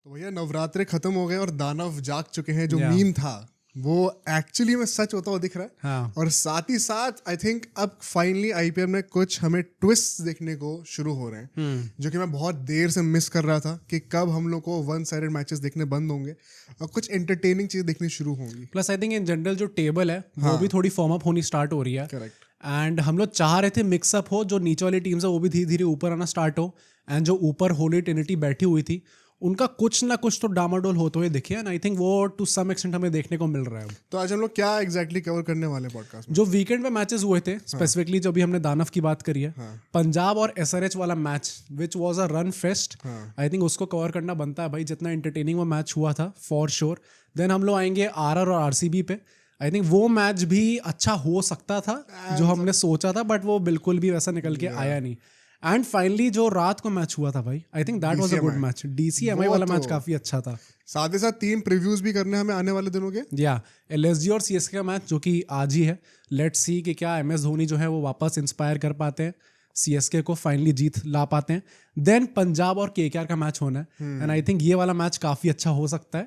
तो भैया नवरात्रे खत्म हो गए और दानव जाग चुके हैं। जो Yeah. मीम था वो एक्चुअली में सच होता हुआ दिख रहा है। हाँ और साथ ही साथ आई थिंक अब फाइनली आईपीएल में कुछ हमें ट्विस्ट देखने को शुरू हो रहे हैं, जो कि मैं बहुत देर से मिस कर रहा था कि कब हम लोग को वन साइडेड मैचेस देखने बंद होंगे और कुछ एंटरटेनिंग चीजें देखनी शुरू होंगी। Plus I think in general जो टेबल है वो भी थोड़ी फॉर्म अप होनी स्टार्ट हो रही है। करेक्ट। एंड हम लोग चाह रहे थे मिक्सअप हो, जो नीचे वाली टीम्स है वो भी धीरे धीरे ऊपर आना स्टार्ट हो, एंड जो ऊपर होली ट्रिनिटी बैठी हुई थी उनका कुछ ना कुछ तो डामाडोल होते हुए दिखे, एंड आई थिंक वो टू सम एक्सटेंट हमें देखने को मिल रहा है। तो आज हम लोग क्या एग्जैक्टली कवर करने वाले पॉडकास्ट में? जो वीकेंड में मैचेस हुए थे स्पेसिफिकली, जो भी हमने दानव की बात करी है, पंजाब और एसआरएच वाला match which was a run fest, I think उसको कवर करना बनता है भाई। जितना एंटरटेनिंग वो मैच हुआ था फॉर श्योर। देन हम लोग आएंगे आरआर और आरसीबी पे। आई थिंक वो मैच भी अच्छा हो सकता था जो हमने सोचा था, बट वो बिल्कुल भी वैसा निकल के आया नहीं। एंड फाइनली जो रात को मैच हुआ था भाई, I think that was a good match. DC MI वाला मैच काफी अच्छा था। साथ ही साथ 3 प्रीव्यूज भी करने हमें आने वाले दिनों के। या एलएसजी और सीएसके का मैच जो कि आज ही है। लेट्स सी कि क्या एमएस धोनी जो है वो वापस इंस्पायर कर पाते हैं, सीएसके को फाइनली जीत ला पाते हैं। देन पंजाब और केकेआर का मैच होना है, एंड आई थिंक ये वाला मैच काफी अच्छा हो सकता है।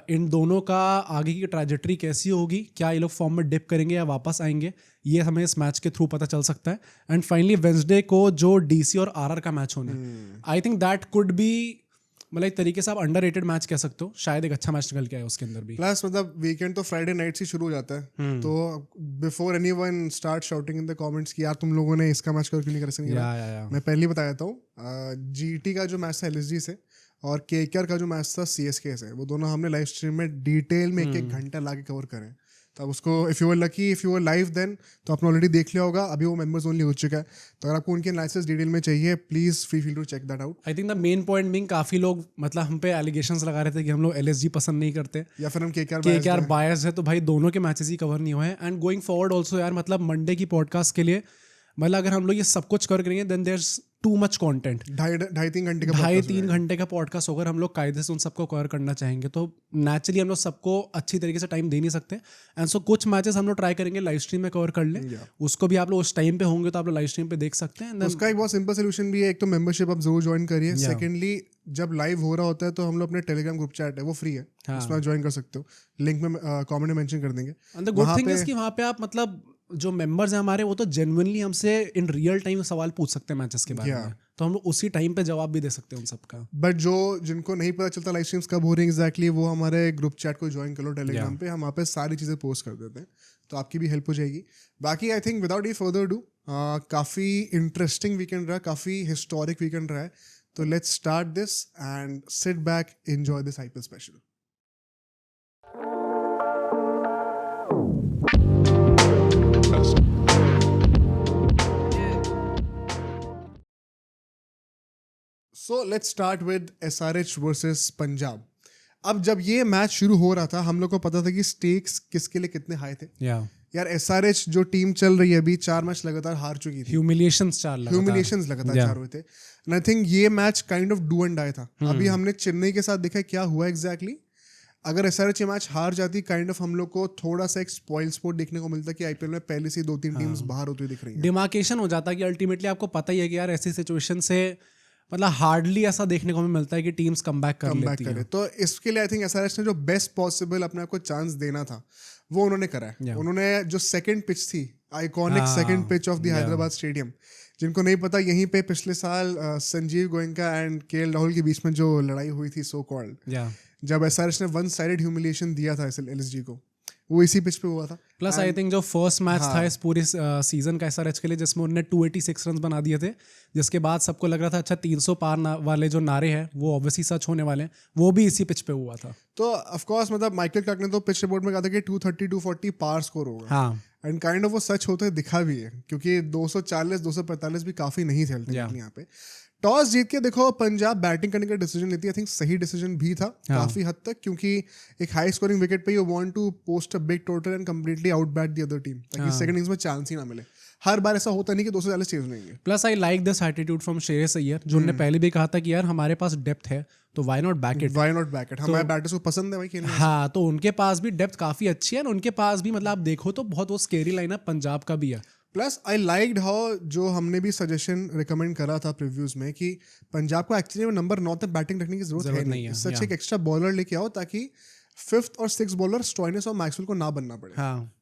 इन दोनों का आगे की ट्रैजेक्टरी कैसी होगी, क्या ये लोग फॉर्म में डिप करेंगे या वापस आएंगे, ये हमें इस मैच के थ्रू पता चल सकता है। एंड फाइनली वेंसडे को जो डीसी और आरआर का मैच होना है, आई थिंक दैट कुड बी, मतलब एक तरीके से आप अंडररेटेड मैच कह सकते हो। शायद एक अच्छा मैच निकल के आए उसके अंदर भी। प्लस मतलब वीकेंड तो फ्राइडे नाइट से शुरू हो जाता है, तो before anyone start shouting in the comments कि यार तुम लोगों ने इसका मैच क्यों नहीं कर सके, मैं पहले ही बता देता हूँ। जीटी का जो मैच था एलएसजी से और केकेआर का जो मैच था सीएसके से, वो दोनों हमने लाइव स्ट्रीम में डिटेल में एक घंटा ला के कवर करें। तो अब उसको if you were lucky, if you were live then तो आपने ऑलरेडी देख लिया होगा। अभी वो मेंबर्स ओनली हो चुका है, तो अगर आपको उनके एनालिसिस डिटेल में चाहिए please free feel to check that out. I think the main point being, काफी लोग मतलब हम पे एलिगेशंस लगा रहे थे कि हम लोग एलएसजी पसंद नहीं करते या फिर हम केकेआर बायस है, तो भाई दोनों के मैचेस ही कवर नहीं हुए हैं। एंड गोइंग फॉरवर्ड ऑल्सो यार, मतलब मंडे की पॉडकास्ट के लिए मतलब अगर हम लोग ये सब कुछ कवर करेंगे then there is too much content. 2.5-3 घंटे का पॉडकास्ट होकर हम लोग कायदे से उन सबको कवर करना चाहेंगे, तो नेचुरली हम लोग सबको अच्छी तरीके से टाइम दे नहीं सकते। एंड सो कुछ मैचेस हम लोग ट्राई करेंगे लाइव स्ट्रीम में कवर कर लें। उसको भी आप लोग उस टाइम पे होंगे तो आप लोग लाइव स्ट्रीम पे देख सकते हैं। उसका एक बहुत सिंपल सोल्यूशन भी है, एक तो मेंबरशिप आप जरूर ज्वाइन करिए। सेकेंडली जब लाइव हो रहा होता है तो हम लोग अपने टेलीग्राम ग्रुप चैट है वो फ्री है, उसमें आप ज्वाइन कर सकते हो। लिंक में कमेंट में मेंशन कर देंगे। And the good thing is कि वहाँ पे आप मतलब जो मेंबर्स हैं हमारे, वो तो जेन्युइनली हमसे इन रियल टाइम सवाल पूछ सकते हैं मैचेस के बारे में, तो हम लोग उसी टाइम पे जवाब भी दे सकते हैं उन सबका। बट जो जिनको नहीं पता चलता लाइव स्ट्रीम्स कब हो रही है एग्जैक्टली, वो हमारे ग्रुप चैट को ज्वाइन कर लो टेलीग्राम पे। हम वहाँ पे सारी चीज़ें पोस्ट कर देते हैं, तो आपकी भी हेल्प हो जाएगी। बाकी I think without any further do, काफ़ी इंटरेस्टिंग वीकेंड रहा, काफ़ी हिस्टोरिक वीकेंड रहा है। तो let's start this and sit back, enjoy this IPL special. So let's start with SRH versus Punjab. अब जब ये मैच शुरू हो रहा था हम लोग को पता था कि स्टेक्स किसके लिए कितने हाई थे। यार एसआरएच जो टीम चल रही है अभी 4 मैच लगातार हार चुकी थी, ह्यूमिलिएशंस लगातार 4 हुए थे। एंड आई थिंक ये match kind of do and die था। अभी हमने चेन्नई के साथ देखा क्या हुआ एग्जैक्टली। अगर एसआरएच ये मैच हार जाती, काइंड ऑफ हम लोग को थोड़ा सा एक स्पॉइल स्पोर्ट देखने को मिलता कि आईपीएल में पहले से 2-3 टीम्स बाहर होती हुई दिख रही हैं। डिमार्केशन हो जाता कि अल्टीमेटली आपको पता ही है कि यार ऐसी सिचुएशन से मतलब हार्डली ऐसा देखने को हमें मिलता है कि टीम्स कमबैक कर लेती हैं। तो इसके लिए आई थिंक एसआरएच ने जो बेस्ट पॉसिबल अपने आप को चांस देना था वो उन्होंने करा है। उन्होंने जो सेकंड पिच थी, iconic second pitch of the Hyderabad stadium, जिनको नहीं पता यहीं पे पिछले साल संजीव गोयनका एंड केएल राहुल के बीच में जो लड़ाई हुई थी सो कॉल्ड, जब एसआरएच ने वन साइडेड ह्यूमिलिएशन दिया था एलएसजी को, वो इसी पिच पे हुआ था। प्लस आई थिंक जो फर्स्ट मैच था इस पूरे सीजन का एसआरएच के लिए, जिसमें उन्होंने 286 रन बना दिए थे, जिसके बाद सबको लग रहा था अच्छा 300 पार वाले जो नारे हैं वो ऑब्वियसली सच होने वाले हैं, वो भी इसी पिच पे हुआ था। तो ऑफ कोर्स मतलब माइकल क्लार्क ने तो पिच रिपोर्ट में कहा था कि 230-240 पार स्कोर होगा। हाँ, एंड काइंड ऑफ वो सच होते दिखा भी है, क्योंकि 240-245 भी काफी नहीं थे अल्टीमेटली यहाँ पे। टॉस जीत के देखो पंजाब बैटिंग करने का डिसीजन लेती है। आई थिंक सही डिसीजन भी था काफी हद तक, क्योंकि एक हाई स्कोरिंग विकेट पे you want to post a big total and completely out bat the other team, ताकि सेकंड इनिंग्स में चांस ही ना मिले। हर बार ऐसा होता नहीं कि 240 चेज लेंगे। Plus I like this attitude from Shreyas Iyer, जो उन्होंने पहले भी कहा था कि यार हमारे पास डेप्थ है तो व्हाई नॉट बैक इट। हमारे बैटर्स को पसंद है भाई खेलना। हाँ, तो उनके पास भी डेप्थ काफी अच्छी है, उनके पास भी मतलब आप देखो तो बहुत वो स्केरी लाइनअप पंजाब का भी है। प्लस आई लाइक्ड हाउ जो हमने भी सजेशन रिकमेंड करा था प्रीव्यूज में कि पंजाब को एक्चुअली नंबर 9 तक बैटिंग रखने की जरूरत नहीं है, सच एक एक्स्ट्रा बॉलर लेके आओ ताकि 5th और 6th बॉलर स्टॉइनिस और मैक्सवेल को ना बनना पड़े,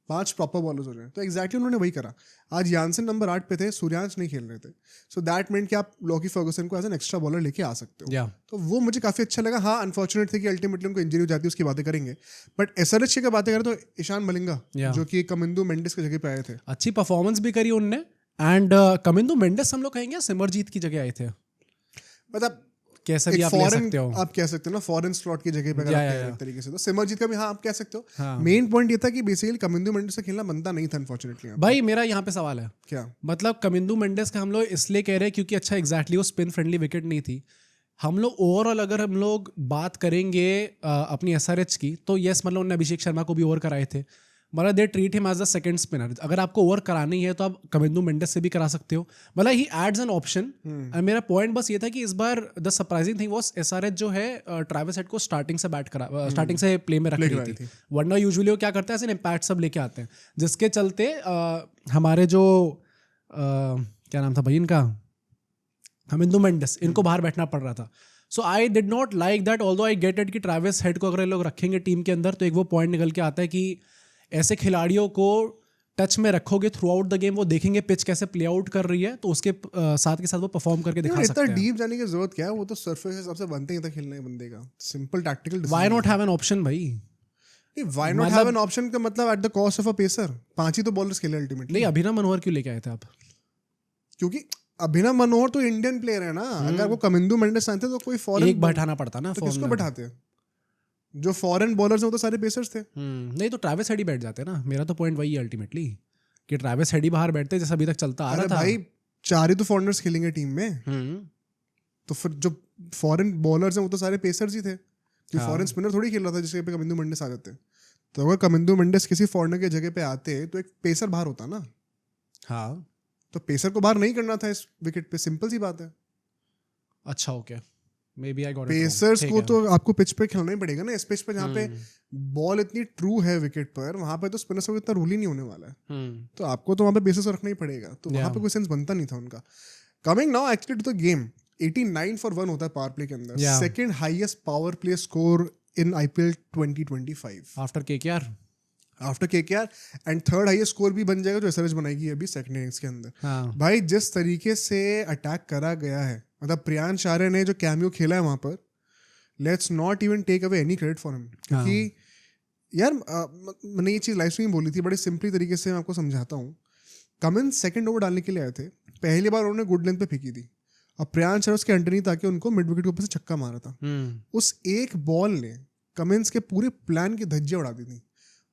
5 प्रॉपर बॉलर्स हो जाए। तो एग्जैक्टली उन्होंने वही करा। आज यानसन नंबर 8 पे थे, सूर्यांश नहीं खेल रहे थे, सो दैट मीन कि आप लॉकी फर्गुसन को एज एन एक्स्ट्रा बॉलर लेके आ सकते हो। तो वो मुझे काफी अच्छा लगा। हाँ, अनफॉर्चुनेट थे कि अल्टीमेटली उनको इंजरी हो जाती है, उसकी बातें करेंगे, बट एसआरएच की बातें करें तो ईशान मलिंगा जो कि कमिंदू मेंडिस की जगह पे आए थे, अच्छी परफॉर्मेंस भी करी उनने। एंड कमिंदू मेंडिस हम लोग कहेंगे सिमरजीत की जगह आए थे, मतलब कैसे भी आप ले सकते हो, आप कह सकते हो ना फॉरेन स्लॉट की जगह पे अगर आप कह रहे हो एक तरीके से, तो सिमरजीत का भी हाँ आप कह सकते हो। मेन पॉइंट ये था कि बेसिकली कमिंदू मेंडिस से खेलना बनता नहीं था अनफॉर्चुनेटली। भाई मेरा यहाँ पे सवाल है, क्या मतलब कमिंदू मेंडिस का हम लोग इसलिए कह रहे हैं क्योंकि अच्छा एग्जैक्टली वो स्पिन फ्रेंडली विकेट नहीं थी। हम लोग ओवरऑल अगर हम लोग बात करेंगे अपनी एसआरएच की, तो यस मतलब उन्होंने अभिषेक शर्मा को भी ओवर कराए थे, मतलब they treat him as the second spinner. अगर आपको ओवर करानी है तो आप कमिंदू मेंडिस से भी करा सकते हो, मतलब ही एड्स एन ऑप्शन। मेरा पॉइंट बस ये था कि इस बार the surprising thing was SRH जो है ट्रैविस हेड को स्टार्टिंग से प्ले में रख रही थी, वरना यूजुअली वो क्या करते हैं ऐसे इम्पैक्ट सब लेके आते हैं, जिसके चलते हमारे जो क्या नाम था भाई इनका, कमिंदू मेंडिस, इनको बाहर बैठना पड़ रहा था। So I did not like that, although I get it कि ट्रैविस हेड को अगर ये लोग रखेंगे टीम के अंदर तो एक वो पॉइंट निकल के आता है कि ऐसे खिलाड़ियों को टच में रखोगे थ्रू आउट द गेम, वो देखेंगे पिच कैसे प्ले आउट कर रही है, तो उसके साथ के साथ वो परफॉर्म करके दिखा सकते हैं। इतना डीप जाने की जरूरत क्या है, वो तो सरफेस के हिसाब से बनते ही था खेलने बंदे का, simple tactical. Why not have an option भाई, why not have an option का मतलब at the cost of a pacer. 5 ही तो बॉलर्स खेले अल्टीमेटली। नहीं, अभिनव मनोहर क्यों लेके आए थे आप? क्योंकि अभिनव मनोहर तो इंडियन प्लेयर है ना, अगर वो कमिंदू मेंडिस आते तो कोई फॉरेन एक बैठाना पड़ता ना, तो किसको बैठाते हैं? जो फॉरेन बॉलर्स हैं वो तो सारे पेसर्स थे। नहीं तो ट्रैविस हेड ही बैठ जाते ना, मेरा तो पॉइंट वही है अल्टीमेटली कि ट्रैविस हेड ही बाहर बैठते जैसा अभी तक चलता आ रहा था। भाई 4 ही तो फॉरेनर्स खेलेंगे टीम में, तो फिर जो फॉरेन बॉलर्स हैं वो तो सारे पेसर्स ही थे, कोई फॉरेन स्पिनर थोड़ी खेल रहा था जिसके पे कमिंदू मेंडिस आ जाते। तो अगर कमिंदू मेंडिस किसी फॉरेनर की जगह पे आते तो एक पेसर बाहर होता ना। हाँ, तो पेसर को बाहर नहीं करना था इस विकेट पे, सिंपल सी बात है। अच्छा okay, may be I got it. Pacers को तो आपको पिच पे खेलना ही पड़ेगा ना, इस पिच पे जहाँ पे बॉल इतनी ट्रू है विकेट पर, वहां पे तो स्पिनर्स को इतना रूल ही नहीं होने वाला है, तो आपको तो वहां पे पेसर्स रखना ही पड़ेगा, तो वहां पे कोई सेंस बनता नहीं था उनका। Coming now actually to the game, 89 for 1 होता है पावर प्ले के अंदर, second highest power play score in IPL 2025 after KKR and third highest score भी बन जाएगा जो एसआरएच बनाएगी अभी सेकंड इनिंग्स के अंदर। भाई जिस तरीके से अटैक करा गया है, मतलब प्रियांश आर्य ने जो कैमियो खेला है वहां पर, let's not even take away any credit for him, क्योंकि यार मैंने ये चीज़ लाइव स्ट्रीम बोली थी, बड़े सिंपली तरीके से मैं आपको समझाता हूँ। कमिंस सेकंड ओवर डालने के लिए आए थे, पहली बार उन्होंने गुड लेंथ पे फेंकी थी, और प्रियांश आर्य उसके अंडरनीथ आके उनको मिड विकेट के ऊपर से छक्का मारा था। उस एक बॉल ने कमिंस के पूरे प्लान की धज्जियां उड़ा दी थी।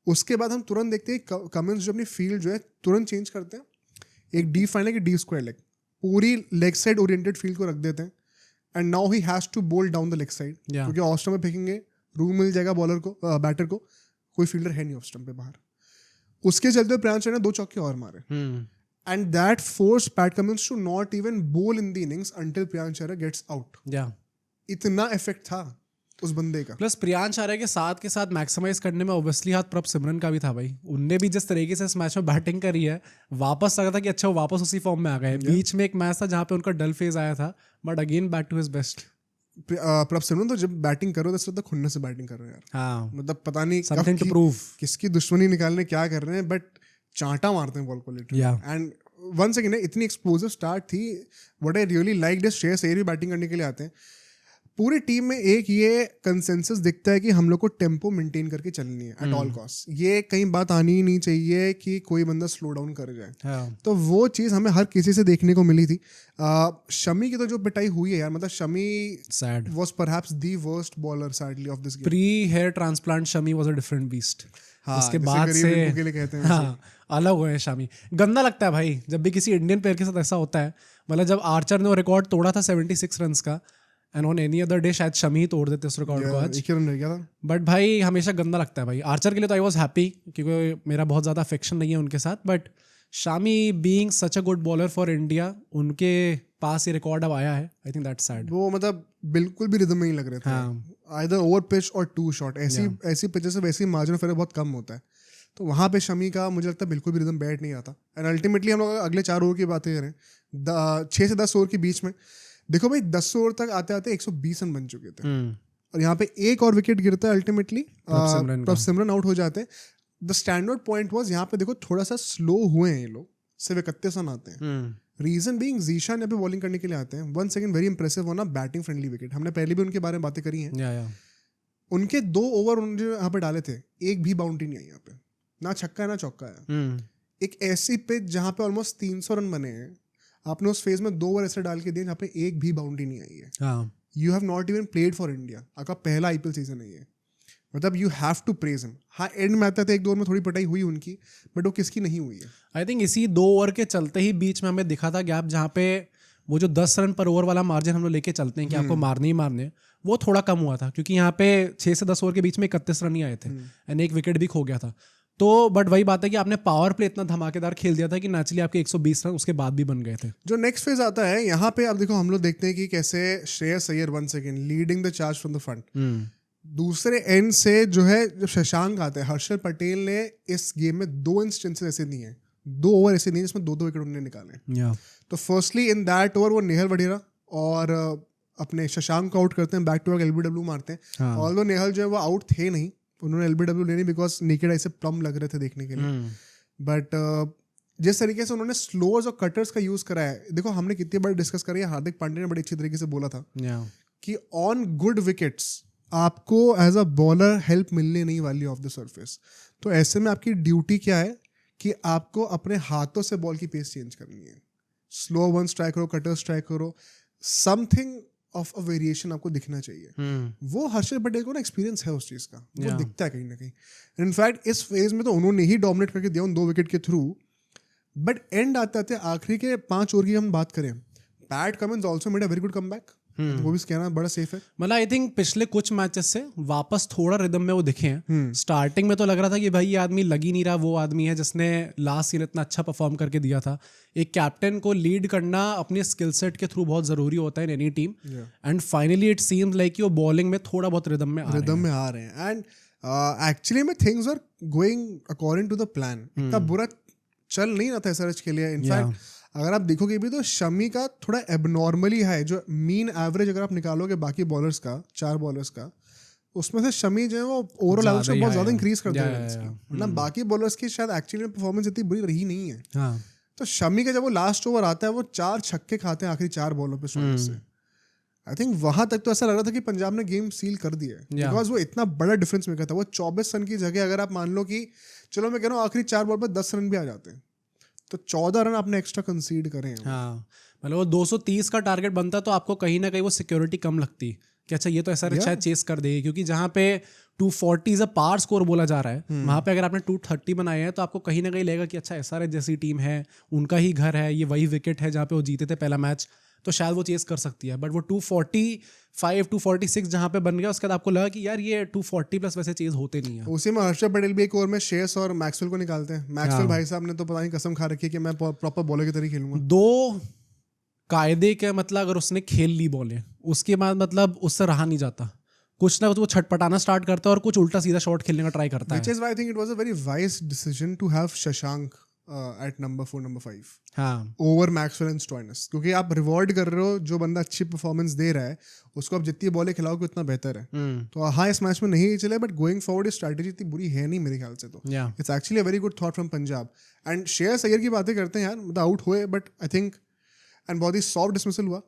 उसके बाद हम तुरंत देखते हैं कमिंस जो अपनी फील्ड जो है तुरंत चेंज करते हैं, एक डी फाइनल की डी स्क्वायर लेग, पूरी लेग साइड ओरिएंटेड फील्ड को रख देते हैं, and now he has to bowl down the leg side, क्योंकि ऑफ स्टंप पे फेंकेंगे रूम मिल जाएगा बॉलर को, बैटर को, कोई फील्डर है नहीं ऑफ स्टंप पे बाहर। उसके चलते प्रियांश ने 2 चौके और मारे, and that force Pat Cummins to not even bowl in the innings until Priyansh gets out. इतना इफेक्ट था उस बंदे का। प्लस प्रियांश आर्य के साथ मैक्सिमाइज करने में ऑब्वियसली हाथ प्रभ सिमरन का भी था भाई। उनने भी जिस तरीके से इस मैच में बैटिंग करी है, वापस लगा था कि अच्छा वो वापस उसी फॉर्म में आ गए। बीच में एक मैच था जहां पे उनका डल फेज आया था, but again back to his best. Prabhsimran तो जब बैटिंग कर रहे हो तो खुन्नस से बैटिंग कर रहे हैं यार। हाँ, मतलब पता नहीं समथिंग टू प्रूव, किसकी दुश्मनी निकालने क्या कर रहे हैं, बट चांटा मारते हैं बॉल को लिटरली। एंड वन सेकंड, इतनी एक्सप्लोसिव स्टार्ट थी। What I really like this, Shreyas Iyer भी बैटिंग करने के लिए आते हैं। पूरी टीम में एक ये कंसेंसस दिखता है कि हम लोग को टेम्पो मेंटेन करके चलनी है एट ऑल कॉस्ट। ये कहीं बात आनी ही नहीं चाहिए कि कोई बंदा स्लो डाउन कर जाए। तो वो चीज़ हमें हर किसी से देखने को मिली थी। शमी की तो जो पिटाई हुई है यार, मतलब Shami sad was perhaps the worst bowler sadly of this game. Pre hair transplant Shami was a different beast. हाँ, उसके बाद से कहते हैं हाँ, अलग हुए शमी। गंदा लगता है भाई जब भी किसी इंडियन प्लेयर के साथ ऐसा होता है। मतलब जब आर्चर ने वो रिकॉर्ड तोड़ा था 76 रन का, and on any other day शायद शमी ही तोड़ देते उस रिकॉर्ड को आज। बट भाई हमेशा गंदा लगता है भाई। आर्चर के लिए तो आई वॉज हैप्पी क्योंकि मेरा बहुत ज़्यादा अफेक्शन नहीं है उनके साथ, but Shami being such a good bowler for India, उनके पास ये रिकॉर्ड अब आया है। I think that's sad. वो मतलब बिल्कुल भी रिदम में नहीं लग रहे थे। आइदर ओवर पिच और टू शॉट, ऐसी पिचेस से वैसे मार्जिन ऑफ एरर बहुत कम होता है। तो वहाँ पे शमी का मुझे लगता है बिल्कुल भी रिदम बैठ नहीं आता। एंड अल्टीमेटली हम लोग अगले 4 ओवर की बातें करें, 6 से 10 ओवर के बीच में देखो भाई 10 ओवर तक आते आते 120 रन बन चुके थे और यहाँ पे एक और विकेट गिरता है अल्टीमेटली, तब सिमरन आउट हो जाते हैं। द स्टैंडर्ड पॉइंट वाज यहाँ पे देखो थोड़ा सा स्लो हुए हैं ये लोग, सिर्फ 31 रन आते हैं। रीजन बीइंग जीशान यहाँ पे बॉलिंग करने के लिए आते हैं, 1 सेकंड वेरी इंप्रेसिव होना, बैटिंग फ्रेंडली विकेट, हमने पहले भी उनके बारे में बातें करी हैं। उनके 2 ओवर उन्होंने जो यहाँ पे डाले थे, एक भी बाउंड्री नहीं आई यहाँ पे, ना छक्का है ना चौका है। एक ऐसी पिच जहाँ पे ऑलमोस्ट 300 रन बने हैं, आपने उस फेज में 2 ओवर ऐसे डाल के दिए जहाँ पे एक भी बाउंड्री नहीं आई है। You have not even played for India, आपका पहला IPL सीजन है ये, मतलब you have to praise him. हाँ एंड में आता था 1-2 ओवर में थोड़ी पिटाई हुई उनकी, बट वो किसकी नहीं हुई है। आई थिंक इसी 2 ओवर के चलते ही बीच में हमें दिखा था गैप, जहाँ पे वो जो 10 रन पर ओवर वाला मार्जिन हम लोग लेके चलते हैं कि आपको मारने ही मारने, वो थोड़ा कम हुआ था क्योंकि यहाँ पे 6 से 10 ओवर के बीच में 31 रन ही आए थे एंड एक विकेट भी खो गया था। तो बट वही बात है कि आपने पावर प्ले इतना धमाकेदार खेल दिया था कि नेचुरली आपके 120 रन उसके बाद भी बन गए थे। जो नेक्स्ट फेज आता है यहाँ पे, अब देखो हम लोग देखते हैं कि कैसे Shreyas Iyer 1 second leading the charge from the front, दूसरे एंड से जो है जब शशांक आता है, हर्षल पटेल ने इस गेम में 2 इंस्टेंसेस ऐसे दिए हैं, 2 ओवर ऐसे नहीं जिसमें 2-2 विकेट उन्होंने निकाले। तो फर्स्टली इन दैट ओवर वो नेहल वडेरा और अपने शशांक को आउट करते हैं, बैक टू बैक LBW मारते हैं। ऑल्दो नेहल जो है वो आउट थे नहीं, उन्होंने LBW लेनी बिकॉज नेकेड आई से प्लम लग रहे थे देखने के लिए। बट जिस तरीके से उन्होंने स्लोअर्स और कटर्स का यूज करा है, देखो हमने कितनी बार डिस्कस करी है, हार्दिक पांड्या ने बड़ी अच्छी तरीके से बोला था कि ऑन गुड विकेट्स आपको एज अ बॉलर हेल्प मिलने नहीं वाली ऑफ द सरफेस। तो ऐसे में आपकी ड्यूटी क्या है कि आपको अपने हाथों से बॉल की पेस चेंज करनी है, स्लो वंस ट्राई करो, कटर्स ट्राई करो, समथिंग ऑफ अ वेरिएशन आपको दिखना चाहिए। वो हर्षल पटेल को ना एक्सपीरियंस है उस चीज का, वो दिखता है कहीं ना कहीं। इनफैक्ट इस फेज में तो उन्होंने ही डोमिनेट करके दिया उन 2 विकेट के थ्रू। बट एंड आते आते आखिरी के 5 ओवर की हम बात करें, PAT Cummins also made a very good comeback, वो भी कहना बड़ा सेफ है। मतलब आई थिंक पिछले कुछ मैचेस से वापस थोड़ा रिदम में वो दिखे हैं। स्टार्टिंग में तो लग रहा था कि भाई ये आदमी लग ही नहीं रहा, वो आदमी है जिसने लास्ट सीजन इतना अच्छा परफॉर्म करके दिया था। एक कैप्टन को लीड करना अपने स्किल सेट के थ्रू बहुत जरूरी होता है in any team, and finally it seems like कि वो बॉलिंग में थोड़ा बहुत रिदम में आ रहे हैं। एंड एक्चुअली में things are going according to the plan, इतना बुरा चल नहीं रहा था SRH के लिए। इनफैक्ट अगर आप देखोगे भी तो शमी का थोड़ा एबनॉर्मली है, जो मीन एवरेज अगर आप निकालोगे बाकी बॉलर्स का, 4 बॉलर्स का, उसमें से शमी जो है वो ओवरऑल एवरेज बहुत ज्यादा इंक्रीज करते हैं, मतलब बाकी बॉलर्स की शायद एक्चुअली में परफॉर्मेंस इतनी बुरी रही नहीं है। तो शमी का जब वो लास्ट ओवर आता है वो 4 छक्के खाते हैं आखिरी 4 बॉलों पे शॉट से। आई थिंक वहां तक तो ऐसा लग रहा था कि पंजाब ने गेम सील कर दिया है, बिकॉज वो इतना बड़ा डिफरेंस मेकर था। वो 24 रन की जगह अगर आप मान लो कि चलो मैं कह रहा हूँ आखिरी 4 बॉल पर 10 रन भी आ जाते हैं, तो 14 रन आपने एक्स्ट्रा कंसीड करे हैं। हाँ, मतलब वो 230 का टारगेट बनता तो आपको कहीं ना कहीं वो सिक्योरिटी कम लगती कि अच्छा ये तो ऐसा शायद चेस कर देगी, क्योंकि जहाँ पे 240 इज अ पार स्कोर बोला जा रहा है, वहाँ पे अगर आपने 230 बनाए हैं तो आपको कहीं ना कहीं लगेगा कि अच्छा SRH जैसी टीम है, उनका ही घर है, ये वही विकेट है जहाँ पे वो जीते थे पहला मैच, तो शायद वो चेस कर सकती है। बट वो 245 246 जहाँ पे बन गया, उसके बाद आपको लगा कि यार ये 240 प्लस वैसे चेस होते नहीं है। उसी में हर्षल पटेल भी एक ओवर में श्रेयस और मैक्सवेल को निकालते हैं। मैक्सवेल भाई साहब ने तो पता नहीं कसम खा रखी है कि मैं प्रॉपर बॉलर की तरह खेलूंगा। 2 कायदे के मतलब अगर उसने खेल ली बॉलें, उसके बाद मतलब उससे रहा नहीं जाता, कुछ ना कुछ वो छटपटाना स्टार्ट करता है और कुछ उल्टा सीधा शॉट खेलने का ट्राई करता है। Which is why I think it was a very wise decision to have Shashank at number 4, number 5 over Maxwell and Stoinis, क्योंकि आप रिवॉर्ड कर रहे हो जो बंदा अच्छी परफॉर्मेंस दे रहा है, उसको आप जितनी बॉलें खिलाओगे उतना बेहतर है। तो हाँ इस मैच में नहीं चले, बट गोइंग फॉरवर्ड ये स्ट्रैटेजी इतनी बुरी है नहीं मेरे ख्याल से। तो it's actually a very good thought from Punjab. And Shreyas Iyer की बातें करते हैं यार, मतलब आउट हुए बट आई थिंक एंड बहुत ही सॉफ्ट डिसमिसल हुआ।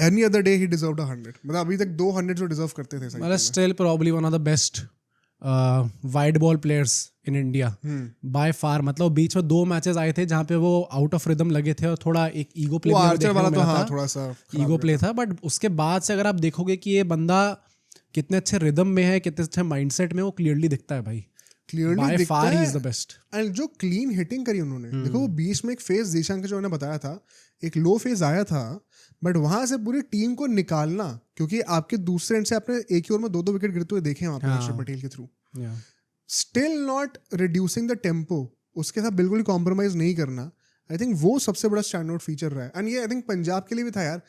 Any other day he deserved 100, मतलब अभी तक 200 जो डिजर्व करते थे। मतलब still probably one of the best wide ball players in India by far. मतलब बीच में 2 मैचेस आए थे जहाँ पे वो आउट ऑफ रिदम लगे थे और थोड़ा एक ईगो प्ले वाला तो हाँ थोड़ा सा ईगो प्ले था। बट उसके बाद से अगर आप देखोगे कि ये बंदा कितने अच्छे रिदम में है, कितने अच्छे माइंडसेट में, वो क्लियरली दिखता है भाई, क्लियरली दिखता है। He is the best. And जो क्लीन हिटिंग करी उन्होंने, देखो वो बीच में एक फेज जीशान का जो उन्होंने बताया था, एक लो फेज आया था, बट वहां से पूरी टीम को निकालना, क्योंकि आपके दूसरे एंड से आपने एक ही ओवर में 2-2 विकेट गिरते हुए देखे हैं वहां पे हर्षल पटेल के through. Still not reducing the tempo, उसके साथ बिल्कुल कॉम्प्रोमाइज नहीं करना। आई थिंक वो सबसे बड़ा स्टैंड आउट फीचर रहा है। एंड ये आई थिंक पंजाब के लिए भी था यार।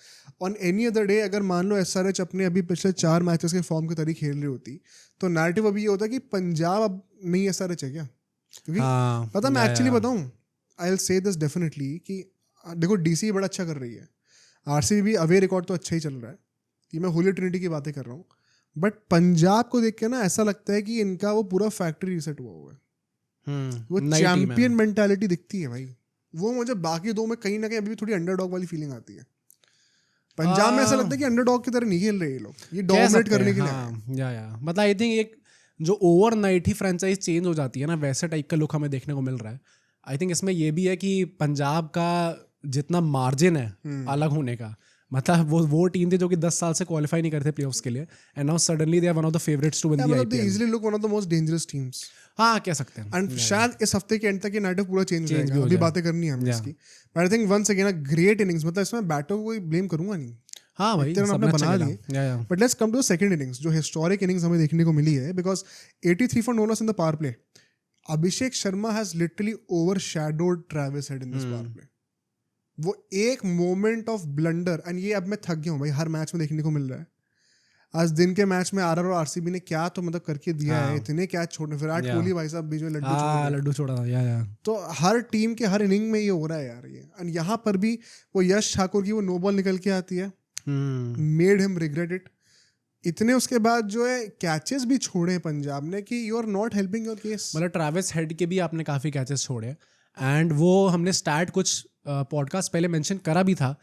ऑन एनी अदर डे अगर मान लो SRH अपने अभी पिछले 4 मैचेस के फॉर्म की तरीके खेल रही होती, तो नैरेटिव अभी ये होता कि पंजाब अब नहीं SRH है क्या? क्योंकि पता मैं एक्चुअली बताऊं, I will say this definitely कि देखो DC बड़ा अच्छा कर रही है, RCB भी अवे रिकॉर्ड तो अच्छा ही चल रहा है, ये मैं होली ट्रिनिटी की बातें कर रहा हूँ, बट पंजाब को देख के ना ऐसा लगता है कि इनका वो पूरा फैक्ट्री रीसेट हुआ है, वो चैंपियन मेंटालिटी दिखती है भाई, वो मुझे बाकी दो में कहीं ना कहीं अभी भी थोड़ी अंडरडॉग वाली फीलिंग आती है। पंजाब में ऐसा लगता है कि अंडरडॉग की तरह नहीं खेल रहे ये लोग, ये डोमिनेट करने के लिए। मतलब आई थिंक एक जो ओवरनाइट ही फ्रेंचाइज चेंज हो जाती है ना, वैसे टाइप का लुक हमें देखने को मिल रहा है। आई थिंक इसमें ये भी है कि पंजाब का जितना मार्जिन है अलग होने का, मतलब वो टीम थी जो कि 10 साल से क्वालिफाई नहीं करते प्लेऑफ्स के लिए, and now suddenly they are one of the favourites to win the IPL. They easily look one of the most dangerous teams, हाँ कह सकते हैं। एंड शायद इस हफ्ते के एंड तक ये नाटक पूरा चेंज हो जाएगा, अभी बातें करनी है हमें इसकी, but I think once again a great innings, मतलब इसमें बैटर को कोई ब्लेम करूंगा नहीं, हाँ भाई सबने बना लिए। But let's come to the second innings, जो हिस्टोरिक इनिंग्स हमें देखने को मिली है, because 83 for no loss in the power play. Abhishek Sharma has literally overshadowed Travis Head in this power play. वो एक मोमेंट ऑफ ब्लंडर, एंड ये अब मैं थक गया हूँ भाई, हर मैच में देखने को मिल रहा है। आज दिन के मैच में आरआर और आरसीबी ने क्या तो मतलब करके दिया है, इतने कैच छोड़ने, विराट कोहली भाई साहब बीच में लड्डू छोड़ा था। तो हर टीम के हर इनिंग में ये हो रहा है यार ये, एंड यहाँ पर भी वो यश ठाकुर की वो नो बॉल निकल के आती है, मेड हिम रिग्रेट इट। इतने उसके बाद जो है कैचेस भी छोड़े पंजाब ने कि you are not helping your case. मतलब ट्रेविस हेड के भी आपने काफी कैचेस छोड़े, एंड वो हमने स्टार्ट कुछ पॉडकास्ट पहले मेंशन करा भी था।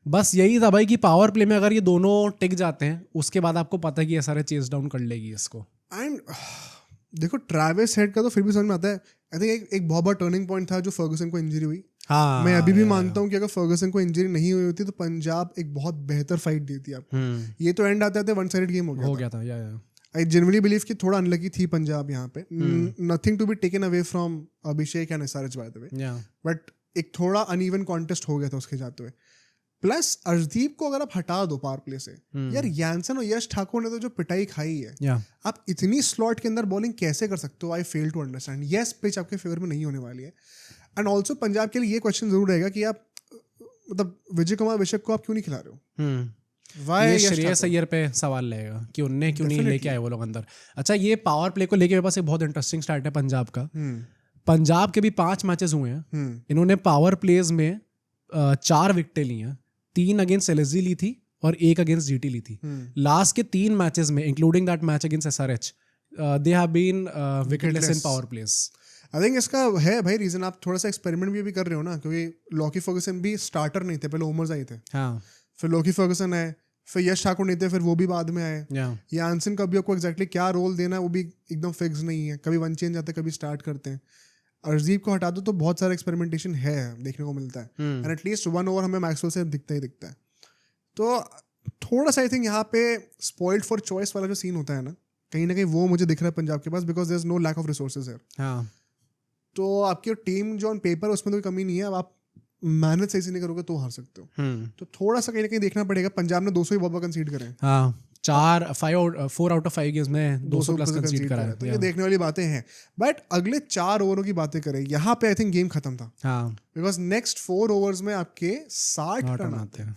बस यही था भाई कि पावर प्ले में अगर ये दोनों टिक जाते हैं, उसके बाद आपको पता है कि SRH चेस डाउन कर लेगी इसको। एंड देखो ट्रेविस हेड का तो फिर भी समझ में आता है, आई थिंक एक बहुत बड़ा टर्निंग पॉइंट था जो फर्गुसन को इंजरी हुई। हाँ, मैं अभी भी मानता हूँ कि अगर फर्गुसन को इंजरी नहीं हुई होती तो पंजाब एक बहुत बेहतर फाइट देती आपको। ये तो एंड आते आते वन साइडेड गेम हो गया था। आई जनरली बिलीव कि थोड़ा अनलकी थी पंजाब यहाँ पे, nothing to be taken away from Abhishek and SRH by the way, but एक थोड़ा अनइवन कॉन्टेस्ट हो गया था उसके जाते हुए। प्लस अर्शदीप को अगर आप हटा दो पावर प्ले से, यार यानसन और यश ठाकुर ने तो जो पिटाई खाई है, आप इतनी स्लॉट के अंदर बॉलिंग कैसे कर सकते हो? I fail to understand. Yes, pitch आपके फेवर में नहीं होने वाली है, एंड ऑल्सो पंजाब के लिए ये क्वेश्चन जरूर रहेगा कि आप मतलब विजय कुमार विशक को आप क्यों नहीं खिला रहे हो? ये श्रेयस अय्यर पे सवाल रहेगा कि उनने क्यों नहीं लेके आए वो लोग अंदर। अच्छा, ये पावर प्ले को लेके मेरे पास एक बहुत इंटरेस्टिंग स्टार्ट है पंजाब का। पंजाब के भी 5 मैचेस हुए हैं, इन्होंने पावर प्लेज में 4 विकेटें ली हैं, 3 अगेंस्ट LSG ली थी और 1 अगेंस्ट GT ली थी। लास्ट के 3 मैचेस में including that match against SRH, they have been wicketless in power plays. I think इसका है भाई रीजन, आप थोड़ा सा एक्सपेरिमेंट भी कर रहे हो ना, क्योंकि लॉकी फर्गुसन भी स्टार्टर नहीं थे, पहले ओमर्स आए थे, फिर लॉकी फर्गुसन आए, फिर यश ठाकुर नहीं थे, फिर वो भी बाद में आए। यानसन का भी आपको एग्जैक्टली क्या रोल देना है वो भी एकदम फिक्स नहीं है, कभी वन चेंज आते कभी स्टार्ट करते हैं। अर्शदीप को हटा दो तो बहुत सारा एक्सपेरिमेंटेशन है देखने को मिलता है, एंड एटलीस्ट 1 ओवर हमें मैक्सवेल से दिखता ही दिखता है। तो थोड़ा सा आई थिंक यहाँ पे स्पॉइल्ड फॉर चॉइस वाला जो सीन होता है ना, कहीं ना कहीं वो मुझे दिख रहा है पंजाब के पास, because there is no lack of resources है। तो आपकी टीम जो ऑन पेपर उसमें तो कोई कमी नहीं है, अब आप मेहनत सही से नहीं करोगे तो हार सकते हो। तो थोड़ा सा कहीं ना कहीं देखना पड़ेगा। पंजाब ने 200 ही बहुत कंसीड करे, 4 आउट ऑफ 5 गेम्स में 200 प्लस कंसीड करा है, तो ये देखने वाली बातें हैं। बट अगले 4 ओवरों की बातें करें, यहाँ पे आई थिंक गेम खत्म था, बिकॉज नेक्स्ट 4 ओवर्स में आपके 60 रन आते हैं,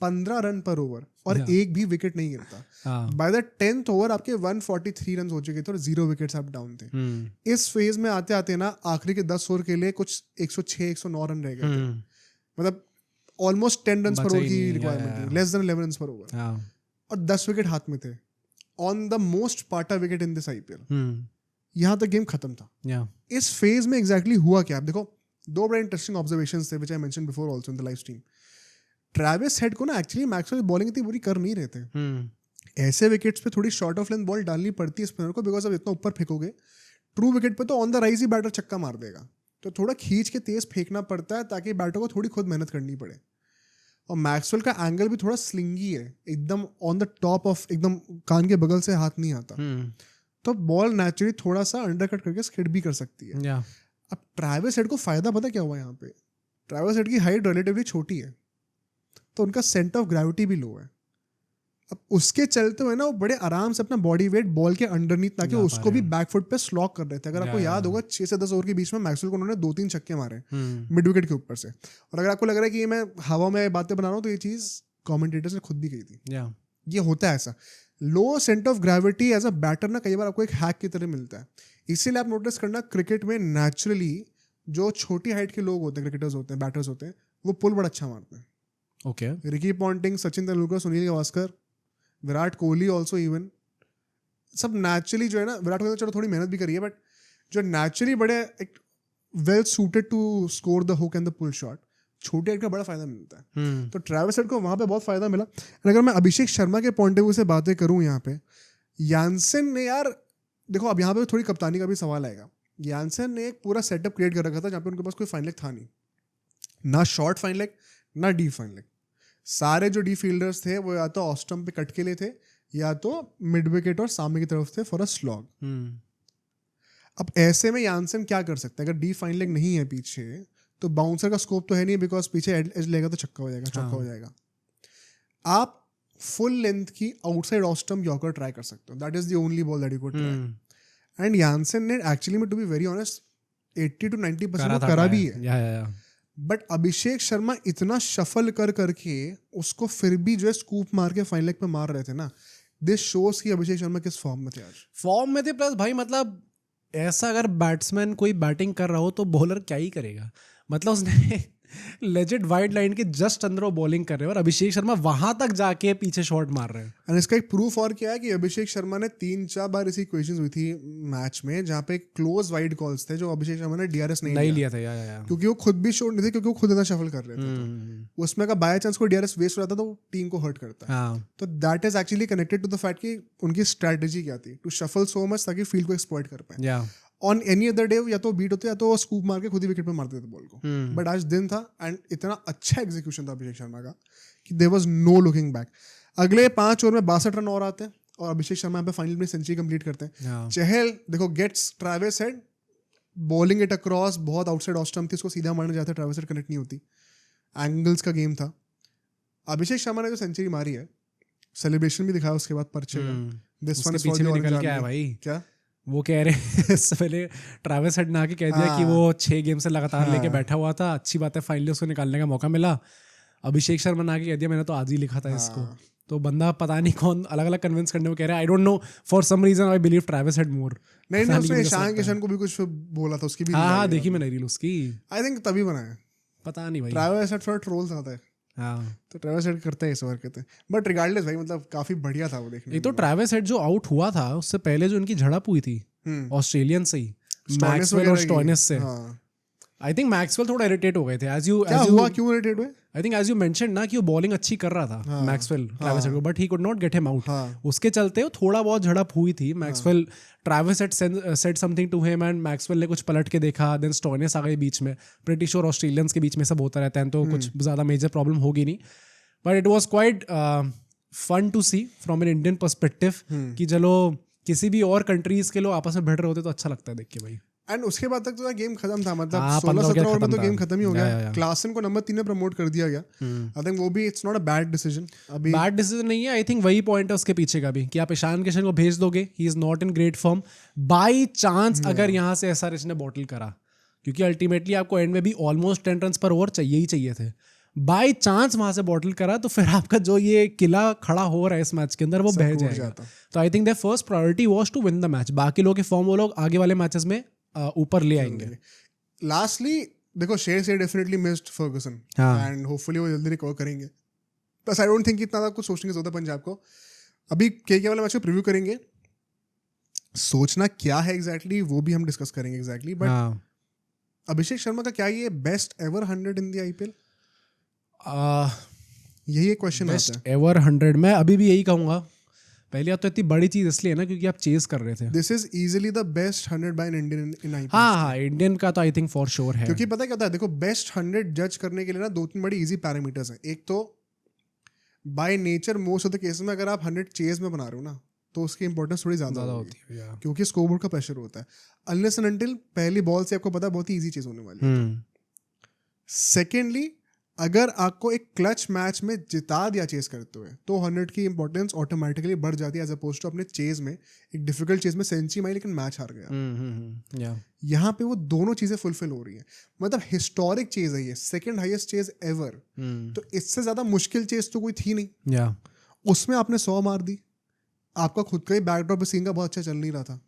15 रन पर ओवर, और एक भी विकेट नहीं गिरता। बाय द 10th ओवर आपके 143 रन हो चुके थे और 0 विकेट्स आप डाउन थे। इस फेज में आते आते ना आखिरी के 10 ओवर के लिए कुछ 106-109 रन रह गए थे, मतलब ऑलमोस्ट 10 रन पर ओवर की रिक्वायरमेंट थी, less than 11 run per over, और 10 विकेट हाथ में थे ऑन द मोस्ट पार्टा विकेट इन दिस IPL। यहाँ तक गेम खत्म था। इस फेज में एग्जैक्टली हुआ क्या, आप देखो 2 बड़े इंटरेस्टिंग ऑब्जर्वेशंस थे which I mentioned before also in the live stream. Travis Head को ना एक्चुअली मैक्सवेल बॉलिंग इतनी बुरी कर नहीं रहे थे। ऐसे विकेट्स पे थोड़ी शॉर्ट ऑफ लेंथ बॉल डालनी पड़ती है स्पिनर को, बिकॉज अब इतना ऊपर फेंकोगे ट्रू विकेट पे तो ऑन द राइज ही बैटर छक्का मार देगा, तो थोड़ा खींच के तेज फेंकना पड़ता है ताकि बैटर को थोड़ी खुद मेहनत करनी पड़े। और मैक्सवेल का एंगल भी थोड़ा स्लिंगी है, एकदम ऑन द टॉप ऑफ, एकदम कान के बगल से हाथ नहीं आता, तो बॉल नेचुरली थोड़ा सा अंडरकट करके स्किड भी कर सकती है। अब ट्रेविस हेड को फायदा पता क्या हुआ यहाँ पे, ट्रेविस हेड की हाइट रिलेटिवली छोटी है, तो उनका सेंटर ऑफ ग्रेविटी भी लो है। अब उसके चलते हुए ना वो बड़े आराम से अपना बॉडी वेट बॉल के अंडरनीथ, ताकि उसको भी बैकफुट पे स्लॉक कर रहे थे। अगर आपको याद होगा 6 से 10 ओवर के बीच में मैक्सवेल को उन्होंने 2-3 छक्के मारे मिड विकेट के ऊपर से। और अगर आपको लग रहा है कि ये मैं हवा में बातें बना रहा हूँ, तो ये चीज कमेंटेटर्स ने खुद भी कही थी। ये होता है ऐसा, low centre of gravity as a batter ना कई बार आपको एक हैक की तरह मिलता है। इसीलिए आप नोटिस करना क्रिकेट में नेचुरली जो छोटी हाइट के लोग होते हैं, क्रिकेटर्स होते हैं, बैटर्स होते हैं, वो पुल बड़ा अच्छा मारते हैं. Okay. Ricky Ponting, Sachin Tendulkar, Sunil Gavaskar, Virat Kohli also even, सब नेचुरली जो है ना, विराट कोहली चलो थोड़ी मेहनत भी करी है, बट जो नेचुरली बड़े well suited to score the hook and the pull shot, छोटे हाइट का बड़ा फायदा मिलता है. तो ट्रेविस हेड को वहाँ पे बहुत फायदा मिला. अगर मैं अभिषेक शर्मा के पॉइंट ऑफ व्यू से बातें करूँ यहाँ पे, यानसेन ने यार देखो, अब यहाँ पे थोड़ी कप्तानी का भी सवाल आएगा. यानसेन ने एक पूरा सेटअप क्रिएट कर रखा था जहाँ पे उनके पास कोई फाइन लेग था नहीं, ना शॉर्ट फाइन लेग ना डीप फाइन लेग. सारे जो डी फील्डर्स थे वो या तो ऑफ स्टंप पे कट के लिए थे या तो मिड विकेट और सामने की तरफ थे फॉर अ स्लॉग. अब ऐसे में यानसेन क्या कर सकता है? अगर डी फाइन लेग नहीं है पीछे तो बाउंसर का स्कोप तो है नहीं, बिकॉज पीछे एज लेगा तो छक्का हो जाएगा, चौका हो जाएगा. आप फुल लेंथ की outside off stump yorker try कर सकते हो. That is the only ball that you could try. And Jansen ने एक्चुअली में, to be very honest, 80 to 90% करा भी है. बट अभिषेक शर्मा इतना शफल करके उसको फिर भी जो है स्कूप मार के फाइन लेग पे मार रहे थे ना. दिस शोज कि अभिषेक शर्मा किस फॉर्म में थे आज. फॉर्म में थे, प्लस भाई मतलब ऐसा अगर बैट्समैन कोई बैटिंग कर रहा हो तो बॉलर क्या ही करेगा. मतलब उसने लेजेंड वाइड लाइन के जस्ट अंदर वो बॉलिंग कर रहे हैं और अभिषेक शर्मा वहां तक जाके पीछे शॉट मार रहे हैं. और इसका एक प्रूफ और क्या है कि अभिषेक शर्मा ने 3-4 बार ऐसी इक्वेशंस हुई थी मैच में जहाँ पे क्लोज वाइड कॉल्स थे जो अभिषेक शर्मा ने डीआरएस नहीं लिया था. या. क्योंकि वो खुद भी शॉट नहीं थे, क्योंकि वो खुद इतना शफल कर रहे थे. तो उसमें का बाय चांस कोई डीआरएस वेस्ट हो जाता तो टीम को हर्ट करता है. तो that is actually connected to the fact कि उनकी स्ट्रेटेजी क्या थी, टू शफल सो मच ताकि फील्ड को एक्सप्लॉइट कर पाए. ऑन एनी अदर डे या तो बीट होते या तो स्कूप मार के खुद ही विकेट पे मारते थे बॉल को. बट आज दिन था एंड इतना अच्छा एग्जीक्यूशन था अभिषेक शर्मा का कि there was no looking back. अगले 5 ओवर में 62 रन और आते हैं और अभिषेक शर्मा यहाँ पे फाइनल में सेंचुरी कंप्लीट करते हैं. चहल देखो gets Travis Head, bowling it across, बहुत आउटसाइड ऑफ स्टंप थी, उसको सीधा मारने जाते, ट्रेविस हेड कनेक्ट नहीं होती. एंगल्स का गेम था. अभिषेक शर्मा ने जो सेंचुरी मारी है, सेलिब्रेशन भी दिखाया उसके बाद पर्चे का. दिस वन पीछे निकल के आया भाई. क्या वो कह रहे इससे पहले ट्रेविस हेड ने आके कह दिया कि वो 6 गेम से लगातार लेके बैठा हुआ था, अच्छी बात है फाइनली उसको निकालने का मौका मिला. अभिषेक शर्मा ने आके कह दिया मैंने तो आज ही लिखा था इसको. तो बंदा पता नहीं कौन अलग अलग कन्विंस करने को कह रहा है. I don't know, for some reason I believe Travis Head more. नहीं उसने ईशान किशन को भी कुछ बोला था, उसकी भी. हाँ देखी मैंने रील उसकी. आई थिंक तभी बनाया, पता नहीं भाई. ट्रेविस हेड थोड़ा ट्रोल्स आता है. तो ट्रेविस हेड करते हैं इस बार कहते हैं. बट रिगार्डलेस भाई मतलब काफी बढ़िया था वो देखने. एक तो ट्रेविस हेड जो आउट हुआ था उससे पहले जो इनकी झड़प हुई थी ऑस्ट्रेलियन से ही, मैक्सवेल और स्टोइनिस से. आई थिंक मैक्सवेल थोड़ा इरिटेट हो गए थे. क्यों इरिटेट हुए? I think as you mentioned ना कि वो बॉलिंग अच्छी कर रहा था मैक्सवेल ट्रेविस हेड को, but he could not get him out. उसके चलते थोड़ा बहुत झड़प हुई थी. Maxwell Travis Head said something to him and Maxwell ने कुछ पलट के देखा, देन स्टोइनिस आ गए बीच में. प्रीटी श्योर ऑस्ट्रेलियंस के बीच में सब होता रहता है तो कुछ ज़्यादा मेजर प्रॉब्लम होगी नहीं. But it was quite fun to see from an Indian perspective कि चलो किसी भी और कंट्रीज के लोग आपस में भिड़ रहे होते तो अच्छा लगता है देख के भाई. एंड उसके बाद तक तो गेम खत्म था, मतलब 16-17 ओवर में तो गेम खत्म ही हो गया. क्लासन को नंबर 3 में प्रमोट कर दिया गया. आई थिंक वो भी it's not a bad decision. अभी बैड डिसीजन नहीं है. आई थिंक वही पॉइंट है उसके पीछे का भी कि आप ईशान किशन को भेज दोगे, he is not in great form. By chance अगर यहाँ से एसआरएच ने बॉटल करा, क्योंकि अल्टीमेटली आपको एंड में भी ऑलमोस्ट 10 रन पर ओवर चाहिए ही चाहिए थे. बाई चांस वहां से बॉटल करा तो फिर आपका जो ये किला खड़ा हो रहा है इस मैच के अंदर वो बह जाएगा. तो I think their first priority was to win the match. बाकी लोग के फॉर्म वो लोग आगे वाले मैचेस में ऊपर ले आएंगे. लास्टली देखो शेर definitely missed Ferguson and hopefully वो जल्दी रिकवर करेंगे. बस आई डोंट थिंक इतना कुछ सोचने की जरूरत है पंजाब को. अभी के वाले मैच को प्रीव्यू करेंगे, सोचना क्या है एग्जैक्टली वो भी हम डिस्कस करेंगे एग्जैक्टली. बट अभिषेक शर्मा का क्या ये best ever 100 in the IPL? यही एक क्वेश्चन आता है. बेस्ट एवर 100 मैं अभी भी यही कहूंगा. पहले आप तो इतनी बड़ी चीज इसलिए है ना क्योंकि आप चेज कर रहे थे. This is easily the best 100 by an Indian in IPL. हाँ इंडियन का तो आई थिंक फॉर श्योर है. क्योंकि पता क्या होता है, देखो बेस्ट 100 जज करने के लिए ना 2-3 बड़ी इजी पैरामीटर्स हैं. एक तो by nature most of the case में अगर आप 100 चेज में बना रहे हो ना तो उसकी इंपॉर्टेंस थोड़ी ज्यादा होती है क्योंकि स्कोरबोर्ड का प्रेशर होता है. अनलेस एंड अनटिल पहली बॉल से आपको पता है बहुत ही इजी चीज होने वाली है. सेकेंडली अगर आपको एक क्लच मैच में जिता दिया चेस करते हुए तो 100 की इंपॉर्टेंस ऑटोमेटिकली बढ़ जाती है एज अपोज टू अपने चेज में एक डिफिकल्ट चेज में सेंचुरी मारी लेकिन मैच हार गया. यहाँ पे वो दोनों चीजें फुलफिल हो रही है. मतलब हिस्टोरिक चेज है ये, सेकंड हाईएस्ट चेज एवर. तो इससे ज्यादा मुश्किल चेज तो कोई थी नहीं. उसमें आपने 100 मार दी. आपका खुद का ही बैकड्रॉप सीन का बहुत अच्छा चल नहीं रहा था.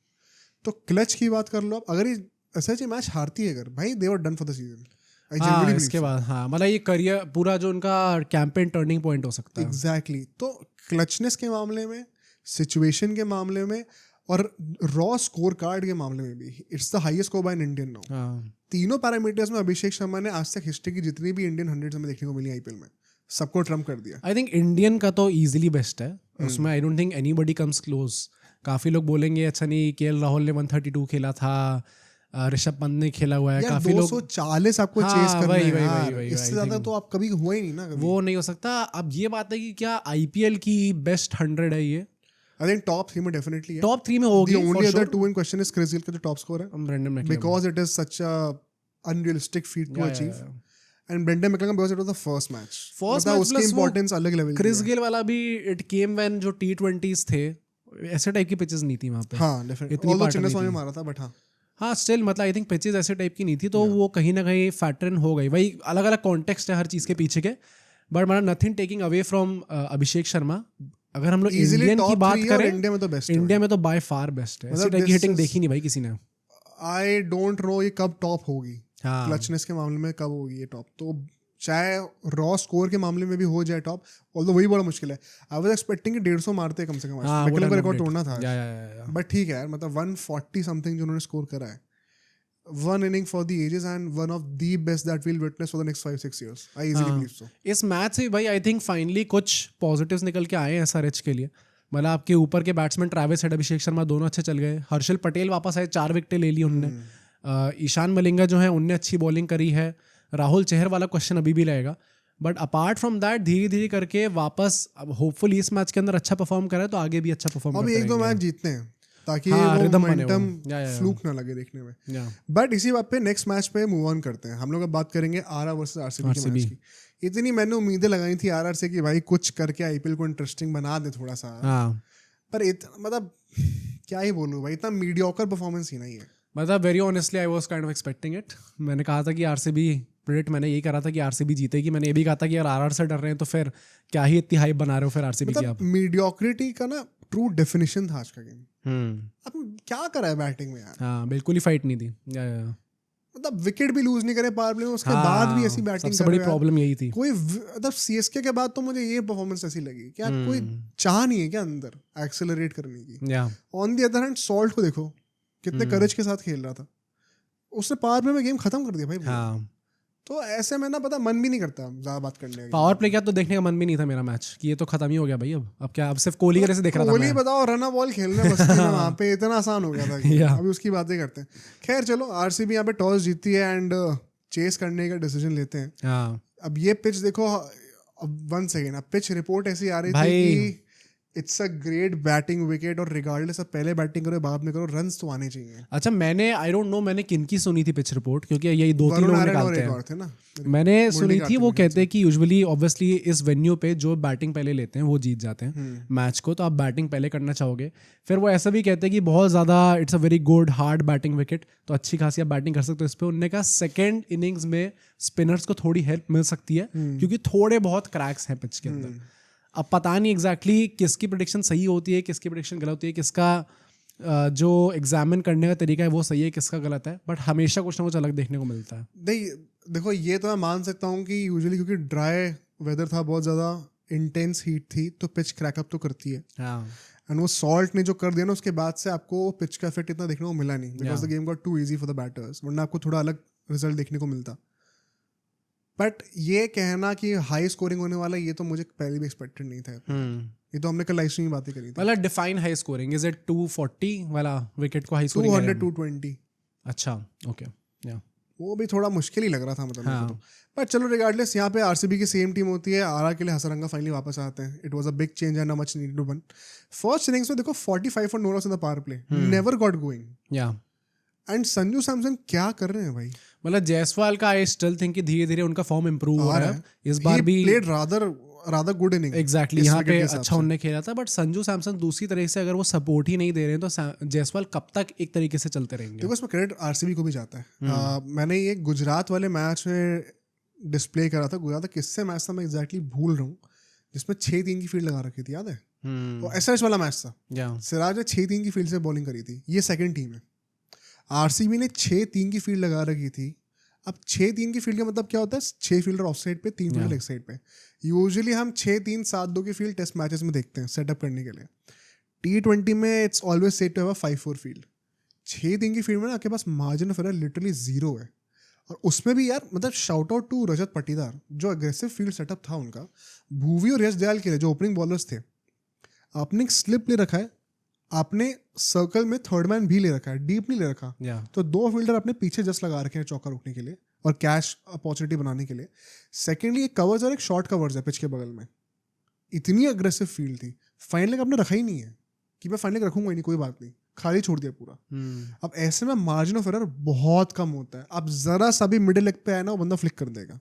तो क्लच की बात कर लो आप, अगर ये ऐसा मैच हारती है अगर, भाई they were done for the season. हाँ, इसके बाद हाँ मतलब ये करियर पूरा जो उनका कैंपेन टर्निंग पॉइंट हो सकता है। एग्जैक्टली तो क्लचनेस के मामले में, सिचुएशन के मामले में और रॉ स्कोर कार्ड के मामले में भी it's the highest score bye an Indian now. तीनों पैरामीटर्स में अभिषेक शर्मा ने आज तक हिस्ट्री की जितनी भी इंडियन हंड्रेड्स में देखने को मिली आईपीएल में, सबको ट्रम्प कर दिया। आई थिंक इंडियन का तो इजीली बेस्ट है, उसमें I don't think anybody comes close. काफी लोग बोलेंगे अच्छा नहीं केएल राहुल ने 132 खेला था, ऋषभ पंत ने खेला हुआ है, काफी लोग 240 आपको चेस करना है, इससे ज्यादा तो आप कभी हुआ ही नहीं ना, कभी वो नहीं हो सकता। अब ये बात है कि क्या आईपीएल की बेस्ट 100 है ये? आई थिंक टॉप 3 में डेफिनेटली है, टॉप 3 में होगी। The only other two in question is Chris Gayle का जो टॉप स्कोर है, Brendon McCullum, because it is such a unrealistic feat to achieve, and Brendan McCullum because it was the first match, मतलब उसकी importance अलग level की। Chris Gayle वाला भी it came when जो T20s थे, ऐसे टाइप की पिचेस नहीं थी वहां पे। हाँ डेफिनेटली, ऑल्दो चिन्नस्वामी मारा था बट हाँ स्टिल मतलब आई थिंक पिचेस ऐसे टाइप की नहीं थी, तो वो कहीं ना कहीं फैक्टर इन हो गई। वही अलग अलग कॉन्टेक्स्ट है हर चीज के पीछे के, बट मतलब nothing taking away from Abhishek Sharma. अगर हम लोग इंडियन की बात करें, इंडिया में तो बेस्ट है, इंडिया में तो बाय फार बेस्ट है। ऐसी टाइप की हिटिंग देखी नहीं भाई किसी ने। आई डोंट नो ये कब टॉप होगी, हाँ क्लचनेस के मामले में कब होगी ये टॉप, तो चाहे रॉ स्कोर के मामले में भी हो जाए टॉप, ऑल्दो वही बड़ा मुश्किल है। आई वाज एक्सपेक्टिंग कि 150 मारते कम से कम, मैकलम का रिकॉर्ड तोड़ना था, बट ठीक है यार, मतलब 140 समथिंग जो उन्होंने स्कोर करा है, one inning for the ages and one of the best that we'll witness for the next 5-6 years. I easily believe so. इस मैच से भाई आई थिंक फाइनली कुछ पॉजिटिव्स निकल के आए हैं एसआरएच के लिए। मतलब आपके ऊपर के batsman Travis head, Abhishek Sharma दोनों अच्छे चल गए। हर्षल पटेल वापस आए, 4 विकेटें ले ली उन्होंने। ईशान मलिंगा जो है उनने अच्छी बॉलिंग करी है। राहुल चहर वाला क्वेश्चन अभी भी रहेगा, बट अपार्ट फ्रॉम दैट धीरे धीरे करके वापस अब होपफुली इस मैच के अंदर अच्छा परफॉर्म करे तो आगे भी अच्छा परफॉर्म अब 1-2 मैच जीतते हैं ताकि हाँ, वो मोमेंटम फ्लूक ना लगे देखने में। बट इसी बात पे नेक्स्ट मैच पे मूव ऑन करते हैं। हम लोग अब बात करेंगे आरआर वर्सेस आरसीबी के मैच की। इतनी मैंने उम्मीदें लगाई थी आरआर से कि भाई कुछ करके आईपीएल को इंटरेस्टिंग बना दे थोड़ा सा, पर मतलब क्या ही बोलूं भाई, इतना मीडियोकर परफॉर्मेंस ही नहीं है। मतलब very honestly I was kind of expecting it. मैंने कहा था कि आरसीबी प्रेडिक्ट मैंने यही करा था कि आरसीबी जीतेगी। मैंने ये भी कहा था कि यार आरआर से डर रहे हैं तो फिर क्या ही इतनी हाइप बना रहे हो फिर आरसीबी की आप। मीडियोक्रिटी का ना ट्रू डेफिनेशन था आज का गेम। अब क्या करा है बैटिंग में यार, हाँ बिल्कुल ही फाइट नहीं थी। मतलब विकेट भी लूज नहीं करे पावर प्ले में, उसके बाद भी ऐसी बैटिंग। सबसे बड़ी प्रॉब्लम यही थी। कोई मतलब सीएसके के बाद तो मुझे ये परफॉर्मेंस ऐसी लगी क्या कोई चाह नहीं है क्या अंदर एक्सेलरेट करने की। On the other hand salt को देखो कितने करेज के साथ खेल रहा था, उसने पावर प्ले में गेम खत्म कर दिया भाई। हाँ। तो ऐसे में ना पता मन भी नहीं करता ज्यादा बात करने का। पावर प्ले क्या तो देखने का मन भी नहीं था मेरा मैच कि ये तो खत्म ही हो गया भाई। अब क्या, अब सिर्फ कोहली कैसे देख रहा था मैं। कोहली बताओ रन बॉल खेलने बस्ती में वहां पे इतना आसान हो गया था कि अभी उसकी बातें करते हैं। खैर चलो, आरसीबी यहाँ पे टॉस जीतती है एंड चेस करने का डिसीजन लेते हैं। अब ये पिच देखो, अब 1 सेकेंड, अब पिच रिपोर्ट ऐसी आ रही थी कि it's a great batting wicket और रिगार्डलेस अब पहले बैटिंग करो बाद में करो, रन्स तो आने चाहिए। अच्छा मैंने आई डोंट नो मैंने किनकी सुनी थी पिच रिपोर्ट, क्योंकि यही 2-3 लोग निकालते हैं ना। मैंने सुनी थी वो कहते हैं कि यूजुअली ऑब्वियसली इस वेन्यू पे जो बैटिंग पहले लेते हैं वो जीत जाते हैं मैच को, तो आप बैटिंग पहले करना चाहोगे। फिर वो ऐसा भी कहते हैं कि बहुत ज़्यादा it's a very good hard batting wicket, तो अच्छी खासी आप बैटिंग कर सकते हो इस पर। उन्होंने कहा सेकेंड इनिंग्स में स्पिनर्स को थोड़ी हेल्प मिल सकती है क्योंकि थोड़े बहुत क्रैक्स हैं पिच के अंदर। अब पता नहीं एग्जैक्टली किसकी प्रेडिक्शन सही होती है, किसकी प्रेडिक्शन गलत होती है, किसका जो एग्जामिन करने का तरीका है वो सही है, किसका गलत है, बट हमेशा कुछ ना कुछ अलग देखने को मिलता है। नहीं देखो, ये तो मैं मान सकता हूँ कि यूजुअली क्योंकि ड्राई वेदर था, बहुत ज़्यादा इंटेंस हीट थी, तो पिच क्रैकअप तो करती है। एंड वो सॉल्ट ने जो कर दिया ना उसके बाद से आपको पिच का इफेक्ट इतना देखने को मिला नहीं, because the game got too easy for the batters, वरना आपको थोड़ा अलग रिजल्ट देखने को मिलता। बट ये कहना कि हाई स्कोरिंग होने वाला, ये तो मुझे पहले भी एक्सपेक्टेड नहीं था। ये तो हमने कल लाइव स्ट्रीम में बातें करी थी। मतलब define high scoring, is it 240 वाला विकेट को हाई स्कोरिंग? 200 220। अच्छा ओके, या वो भी थोड़ा मुश्किल ही लग रहा था मतलब। हाँ। बट चलो रिगार्डलेस, यहाँ पे आरसीबी की सेम टीम होती है, आरआर के लिए हसरंगा फाइनली वापस आते हैं। It was a big change and much needed to one. First innings में देखो 45 for no loss in the power play, never got going. या एंड संजू सैमसन क्या कर रहे हैं भाई। मतलब जायसवाल का आई स्टिल थिंक कि धीरे धीरे उनका फॉर्म इंप्रूव हो रहा है। इस बार भी played rather good inning. Exactly, यहाँ पे अच्छा उन्होंने खेला था। बट संजू सैमसन दूसरी तरह से अगर वो सपोर्ट ही नहीं दे रहे हैं तो जायसवाल कब तक एक तरीके से चलते रहेंगे। देखो इसमें क्रेडिट आरसीबी को भी जाता है। मैंने ये गुजरात वाले मैच में डिस्प्ले करा था। गुजरात किससे मैच था मैं एग्जैक्टली भूल रहा हूँ, जिसमें 6-3 की फील्ड लगा रखी थी, याद है? वो एसआरएच वाला मैच था। सिराज ने 6-3 की फील्ड से बॉलिंग करी थी। ये सेकंड टीम है आरसीबी ने 6-3 की फील्ड लगा रखी थी। अब 6-3 की फील्ड का मतलब क्या होता है? 6 फील्डर ऑफ साइड पे, 3 फील्डर लेग साइड पे। यूजुअली हम 6-3-7-2 की फील्ड टेस्ट मैचेस में देखते हैं सेटअप करने के लिए। T20 में it's always set to have a 5-4 field. 6-3 की फील्ड में ना आपके पास मार्जिन ऑफ एरर लिटरली 0 है। और उसमें भी यार मतलब shout out to Rajat Patidar, जो अग्रेसिव फील्ड सेटअप था उनका। भुवी और यश दयाल के लिए जो ओपनिंग बॉलर्स थे, आपने स्लिप ले रखा है, आपने सर्कल में थर्ड मैन भी ले रखा है, डीप नहीं ले रखा। तो 2 फील्डर अपने पीछे जस्ट लगा रखे हैं चौका रोकने के लिए और कैश अपॉर्चुनिटी बनाने के लिए। सेकेंडली एक कवर्स और एक शॉर्ट कवर्स है पिच के बगल में। इतनी अग्रेसिव फील्ड थी। फाइनल आपने रखा ही नहीं है कि मैं फाइनल रखूंगा ही नहीं, कोई बात नहीं, खाली छोड़ दिया पूरा। अब ऐसे में मार्जिन ऑफ एरर बहुत कम होता है। अब जरा सा भी मिडिल लेग पे आया ना, वो बंदा फ्लिक कर देगा।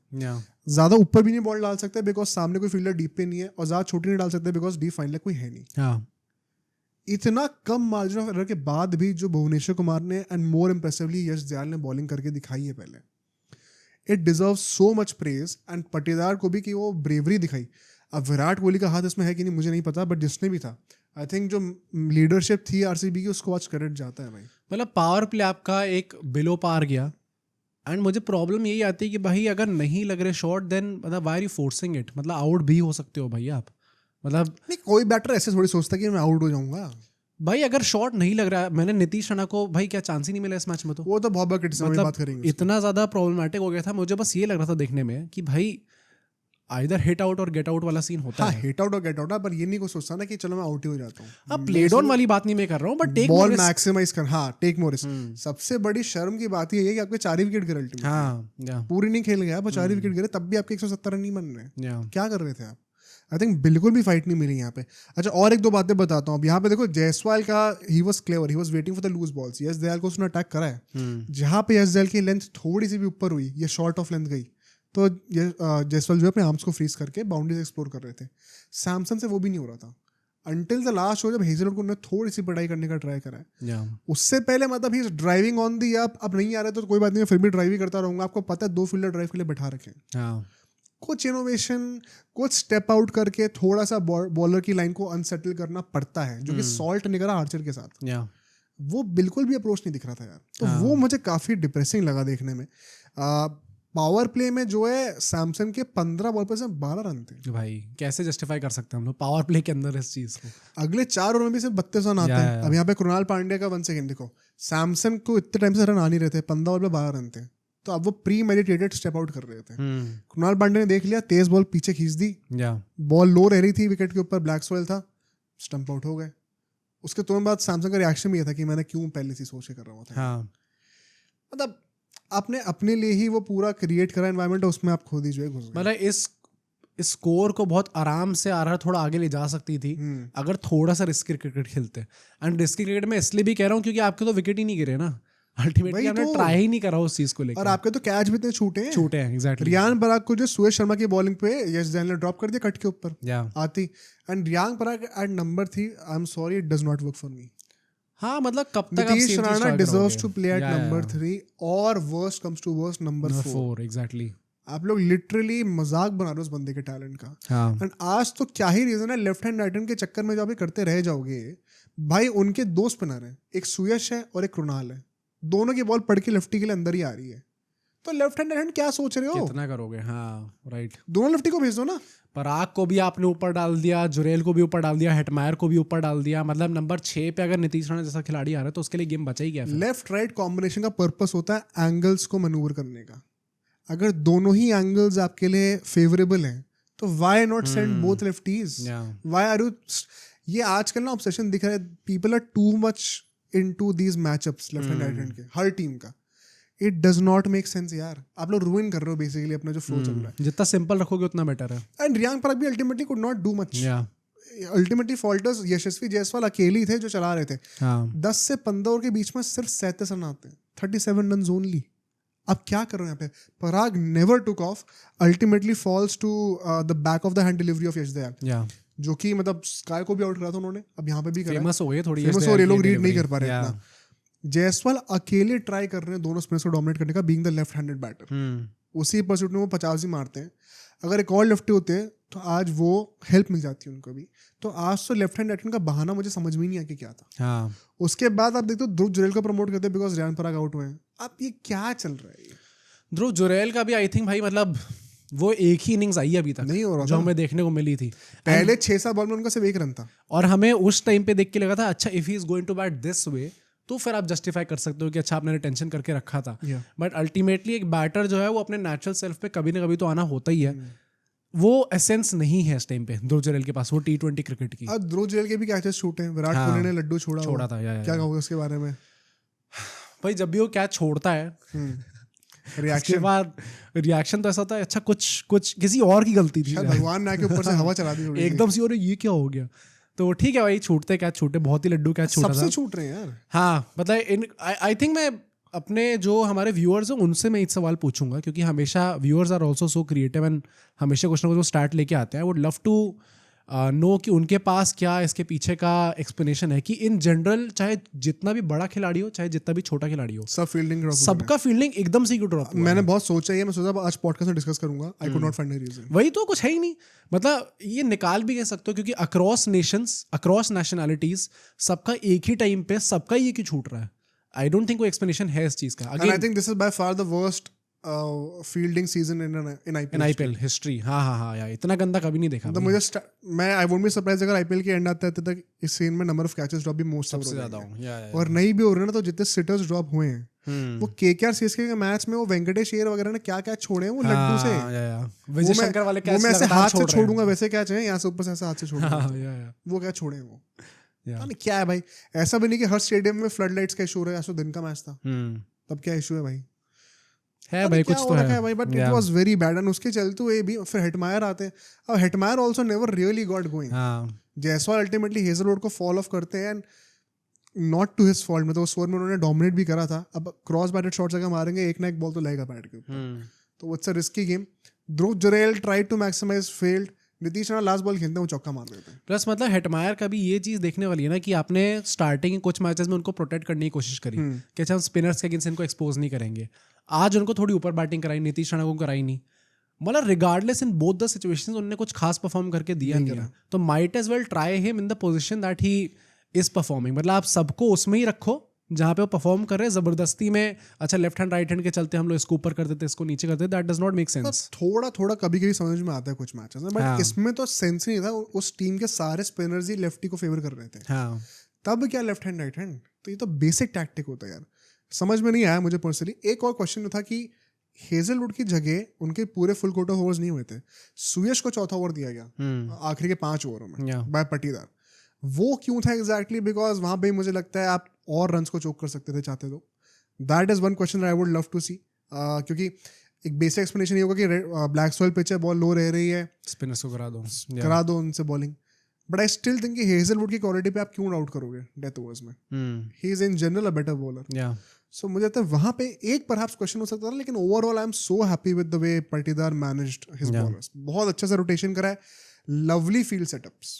ज्यादा ऊपर भी नहीं बॉल डाल सकते बिकॉज सामने कोई फील्डर डीप पे नहीं है, और ज्यादा छोटी नहीं डाल सकते बिकॉज डीप फाइनल कोई है नहीं। इतना कम मार्जिन ऑफ एरर के बाद भी जो भुवनेश्वर कुमार ने एंड मोर इम्प्रेसिवली यश दयाल ने बॉलिंग करके दिखाई है पहले, it deserve so much praise. And Patidar को भी कि वो ब्रेवरी दिखाई। अब विराट कोहली का हाथ इसमें है कि नहीं मुझे नहीं पता, बट जिसने भी था, आई थिंक जो लीडरशिप थी आरसीबी की, उसको आज क्रेडिट जाता है भाई। मतलब पावर प्ले आपका एक बिलो पार गया। एंड मुझे प्रॉब्लम यही आती है कि भाई अगर नहीं लग रहे शॉट, देन मतलब why are you forcing it? मतलब आउट भी हो सकते हो भाई आप। मतलब नहीं, कोई बैटर ऐसे थोड़ी सोचता कि मैं आउट हो जाऊंगा भाई। अगर शॉट नहीं लग रहा, मैंने नीतीश राणा को भाई क्या चांस ही नहीं मिला इस मैच में। तो वो तो बहुत बड़ा क्रिटिसिज्म मतलब बात करेंगे। इतना ज्यादा प्रॉब्लमेटिक हो गया था। मुझे बस ये लग रहा था देखने में कि भाई आइदर हिट आउट और गेट आउट वाला सीन होता है। हिट आउट और गेट आउट है, पर ये नहीं को सोचता ना कि चलो मैं आउट ही हो जाता हूँ। अब प्ले डाउन वाली बात नहीं मैं कर रहा हूँ, बट टेक बॉल मैक्सिमाइज कर। हाँ, टेक मोर रिस्क। सबसे बड़ी शर्म की बात ये है कि आपके 4 ही विकेट गिरे अल्टीमेटली। हाँ, पूरी नहीं खेल गया, पर 4 ही विकेट गिरे, तब भी आपके 170 रन नहीं बन रहे। क्या कर रहे थे आप? आई थिंक बिल्कुल भी फाइट नहीं मिली यहाँ पे। अच्छा, और एक दो बातें बताता हूँ। अब यहाँ पे देखो, जायसवाल का he was clever, he was waiting for the loose balls. Yash Dayal को उसने अटैक करा है। जहाँ पे यश दयाल की लेंथ थोड़ी सी भी ऊपर हुई, ये शॉर्ट ऑफ लेंथ गई, तो जायसवाल जो है अपने आर्म्स को फ्रीज करके बाउंड्रीज एक्सप्लोर कर रहे थे। सैमसन से वो भी नहीं हो रहा था अंटिल द लास्ट, जब हेजलवुड को उन्होंने थोड़ी सी पढ़ाई करने का ट्राई करा है। उससे पहले मतलब ही ड्राइविंग ऑन दी अप। अब नहीं आ रहे तो कोई बात नहीं, फिर भी ड्राइव ही करता रहूंगा। आपको पता है 2 फील्डर ड्राइव के लिए बैठा रखे। कुछ इनोवेशन, कुछ स्टेप आउट करके थोड़ा सा बॉलर की लाइन को अनसेटल करना पड़ता है, जो कि सॉल्ट ने करा आर्चर के साथ। वो बिल्कुल भी अप्रोच नहीं दिख रहा था यार। तो वो मुझे काफी डिप्रेसिंग लगा देखने में। पावर प्ले में जो है सैमसन के 15 बॉल पर से 12 रन थे। भाई कैसे जस्टिफाई कर सकते हैं हम लोग पावर प्ले के अंदर इस चीज को? अगले 4 ओवर में भी सिर्फ 32 रन आते हैं। अब यहाँ पे कृणाल पांड्या का 1 सेकंड देखो, सैमसन को इतने टाइम से रन आ नहीं रहे थे, 15 बॉल पे 12 रन थे। तो अब वो प्री मेडिटेटेड स्टेप आउट कर रहे थे। कृणाल पांड्या ने देख लिया, तेज बॉल पीछे खींच दी, बॉल लो रह रही थी, विकेट के ऊपर ब्लैक सॉइल था, स्टंप आउट हो गए। उसके तुरंत बाद सैमसन का रिएक्शन भी ये था कि मैंने क्यों पहले से सोच के कर रहा था। मतलब आपने अपने लिए ही वो पूरा क्रिएट करा एनवायरनमेंट, उसमें आप खुद ही जो है घुस गए। मतलब इस स्कोर को बहुत आराम से आ रहा, थोड़ा आगे ले जा सकती थी अगर थोड़ा सा रिस्की क्रिकेट खेलते। एंड रिस्की क्रिकेट में इसलिए भी कह रहा हूँ क्योंकि आपके तो विकेट ही नहीं गिरे ना, अल्टीमेटली आपने ट्राई ही नहीं करा उस चीज को लेकर। और आपके तो कैच भी इतने छूटे हैं एग्जैक्टली। रियान पराग को जो सुरेश शर्मा की बॉलिंग पे यश दयाल ने ड्रॉप कर दिया कट के ऊपर आती। And Riyan Parag at number 3, I am sorry it does not work for me. हाँ, मतलब कब तक Nitish Rana deserves to play at number 3 और worst comes to worst number 4। Exactly. आप लोग लिटरली मजाक बना रहे हो उस बंदे के टैलेंट का। एंड आज तो क्या ही रीजन है, लेफ्ट हैंड राइट हैंड के चक्कर में जो आप करते रह जाओगे भाई। उनके 2 स्पिनर हैं, एक सुयश है और एक कृणाल है, दोनों की बॉल पड़ के लेफ्टी के लिए अंदर ही आ रही है। तो लेफ्ट हैंड राइट हैंड क्या सोच रहे हो, कितना करोगे? हाँ राइट, दोनों लेफ्टी को भेज दो ना। पराग को भी आपने ऊपर डाल दिया, जुरेल को भी ऊपर डाल दिया, हेटमायर को भी ऊपर डाल दिया। मतलब नंबर 6 पे अगर नीतीश राणा जैसा खिलाड़ी आ रहा है तो उसके लिए गेम बचा ही गया। लेफ्ट राइट कॉम्बिनेशन का पर्पस होता है एंगल्स को मैनूवर करने का। अगर दोनों ही एंगल्स आपके लिए फेवरेबल हैं तो why not send both lefties? Why are you? ये आजकल ना ऑब्सेशन दिख रहा है, people are too much into these matchups left and right hand के हर टीम का। It does not make sense यार। आप लोग रूइन कर रहे हो बेसिकली अपना जो फ्लो चल रहा है। जितना सिंपल रखोगे उतना बेटर है। एंड रियांक पराग भी ultimately could not do much. Ultimately falters Yashasvi Jaiswal अकेले थे जो चला रहे थे। 10 से 15 ओवर के बीच में सिर्फ 37 रन आते हैं, 37 रन ओनली। अब क्या कर रहे हैं यहाँ पे? Parag never took off, ultimately falls to the back of the hand delivery of Yash Dayal, जो कि मतलब स्काई को भी आउट करा था उन्होंने। अब यहाँ पे भी फेमस हो गए थोड़ी, फेमस हो रहे, लोग रीड नहीं कर पा रहे इतना। जायसवाल अकेले ट्राई कर रहे हैं दोनों स्पिनर्स को डोमिनेट करने का, being the left handed batter. उसी परस्यूट में वो 50 ही मारते हैं। अगर एक और लेफ्टी होते हैं तो आज वो हेल्प मिल जाती है उनको भी। तो आज तो लेफ्ट हैंड राइट हैंड का बहाना मुझे समझ में नहीं आया कि क्या था। हाँ। उसके बाद आप देखते हो ध्रुव जुरैल को प्रमोट करते हैं बिकॉज रियान पराग आउट हुए हैं। अब ये क्या चल रहा है? ध्रुव जुरैल का भी आई थिंक भाई मतलब वो एक ही इनिंग्स आई अभी तक नहीं हो रहा जो था। हमें देखने को मिली थी। पहले 6-7 बॉल में उनका सिर्फ 1 रन था। और हमें उस टाइम पे देख के लगा था अच्छा if he is going to bat this way तो फिर आप जस्टिफाई कर सकते हो कि अच्छा आपने रिटेंशन करके रखा था। बट अल्टीमेटली एक बैटर जो है वो अपने नेचुरल सेल्फ पे कभी ना कभी तो आना होता ही है। वो एसेंस नहीं है इस टाइम पे ध्रुव जुरैल के पास, वो T20 क्रिकेट की। अब ध्रुव जुरैल के भी कैचेस छूटे हैं, विराट कोहली ने लड्डू छोड़ा था। क्या कहोगे उसके बारे में? भाई जब भी वो कैच छोड़ता है उसके बाद रिएक्शन तो ऐसा होता है अच्छा कुछ किसी और की गलती थी, भगवान ने आके ऊपर से हवा चला दी एकदम से। और ये क्या हो गया? तो ठीक है भाई, छूटते कैच छूटे, बहुत ही लड्डू कैच छूटा था। सबसे छूट रहे हैं यार। हाँ मतलब आई थिंक मैं अपने जो हमारे व्यूअर्स हैं उनसे मैं एक सवाल पूछूंगा, क्योंकि हमेशा viewers are also so creative and हमेशा कुछ ना कुछ स्टार्ट लेके आते हैं। वुड लव टू नो कि उनके पास क्या इसके पीछे का एक्सप्लेनेशन है कि इन जनरल चाहे जितना भी बड़ा खिलाड़ी हो चाहे जितना भी छोटा खिलाड़ी हो, सब फील्डिंग ड्रॉप, सबका फील्डिंग एकदम से ड्रॉप। मैंने बहुत सोचा है, मैं सोचा आज पॉडकास्ट में डिस्कस करूंगा। I could not find a reason. वही तो कुछ है ही नहीं। मतलब ये निकाल भी कह सकते हो क्योंकि अक्रॉस नेशंस अक्रॉस नेशनैलिटीज सबका एक ही टाइम पे सबका ही क्यों छूट रहा है। आई डोंट थिंक कोई एक्सप्लेनेशन है इस चीज का। And I think this is by far the worst fielding season in IPL history. हाँ यार, इतना गंदा कभी नहीं देखा। तो मुझे मैं आई वोंट बी सरप्राइज अगर आईपीएल के एंड आते तक इस सीन में नंबर ऑफ कैचेस ड्रॉप भी मोस्ट सबसे ज्यादा हो। और नहीं भी हो रहे ना, तो जितने सिटर्स ड्रॉप हुए हैं वो केकेआर सीएसके के मैच में वो वेंकटेश अय्यर वगैरह ने क्या कैच छोड़े हैं वो लड्डू से। विजय शंकर वाले कैच मैं ऐसे हाथ से छोड़ूंगा वैसे कैच है, यहाँ से ऊपर से ऐसे हाथ से छोड़ूंगा, वो क्या छोड़े हैं वो। क्या है भाई, ऐसा भी नहीं कि हर स्टेडियम में फ्लड लाइट्स का इशू है। ऐसा दिन का मैच था तब क्या इशू है भाई? है भाई कुछ तो है भाई, but it was very bad. And उसके चलते हुए भी फिर हेटमायर आते हैं। अब Hetmyer also never really got going. Jaiswal ultimately Hazlewood को फॉल ऑफ करते हैं and not to his fault. मतलब उस ओवर में उन्होंने डोमिनेट भी करा था। अब क्रॉस बैटेड शॉट्स अगर मारेंगे एक ना एक बॉल तो लगेगा बैट के ऊपर, तो it's a risky game. Dhruv Jurel tried to maximise, failed. Nitish Rana last ball खेलते हैं वो चौका मार देते हैं। प्लस मतलब हेटमायर का भी ये चीज देखने वाली है ना कि आपने स्टार्टिंग कुछ मैचेस में उनको प्रोटेक्ट करने की कोशिश करी कि अच्छा हम स्पिनर्स के अगेंस्ट इनको एक्सपोज नहीं करेंगे। आज उनको थोड़ी ऊपर बैटिंग कराई, नीतीश राणा को कराई नहीं। मतलब regardless in both the situations उन्होंने कुछ खास परफॉर्म करके दिया नहीं है। तो might as well try him in the position that he is performing. मतलब आप सबको उसमें ही रखो जहाँ पे वो परफॉर्म कर रहे हैं। जबरदस्ती में अच्छा लेफ्ट हैंड राइट हैंड के चलते हम लोग इसको ऊपर कर देते इसको नीचे कर देते, that does not make sense. थोड़ा कभी कभी समझ में आता है कुछ मैचेस में, बट इसमें तो सेंस नहीं था। उस टीम के सारे स्पिनर्स ही लेफ्टी को फेवर कर रहे थे। तब क्या लेफ्ट हैंड राइट हैंड, तो ये तो बेसिक टैक्टिक होता है यार। समझ में नहीं आया मुझे पर्सनली। एक और क्वेश्चन था कि हेजलवुड की जगह उनके पूरे फुल कोटा ओवर्स नहीं हुए थे। सुयश को चौथा ओवर दिया गया आखिरी के 5 ओवरों में बाय पटीदार। वो क्यों था एग्जैक्टली? बिकॉज वहां पे मुझे लगता है आप और रन्स को चोक कर सकते थे चाहते तो। That is one question I would love to see. क्योंकि एक बेसिक एक्सप्लेनेशन ये होगा कि ब्लैक सॉइल पिच है, बॉल लो रह रही है, स्पिनर्स को करा दो उनसे bowling. But I still think कि हेजलवुड की क्वालिटी पे आप क्यों डाउट करोगे डेथ ओवर्स में? He is in general a better bowler. So मुझे लगता है वहां पे एक परहैप्स क्वेश्चन हो सकता था। लेकिन overall I am so happy with the way Patidar managed his bowlers. बहुत अच्छे से रोटेशन करा है, लवली फील्ड सेटअप्स।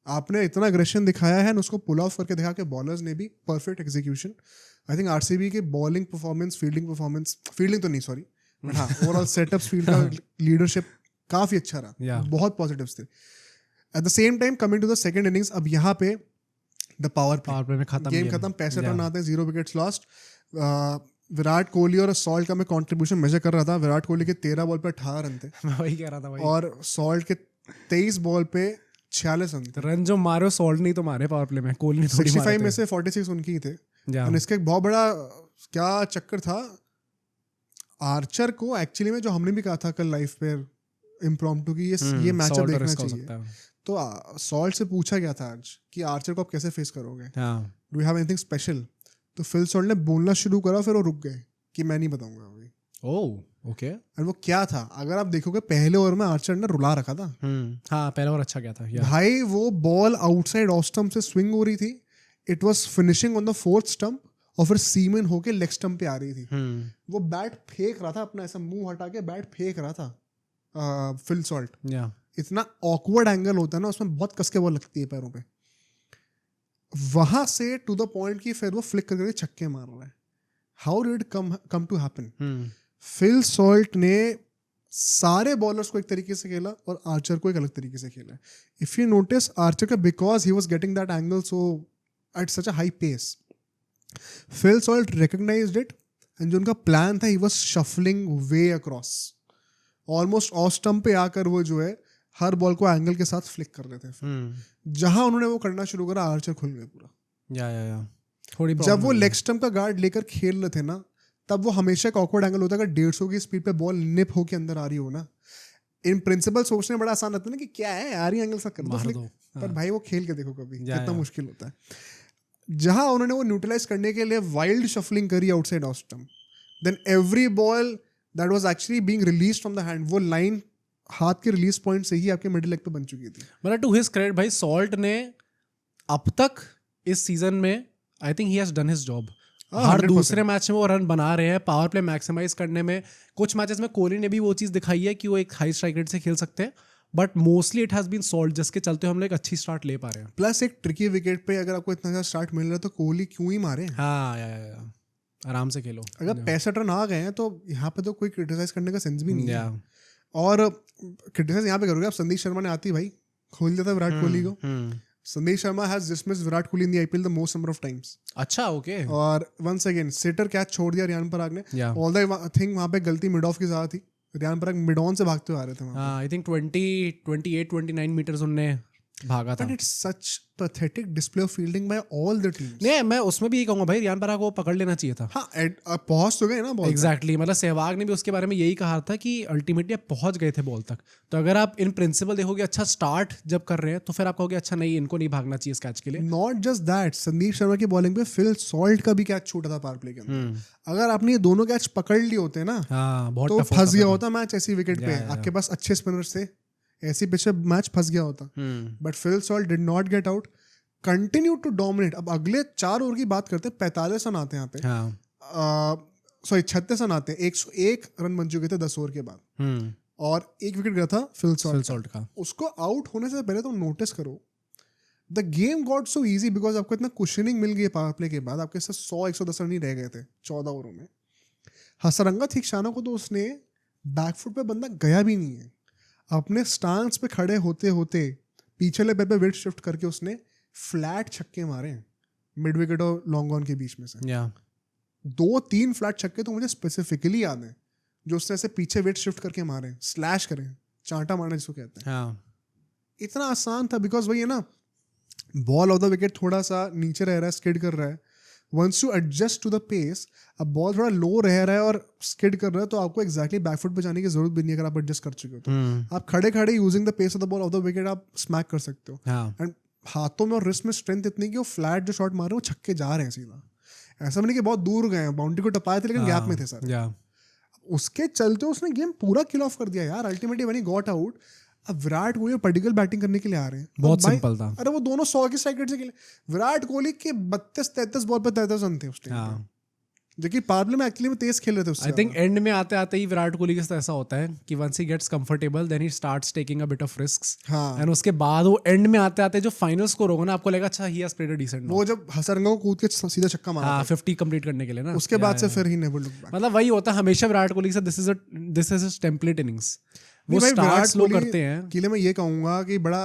आपने इतना अग्रेशन दिखाया है, उसको पुल ऑफ करके दिखा के बॉलर्स ने भी perfect execution. I think RCB के बॉलिंग परफॉर्मेंस, फील्डिंग तो नहीं सॉरी, बट हाँ ओवरऑल सेटअप्स, फील्ड का लीडरशिप काफी अच्छा रहा। बहुत पॉजिटिव्स थे। At the same time coming to the second innings, अब यहाँ पे द पावर प्ले में गेम खत्म, 65 रन आते हैं, 0 विकेट्स लॉस्ट। विराट कोहली और सॉल्ट का मैं कंट्रीब्यूशन मेजर कर रहा था। विराट कोहली के 13 बॉल पे 18 रन थे, मैं वही कह रहा था भाई। और सॉल्ट के 23 बॉल पे 46 रन जो मारे सॉल्ट नहीं तो मारे पावर प्ले में, कोहली ने 65 में से 46 उनकी ही थे। और इसका एक बहुत बड़ा क्या चक्कर था, आर्चर को एक्चुअली में जो हमने भी कहा था कल लाइव पे इम्प्रॉम्प्टू की ये मैचअप देखना चाहिए। तो सॉल्ट से पूछा गया था आज कि आर्चर को आप कैसे फेस करोगे, do you have anything special? तो फिल सॉल्ट ने बोलना शुरू करा, फिर वो रुक गए कि मैं नहीं बताऊंगा अभी। Oh okay. और वो क्या था, अगर आप देखोगे पहले ओवर में आर्चर ने रुला रखा था। हाँ पहला ओवर अच्छा गया था भाई। वो बॉल आउटसाइड ऑफ स्टंप से स्विंग हो रही थी, it was finishing on the 4th stump, और फिर सीमन होके लेग स्टंप पे आ रही थी। वो बैट फेंक रहा था अपना, ऐसा मुंह हटा के बैट फेंक रहा था फिल सॉल्ट। इतना ऑकवर्ड एंगल होता है ना उसमें, बहुत कसके बॉल लगती है पैरों पे। वहां से टू द पॉइंट की फिर वो फ्लिक करके छक्के मार रहा है। How did come to happen? Phil Salt ने सारे बॉलर्स को एक तरीके से खेला और आर्चर को एक अलग तरीके से खेला. इफ यू नोटिस आर्चर का because he was getting that angle so at such a high pace, Phil Salt recognised it and जो उनका प्लान था he was shuffling way across, almost off stump पे आकर वो जो है हर बॉल को एंगल के साथ फ्लिक कर रहे थे. जहां उन्होंने वो करना शुरू करा आर्चर खुल गए पूरा. थोड़ी जब वो लेग स्टंप का गार्ड लेकर खेल रहे थे ना, तब वो हमेशा एक ऑकवर्ड एंगल होता है. अगर 150 की स्पीड पे बॉल निप होके अंदर आ रही हो ना, इन प्रिंसिपल सोचने बड़ा आसान रहता है ना कि क्या है आ रही एंगल सा कर दो फ्लिक, पर भाई वो खेल के देखो कभी कितना मुश्किल होता है. जहां उन्होंने वो न्यूट्रलाइज करने के लिए वाइल्ड शफलिंग करी outside off stump, then every ball that was actually being released from the hand, वो लाइन हाथ के रिलीज पॉइंट से ही आपके मिडिल लेग पे बन चुकी थी. मतलब टू हिज क्रेडिट भाई, सॉल्ट ने अब तक इस सीजन में I think he has done his job. हर 100%. दूसरे मैच में वो रन बना रहे हैं, पावर प्ले मैक्सिमाइज करने में. कुछ मैचेस में कोहली ने भी वो चीज़ दिखाई है कि वो एक हाई स्ट्राइक रेट से खेल सकते हैं, but mostly it has been Salt जिसके चलते हम लोग एक अच्छी स्टार्ट ले पा रहे हैं. प्लस एक ट्रिकी विकेट पे अगर आपको इतना ज्यादा स्टार्ट मिल रहा है तो कोहली क्यों ही मारे. हाँ आराम से खेलो. अगर 65 रन आ गए हैं तो यहाँ पे तो कोई क्रिटिसाइज करने का सेंस भी नहीं है. और क्रिटिसाइज यहाँ पे करोगे आप, संदीप शर्मा ने आती भाई खोल दिया था विराट कोहली को. Sandeep Sharma has dismissed Virat Kohli in the IPL the most number of times. अच्छा ओके. और वंस अगेन सिटर कैच छोड़ दिया रियान पराग ने. ऑल द थिंग वहाँ पे गलती मिड ऑफ की ज्यादा थी. रियान पराग मिड ऑन से भागते हुए आ रहे थे. आई थिंक 28-29 मीटर्स उनने भागा था. It's such pathetic display of fielding by all the teams. नहीं, मैं उसमें भी ये कहूंगा भाई, रियान पराग को पकड़ लेना चाहिए था. हाँ पहुंच तो गए ना बॉल. एग्जैक्टली. मतलब सहवाग ने भी उसके बारे में यही कहा था कि अल्टीमेटली पहुंच गए थे बॉल तक. तो अगर आप इन प्रिंसिपल देखोगे, अच्छा स्टार्ट जब कर रहे हैं तो फिर आप कहोगे अच्छा नहीं, इनको नहीं भागना चाहिए इस कैच के लिए. Not just that, Sandeep Sharma की बॉलिंग पे फिल सॉल्ट का भी कैच छूटा था पावर प्ले के अंदर. अगर आपने ये दोनों कैच पकड़ लिए होते ना तो फंस गया होता मैच ऐसी विकेट पे. आपके पास अच्छे स्पिनर्स थे, ऐसी पिच पे मैच फंस गया होता. But Phil Salt did not get out, continue to dominate. अब अगले 4 ओवर की बात करते हैं. 45 रन आते हैं यहाँ पे. सॉरी 36 रन आते हैं. 101 रन बन चुके थे 10 ओवर के बाद. और एक विकेट गया था फिल सॉल्ट का. उसको आउट होने से पहले तो नोटिस करो, the game got so easy because आपको इतना कुशनिंग मिल गई पावर प्ले के बाद. आपके साथ 100-110 रन ही रह गए थे 14 ओवरों में. हसरंगा थिकशाना को तो उसने बैकफुट पे बंदा गया भी नहीं है. अपने स्टांस पे खड़े होते होते पीछे पैर पे वेट शिफ्ट करके उसने फ्लैट छक्के मारे मिड विकेट और लॉन्ग ऑन के बीच में से. 2-3 फ्लैट छक्के तो मुझे स्पेसिफिकली याद है जो उसने ऐसे पीछे वेट शिफ्ट करके मारे, स्लैश करें, चांटा मारना जिसको कहते हैं. इतना आसान था बिकॉज वही है ना, बॉल ऑफ द विकेट थोड़ा सा नीचे रह रहा है, स्किड कर रहा है. Once you adjust to the pace, अब बॉल थोड़ा लो रह रहा है और स्किड कर रहा है तो आपको एक्जैक्टली बैकफुट पे जाने की जरूरत भी नहीं है. अगर आप एडजस्ट कर चुके हो तो आप खड़े खड़े using the pace of the ball off the wicket आप स्मैक कर सकते हो. एंड हाथों में और रिस्ट में स्ट्रेंथ इतनी कि वो फ्लैट जो शॉट मार रहे हैं वो छक्के जा रहे हैं सीधा. ऐसा नहीं कि बहुत दूर गए हैं, बाउंड्री को टपाए थे लेकिन गैप में थे सारे. उसके चलते उसने गेम पूरा किल ऑफ कर दिया यार. Ultimately when he got out, अब विराट कोहली पर्टिकुलर बैटिंग करने के लिए आ रहे हैं. बहुत सिंपल था. अरे वो दोनों 100 की स्ट्राइक रेट से खेले. विराट कोहली के 32-33 बॉल पर 33 रन थे उस टाइम, जो कि पावर प्ले में एक्चुअली में तेज खेल रहे थे उससे. आई थिंक एंड में आते आते ही विराट कोहली के साथ ऐसा होता है कि once he gets comfortable then he starts taking a bit of risks. And उसके बाद वो एंड में आते आते जो फाइनल स्कोर होगा ना, आपको लगेगा अच्छा he has played a decent. वो जब हसरंगा को कूद के सीधा छक्का मारा 50 कंप्लीट करने के लिए ना, उसके बाद से फिर ही नेवर लुक बैक. मतलब वही होता है हमेशा विराट कोहली के साथ. This is his template innings. वो स्टार्ट स्लो करते हैं के लिए. मैं ये कहूंगा कि बड़ा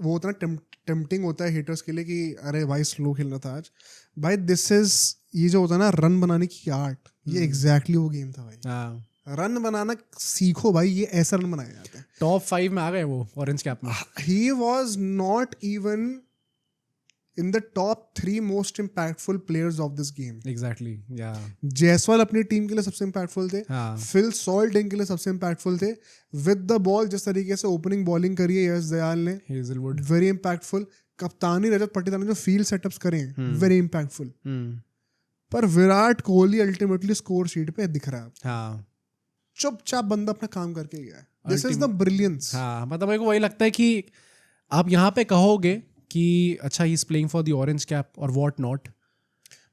वो होता है ना, टेम्पटिंग होता है हिटर्स के लिए कि अरे भाई स्लो खेलना था आज. भाई दिस इज, ये जो होता है ना रन बनाने की आर्ट, ये एग्जैक्टली वो गेम था भाई. रन बनाना सीखो भाई, ये ऐसा रन बनाए जाते हैं. टॉप 5 में आ गए वो ऑरेंज कैप में. He was not even in the top 3 most impactful players of this game. Exactly, yeah. Jaiswal अपनी टीम के लिए सबसे impactful थे. फिल सॉल्ट इनके लिए सबसे impactful थे. With the ball जिस तरीके से ओपनिंग बॉलिंग करी है यश दयाल ने, हेजलवुड very impactful. कप्तानी रजत पाटीदार ने जो फील्ड सेटअप्स करे हैं very impactful. पर Virat Kohli ultimately score sheet पे दिख रहा है. चुपचाप बंदा अपना काम करके गया है. This is the brilliance. मतलब मेरे को वही लगता है कि आप यहाँ पे कहोगे कि अच्छा he is playing for the orange cap और व्हाट नॉट,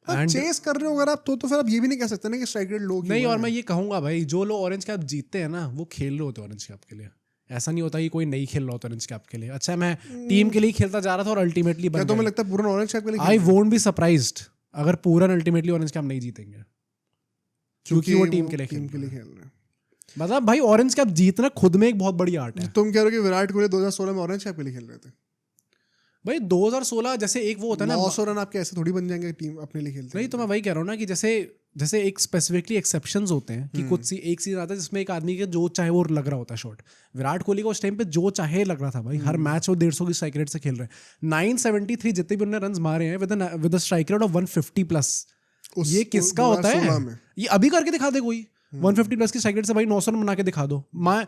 एंड चेस कर रहे हो अगर आप तो फिर आप ये भी नहीं कह सकते ना कि स्ट्राइक रेट लो नहीं. और मैं ये कहूंगा भाई, जो लोग ऑरेंज कैप जीतते हैं ना वो खेल रहे होते हैं ऑरेंज कैप के लिए. ऐसा नहीं होता कि कोई नहीं खेल रहा होता ऑरेंज कैप के लिए. अच्छा मैं टीम के लिए खेलता जा रहा था और अल्टीमेटली बन गया. तो मुझे लगता है पूरा ऑरेंज कैप के लिए आई वोंट बी सरप्राइज्ड अगर पूरा अल्टीमेटली ऑरेंज कैप नहीं जीतेंगे, क्योंकि वो टीम के लिए खेल रहे हैं. मतलब भाई ऑरेंज कैप जीतना खुद में एक बहुत बड़ी आर्ट है। तुम कह रहे हो कि विराट कोहली 2016 में ऑरेंज कैप के लिए खेल रहे थे? भाई 2016 जैसे एक वो होता है ना, 900 रन आपके ऐसे थोड़ी बन जाएंगे टीम अपने लिए खेलते। नहीं तो मैं वही कह रहा हूँ ना कि जैसे एक स्पेसिफिकली एक्सेप्शंस होते हैं कि कुछ एक सीजन आता है जिसमें एक आदमी के जो चाहे वो लग रहा होता है शॉट। विराट कोहली को उस टाइम पे जो चाहे लग रहा था भाई, हर मैच वो 150 की स्ट्राइक रेट से खेल रहे हैं। 973 जितने भी उन्होंने रन मारे हैं विद स्ट्राइक रेट ऑफ 150+। ये किसका होता है? ये अभी करके दिखा दे कोई 150+ की स्ट्राइक रेट से भाई 900 रन बना के दिखा दो। मान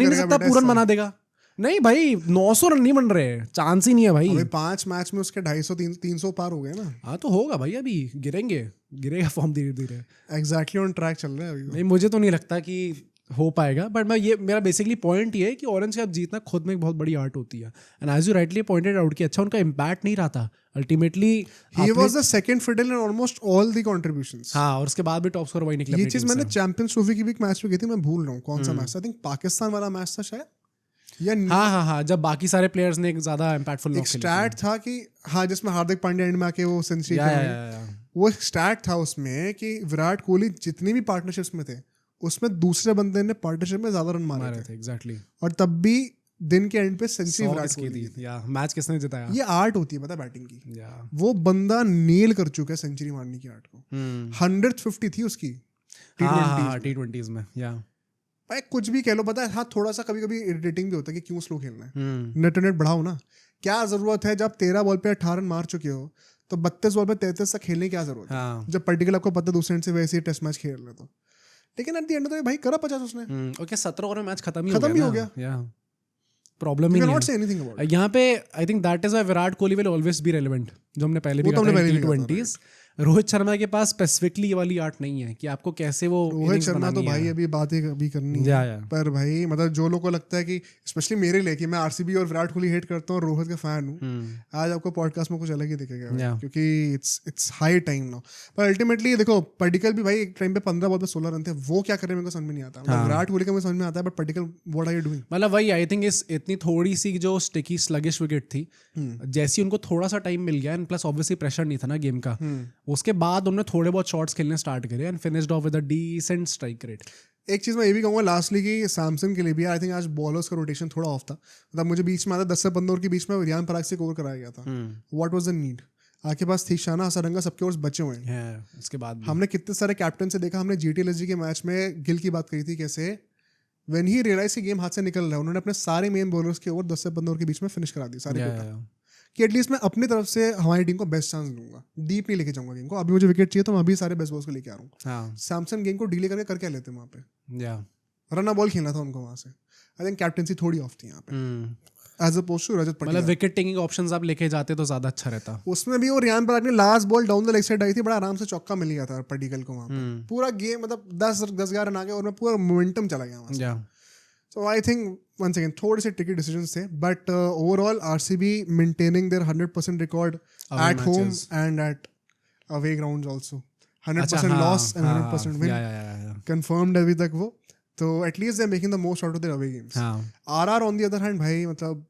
ही नहीं सकता पूरन बना देगा। नहीं भाई 900 रन नहीं बन रहे, चांस ही नहीं है भाई। अबे 5 मैच में उसके 250 300 पार हो गए ना। हाँ तो होगा भाई, अभी गिरेगा फॉर्म धीरे धीरे। एग्जैक्टली ऑन ट्रैक चल रहा है अभी। नहीं मुझे तो नहीं लगता कि हो पाएगा, बट मेरा बेसिकली पॉइंट ये है कि ऑरेंज कैप जीतना खुद में एक बहुत बड़ी आर्ट होती है। And as you rightly pointed out कि अच्छा उनका इम्पैक्ट नहीं रहा था ultimately. He was the second fiddle in almost all the contributions. हाँ, और उसके बाद भी टॉप स्कोर वही निकला। ये चीज मैंने चैंपियंस ट्रॉफी की भी एक मैच में की थी, मैं भूल रहा हूँ कौन सा मैच था। आई थिंक पाकिस्तान वाला मैच था शायद, या हाँ, जब बाकी सारे प्लेयर्स ने एक ज्यादा इम्पैक्टफुल एक स्टैट था कि हाँ जिसमें हार्दिक पांड्या एंड में आके वो सेंचुरी वो एक स्टैट था उसमें कि विराट कोहली जितनी भी पार्टनरशिप्स में थे उसमें दूसरे बंदे ने पार्टनरशिप में ज्यादा रन मारे थे। एग्जैक्टली। और तब भी दिन के एंड पे सेंचुरी विराट कोहली थी। या मैच किसने जिताया? ये आर्ट होती है पता है बैटिंग की। वो बंदा नेल कर चुका है सेंचुरी मारने की आर्ट को। 150 थी उसकी T20s में। या भाई कुछ भी कह लो, पता है हाँ थोड़ा सा कभी कभी इरिटेटिंग भी होता है कि क्यों स्लो खेलना है। नेट बढ़ाओ ना, क्या जरूरत है? जब 13 बॉल पे 18 रन मार चुके हो तो 32 बॉल पे 33 तक खेलने की क्या जरूरत है? जब पर्टिकुलर आपको पता दूसरे एंड से वैसे ही टेस्ट मैच खेल रहे तो। लेकिन एट द एंड तो भाई करा 50 उसने। ओके 17 ओवर में मैच खत्म ही हो गया। या प्रॉब्लम ही नहीं है यहाँ पे। आई think that is why Virat Kohli will always be relevant, जो हमने पहले भी कहा था T20s। रोहित शर्मा के पास स्पेसिफिकली ये वाली आर्ट नहीं है कि आपको कैसे वो रोहित शर्मा तो भाई अभी बात अभी करनी है। पर भाई मतलब जो लोगों को लगता है कि स्पेशली मेरे लिए कि मैं आरसीबी और विराट कोहली हेट करता हूँ और रोहित का फैन हूँ, आज आपको पॉडकास्ट में कुछ अलग ही दिखेगा क्योंकि इट्स हाई टाइम नाउ। पर अल्टीमेटली देखो पर्टिकल भी भाई एक टाइम पे 15 बॉल पे 16 रन थे, वो क्या करे मेरे को समझ में नहीं आता। विराट कोहली का मुझे समझ में आता है, but particle what are you doing? मतलब वही आई थिंक इस इतनी थोड़ी सी जो स्टिकी स्लगिश विकेट थी, जैसी उनको थोड़ा सा टाइम मिल गया एंड प्लस ऑब्वियसली प्रेशर नहीं था ना गेम का, उसके बाद उन्होंने थोड़े बहुत शॉट्स खेलने स्टार्ट करे and finished off with a decent strike rate. एक चीज मैं ये भी कहूंगा लास्टली कि सैमसन के लिए भी आई थिंक आज बॉलर्स का रोटेशन थोड़ा ऑफ था। मतलब मुझे बीच में आता 10 से 15 ओवर के बीच में रियान पराग से ओवर कराया गया था। What was the need? आपके पास थी शाना हसरंगा, सबके ओवर्स बचे हुए हैं। उसके बाद हमने कितने सारे कैप्टन से देखा, हमने GTLSG के मैच में गिल की बात करी थी कैसे व्हेन ही रियलाइज कि गेम हाथ से निकल रहा है उन्होंने अपने सारे मेन बॉलर्स के ओवर 10 से 15 ओवर के बीच में फिनिश करा दी सारे कि एटलीस्ट मैं अपनी तरफ से हमारी टीम को बेस्ट चांस दूंगा, डीप नहीं लेके जाऊंगा गेम को। अभी मुझे विकेट चाहिए तो मैं अभी सारे बेस्ट बॉल्स को लेके आ रहा हूँ। सैमसन गेम को डीले करके कर क्या लेते वहाँ पे? रन बॉल खेलना था उनको वहाँ से। आई थिंक कैप्टेंसी थोड़ी ऑफ थी यहाँ पे एज अपोज टू रजत पाटिल। मतलब विकेट टेकिंग ऑप्शंस आप लेके जाते तो ज्यादा अच्छा रहता। उसमें भी वो रियान पराग ने last ball down the leg side I थी, बड़ा आराम से चौका मिल गया था पर्टिकल को वहाँ पे। पूरा गेम मतलब 10-11 रन आ गए और मैं पूरा मोमेंटम चला गया वहाँ से। So I think once again थोड़े से tricky decisions थे, but overall RCB maintaining their 100% record at home and at away grounds also. 100% loss and 100% win confirmed अभी तक वो। तो at least they're making the most out of their away games. RR on the other hand भाई मतलब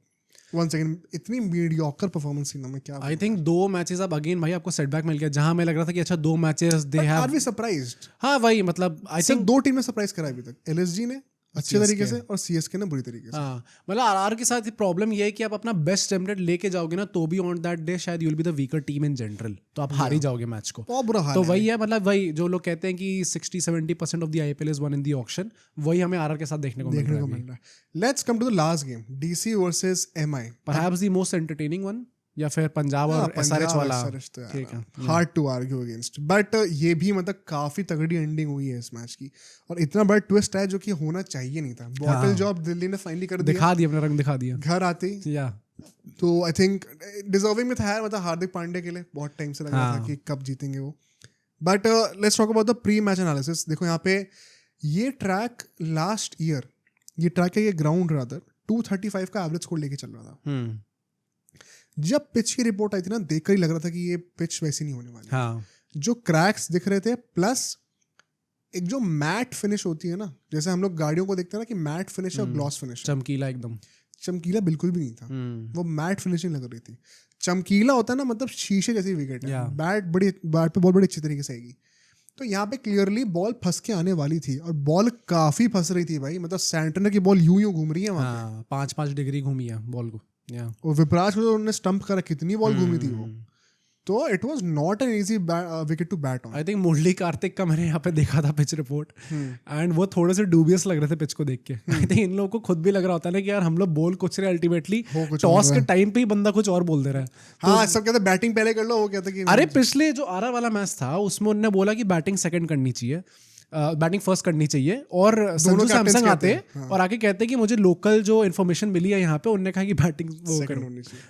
once again इतनी mediocre performance थी ना, मैं क्या I think 2 मैचेस अब अगेन भाई आपको सेटबैक मिल गया जहां मैं लग रहा था कि अच्छा 2 matches they have। Are we surprised? हाँ वही मतलब I think 2 टीम ने सरप्राइज करा अभी तक, LSG ने अच्छे तरीके से और CSK ने बुरी तरीके से। हाँ मतलब RR के साथ प्रॉब्लम ये है कि आप अपना बेस्ट टेम्पलेट लेके जाओगे ना तो भी ऑन दैट डे शायद you will be the weaker team in general, तो आप हार ही जाओगे मैच को। बहुत बुरा हाल तो वही है मतलब वही जो लोग कहते हैं कि 60-70% of the IPL is one in the auction, वही हमें RR के साथ देखने को मिल रहा है। Let's come to the last game, DC versus MI, perhaps the most entertaining one, या फिर पंजाब और SRH वाला। ठीक है, hard to argue against, but ये भी मतलब काफी तगड़ी एंडिंग हुई है इस मैच की और इतना बड़ा ट्विस्ट है जो कि होना चाहिए नहीं था। बॉटल जॉब दिल्ली ने फाइनली कर दिखा दिया, अपना रंग दिखा दिया घर आते ही। तो आई थिंक डिजर्विंग में था यार, मतलब हार्दिक पांड्या के लिए बहुत टाइम से लग रहा था कि कब जीतेंगे वो। But let's talk about the pre match analysis. देखो यहाँ पे ये ट्रैक लास्ट ईयर, ये ट्रैक है, ये ग्राउंड रादर 235 का एवरेज स्कोर लेके चल रहा था। जब पिच की रिपोर्ट आई थी ना, देखकर ही लग रहा था कि ये पिच वैसी नहीं होने वाली। जो क्रैक्स दिख रहे थे प्लस एक जो मैट फिनिश होती है ना, जैसे हम लोग गाड़ियों को देखते हैं ना कि मैट फिनिश और ग्लॉस फिनिश, चमकीला एकदम, चमकीला बिल्कुल भी नहीं था। वो मैट फिनिशिंग लग रही थी। चमकीला होता है ना मतलब शीशे जैसी विकेट है, बैट पे बहुत बड़ी अच्छी तरीके से आएगी। तो यहाँ पे क्लियरली बॉल फंस के आने वाली थी और बॉल काफी फंस रही थी भाई, मतलब सैंटनर की बॉल यूं घूम रही है वहाँ पे। 5-5 डिग्री घूमी है बॉल को। और विपराज को तो उन्होंने स्टंप करा, कितनी बॉल घूमी थी वो। तो it was not an easy wicket to bat on. I think Murali Kartik का मैंने यहाँ पे देखा था पिच रिपोर्ट, एंड वो थोड़े से डूबियस लग रहे थे पिच को देख के। आई थिंक इन लोगों को खुद भी लग रहा होता है ना कि यार हम लोग बोल कुछ रहे, अल्टीमेटली टॉस के टाइम पे ही बंदा कुछ और बोल दे रहा है। हाँ, सब कहते बैटिंग पहले कर लो, वो कहते कि अरे पिछले जो आरआर वाला मैच था उसमें उन्होंने बोला कि बैटिंग सेकंड करनी चाहिए, बैटिंग फर्स्ट करनी चाहिए, और संजू सैमसंग आते हैं और आके कहते हैं कि मुझे लोकल जो इन्फॉर्मेशन मिली है यहाँ पे, उन्होंने कहा कि बैटिंग वो करो।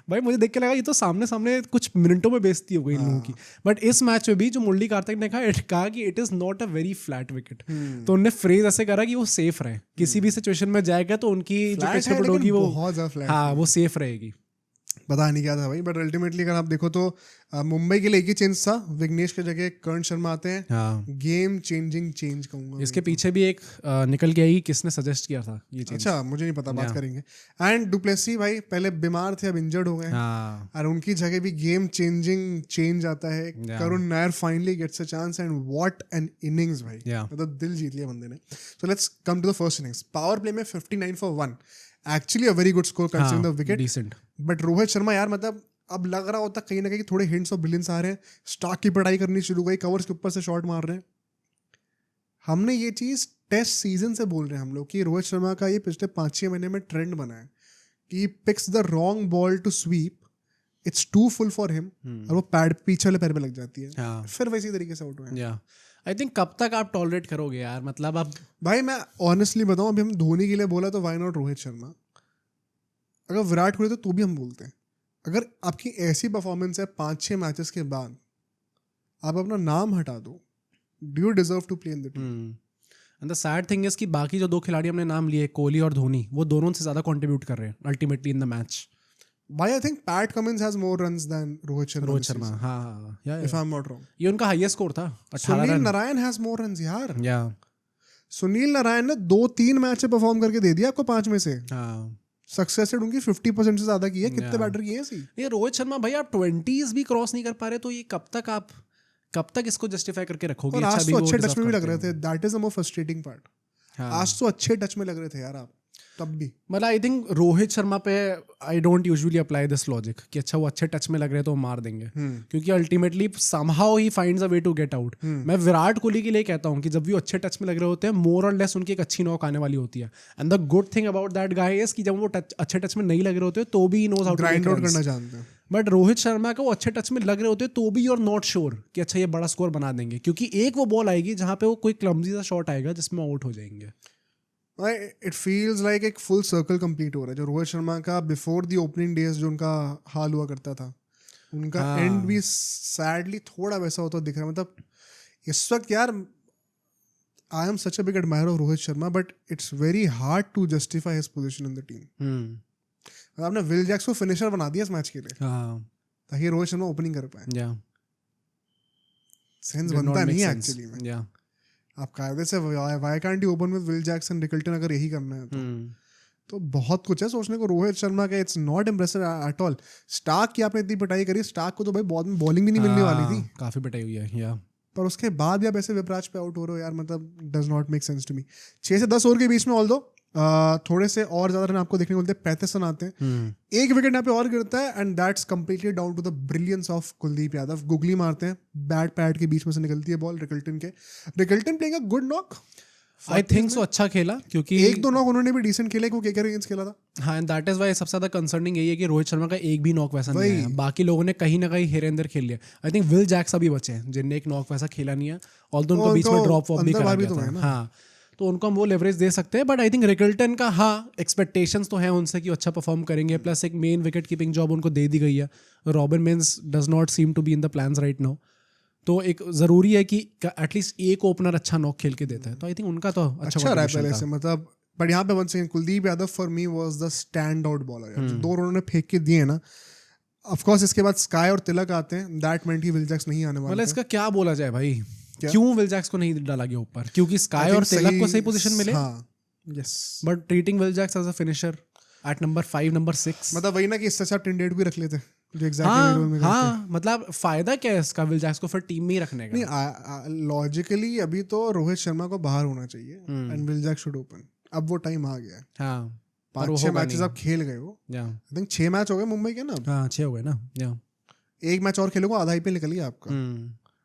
भाई मुझे देख के लगा ये तो सामने सामने कुछ मिनटों में बेइज्जती हो गई इन लोगों की। बट इस मैच में भी जो मुरली कार्तिक ने कहा कि it is not a very flat wicket, तो उन्होंने फ्रेज ऐसे करा कि वो सेफ रहे, किसी भी सिचुएशन में जाएगा तो उनकी जो पिच रिपोर्ट होगी वो हाँ वो सेफ रहेगी। पता नहीं क्या था भाई, बट अल्टीमेटली अगर आप देखो तो मुंबई के लिए एक ही चेंज था, विघ्नेश के जगह कर्ण शर्मा आते हैं। गेम चेंजिंग चेंज कहूंगा। इसके पीछे भी एक निकल के आई, किसने सजेस्ट किया था ये चेंज? अच्छा मुझे नहीं पता, बात करेंगे। एंड डुप्लेसी भाई पहले बीमार थे, अब इंजर्ड हो गए, और उनकी जगह भी गेम चेंजिंग चेंज आता है। Karun Nair finally gets a chance and what an innings भाई, मतलब दिल जीत लिया बंदे ने। So let's come to the first innings. Power play में 59 for 1, actually a very good score considering the wicket, decent. But Rohit Sharma यार मतलब अब लग रहा होता कहीं ना कहीं थोड़े हिंट्स ऑफ ब्रिलियंस आ रहे हैं, स्टार्क की पढ़ाई करनी शुरू हो गई, कवर्स के ऊपर से शॉट मार रहे हैं। हमने ये चीज टेस्ट सीजन से बोल रहे हैं हम लोग कि रोहित शर्मा का ये पिछले 5-6 महीने में ट्रेंड बना है कि picks the wrong ball to sweep, it's too full for him, और वो पैड पीछे वाले पैर पे लग जाती है, फिर वैसी तरीके से आउट हुए। आई थिंक कब तक आप टॉलरेट करोगे यार, मतलब अब भाई मैं ऑनेस्टली बताऊं, अभी हम धोनी के लिए बोला तो व्हाई नॉट रोहित शर्मा, अगर विराट कोहली तो भी हम बोलते हैं। अगर आपकी ऐसी परफॉर्मेंस है 5-6 मैचेस के बाद, आप अपना नाम हटा दो, do you deserve to play in the team? And the sad thing is कि बाकी जो 2 खिलाड़ी हमने नाम लिए, कोहली और धोनी, वो दोनों से ज्यादा कंट्रीब्यूट कर रहे हैं अल्टीमेटली इन द मैच। भाई I think Pat Cummins has more runs than Rohit Sharma. हाँ, if I am not wrong, ये उनका हाईएस्ट स्कोर था 18 run. Sunil Narine has more runs यार। सुनील नारायण ने 2-3 मैच से परफॉर्म करके दे दिया आपको 5 में से। सक्सेस रेट उनकी 50% से ज्यादा की है। कितने बैटर की है ऐसी? ये रोहित शर्मा भाई आप 20s भी क्रॉस नहीं कर पा रहे, तो ये कब तक इसको जस्टिफाई करके रखोगे? आज तो अच्छे टच में भी लग रहे थे, that is the more frustrating part. आज तो अच्छे टच में लग रहे थे यार आप, तब भी। मतलब आई थिंक रोहित शर्मा पे I don't usually apply this logic कि अच्छा वो अच्छे टच में लग रहे तो वो मार देंगे, क्योंकि ultimately somehow he finds a way to get out. मैं विराट कोहली के लिए कहता हूँ कि जब भी वो अच्छे टच में लग रहे होते हैं, मोर और लेस उनकी एक अच्छी नॉक आने वाली होती है। And the good thing about that guy is कि जब वो अच्छे टच में नहीं लग रहे होते तो भी knows how to grind out करना जानते हैं। बट रोहित शर्मा का वो अच्छे टच में लग रहे होते तो भी यू आर नॉट श्योर कि अच्छा ये बड़ा स्कोर बना देंगे, क्योंकि एक वो बॉल आएगी जहाँ पे वो कोई क्लमजी सा शॉट आएगा जिसमें आउट हो जाएंगे। इट फील्स लाइक एक फुल सर्कल कंप्लीट हो रहा है। जो रोहित शर्मा का बिफोर द ओपनिंग डेज जो उनका हाल हुआ करता था, उनका एंड भी सैडली थोड़ा वैसा होता दिख रहा है। मतलब इस वक्त यार I am such a big admirer of Rohit Sharma, but it's very hard to justify his position in the team. आपने विल जैक्स को फिनिशर बना दिया इस मैच के लिए ताकि रोहित शर्मा ओपनिंग कर पाए। सेंस बनता नहीं है एक्चुअली में। आप कायदे से why can't you open with will Jackson, Rickelton, अगर यही करना है तो बहुत कुछ है सोचने को। रोहित शर्मा का it's not impressive at all. Starc की आपने इतनी पिटाई करी, स्टार्क को तो भाई बॉलिंग भी नहीं मिलने वाली थी, काफी पिटाई हुई है पर उसके बाद भी आप ऐसे विपराज पे आउट हो रहे हो यार, मतलब does not make sense to me. 6 से 10 ओवर के बीच में ऑल्दो थोड़े से और ज्यादा रन आपको देखने को मिलते हैं, 35 रन आते हैं। एक विकेट यहाँ पे और गिरता है and that's completely down to the brilliance of Kuldeep Yadav. Googly मारते हैं, बैट पैड के बीच में से निकलती है ball Rickelton playing a good knock. I think so अच्छा खेला, क्योंकि 1-2 नॉक उन्होंने भी डिसेंट खेले, वो केकेआर अगेंस्ट खेला था। हाँ, एंड दैट इज व्हाई सबसे ज्यादा कंसर्निंग यही है कि रोहित शर्मा का एक भी नॉक वैसा नहीं है। बाकी लोगों ने कहीं ना कहीं हेरे अंदर खेल लिया। आई थिंक विल जैक्स अभी बचे हैं जिनने एक नॉक वैसा खेला नहीं है, ऑल्दो उनको बीच में ड्रॉप वॉप भी करा गया था। हाँ, तो उनको हम वो लेवरेज दे सकते हैं। बट आई थिंक रिकल्टन का एक्सपेक्टेशंस तो हैं उनसे कि अच्छा परफॉर्म करेंगे, प्लस एक मेन विकेट कीपिंग जॉब उनको दे दी गई है। Robin Minz does not seem to be in the plans right now, तो एक जरूरी है कि एटलीस्ट एक ओपनर अच्छा नॉक खेल के देता है। तो आई थिंक उनका तो अच्छा रहा है पहले से, मतलब। बट यहाँ पे one second, Kuldeep Yadav for me was the stand out bowler. 2 उन्होंने फेंक के दिए ना, ऑफ कोर्स इसके बाद स्काई और तिलक आते हैं, that meant he Will Jacks नहीं आने वाला। मतलब इसका क्या बोला जाए भाई, क्यों विल जैक्स को नहीं डाला गया ऊपर? क्योंकि स्काई और तिलक को सही पोजीशन मिले। Yes, but treating Will Jacks as a finisher at number 5, number 6, मतलब वही ना कि इससे अच्छा टिंडेड भी रख लेते जो एग्जैक्टली रोल में हाँ, मतलब फायदा क्या है इसका विल जैक्स को फिर टीम में ही रखने का? नहीं, लॉजिकली अभी तो रोहित शर्मा को बाहर होना चाहिए and Will Jacks should open. अब वो टाइम आ गया है. हाँ, 5-6 मैचेस आप खेल गए हो. आई थिंक 6 मैच हो गए मुंबई के ना. हाँ 6 हो गए ना. एक मैच और खेलोगे आधा आईपीएल निकल गया आपका.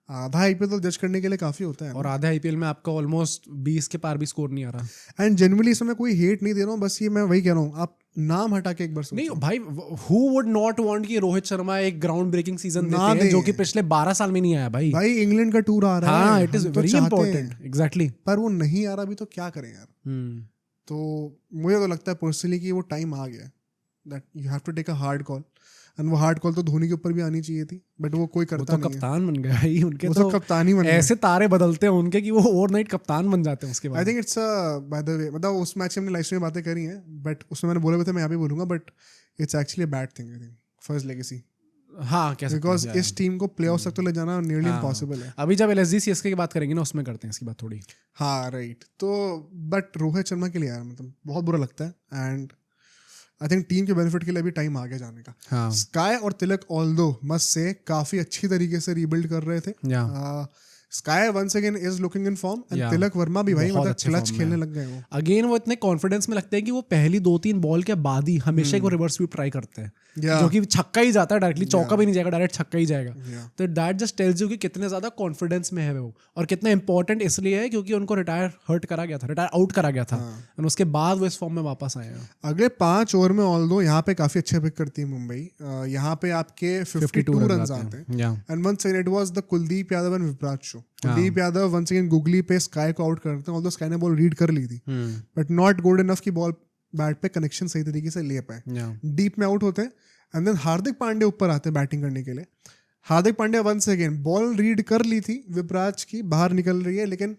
आधा आईपीएल तो जज करने के लिए काफी होता है. और आधे आईपीएल में आपका ऑलमोस्ट 20 के पार भी स्कोर नहीं आ रहा. एंड जनरली इसमें कोई हेट नहीं दे रहा हूँ, बस ये मैं वही कह रहा हूँ, आप नाम हटा के एक बार सोचो. नहीं भाई, हु वुड नॉट वांट कि रोहित शर्मा एक ग्राउंड ब्रेकिंग सीजन देते हैं जो कि पिछले 12 साल में नहीं आया भाई. इंग्लैंड का टूर आ रहा है. हाँ, it is very important. Exactly. पर वो नहीं आ रहा अभी, तो क्या करें यार. तो मुझे तो लगता है पर्सनली कि वो टाइम आ गया that you have to take a hard call. And वो हार्ड कॉल तो धोनी के ऊपर भी आनी चाहिए थी, बट वो कोई करता नहीं. कप्तान बन गया ही उनके. तो कप्तान ही बन गया. ऐसे तारे बदलते हैं उनके कि वो ओवरनाइट कप्तान बन जाते हैं उसके बाद. I think it's by the वे, मतलब उस मैच में हमने लाइव स्ट्रीम में बातें करी हैं, बट उसमें मैंने बोले हुए थे, मैं यहाँ भी बोलूंगा, but it's actually a bad thing. I think for his legacy. हाँ, कैसे, बिकॉज इस टीम को प्लेऑफ्स तक तो ले जाना नियरली इम्पॉसिबल है. अभी जब एलएसजी सीएसके की बात करेंगे ना, उसमें करते हैं इसकी बात थोड़ी. हाँ राइट. तो बट रोहित शर्मा के लिए यार मतलब बहुत बुरा लगता है. एंड आई थिंक टीम के बेनिफिट के लिए भी टाइम आ गया जाने का. हाँ. स्काई और तिलक ऑल्दो मस्ट से काफी अच्छी तरीके से रीबिल्ड कर रहे थे. SKY once again is looking in form and Tilak Varma भी भाई मतलब क्लच खेलने लग गए वो. अगेन वो इतने कॉन्फिडेंस में लगते हैं कि वो पहली 2-3 बॉल के बाद ही हमेशा को रिवर्स स्वीप ट्राई करते हैं, जो कि छक्का ही जाता है डायरेक्टली. चौका भी नहीं जाएगा, डायरेक्ट छक्का ही जाएगा. तो दैट जस्ट टेल्स यू कि कितने ज्यादा कॉन्फिडेंस में है वो, और कितना इंपॉर्टेंट इसलिए है क्योंकि उनको रिटायर आउट करा गया था. और उसके बाद वो इस फॉर्म में वापस आए हैं. अगले 5 ओवर में ऑल्दो यहाँ पे काफी अच्छे पिक करती है मुंबई. यहाँ पे आपके 52 रन आते हैं. And once again it was the Kuldeep Yadav and Vipraj show. Kuldeep Yadav once again googly पे स्काई को आउट करते हैं, ऑल्दो स्काई ने बॉल रीड कर ली थी, बट नॉट गुड इनफ की बॉल बैट पे कनेक्शन सही तरीके से ले पाए. डीप में आउट होते हैं. एंड देन हार्दिक पांड्या ऊपर आते हैं बैटिंग करने के लिए. Hardik Pandya once again ball read कर ली थी विपराज की, बाहर निकल रही है, लेकिन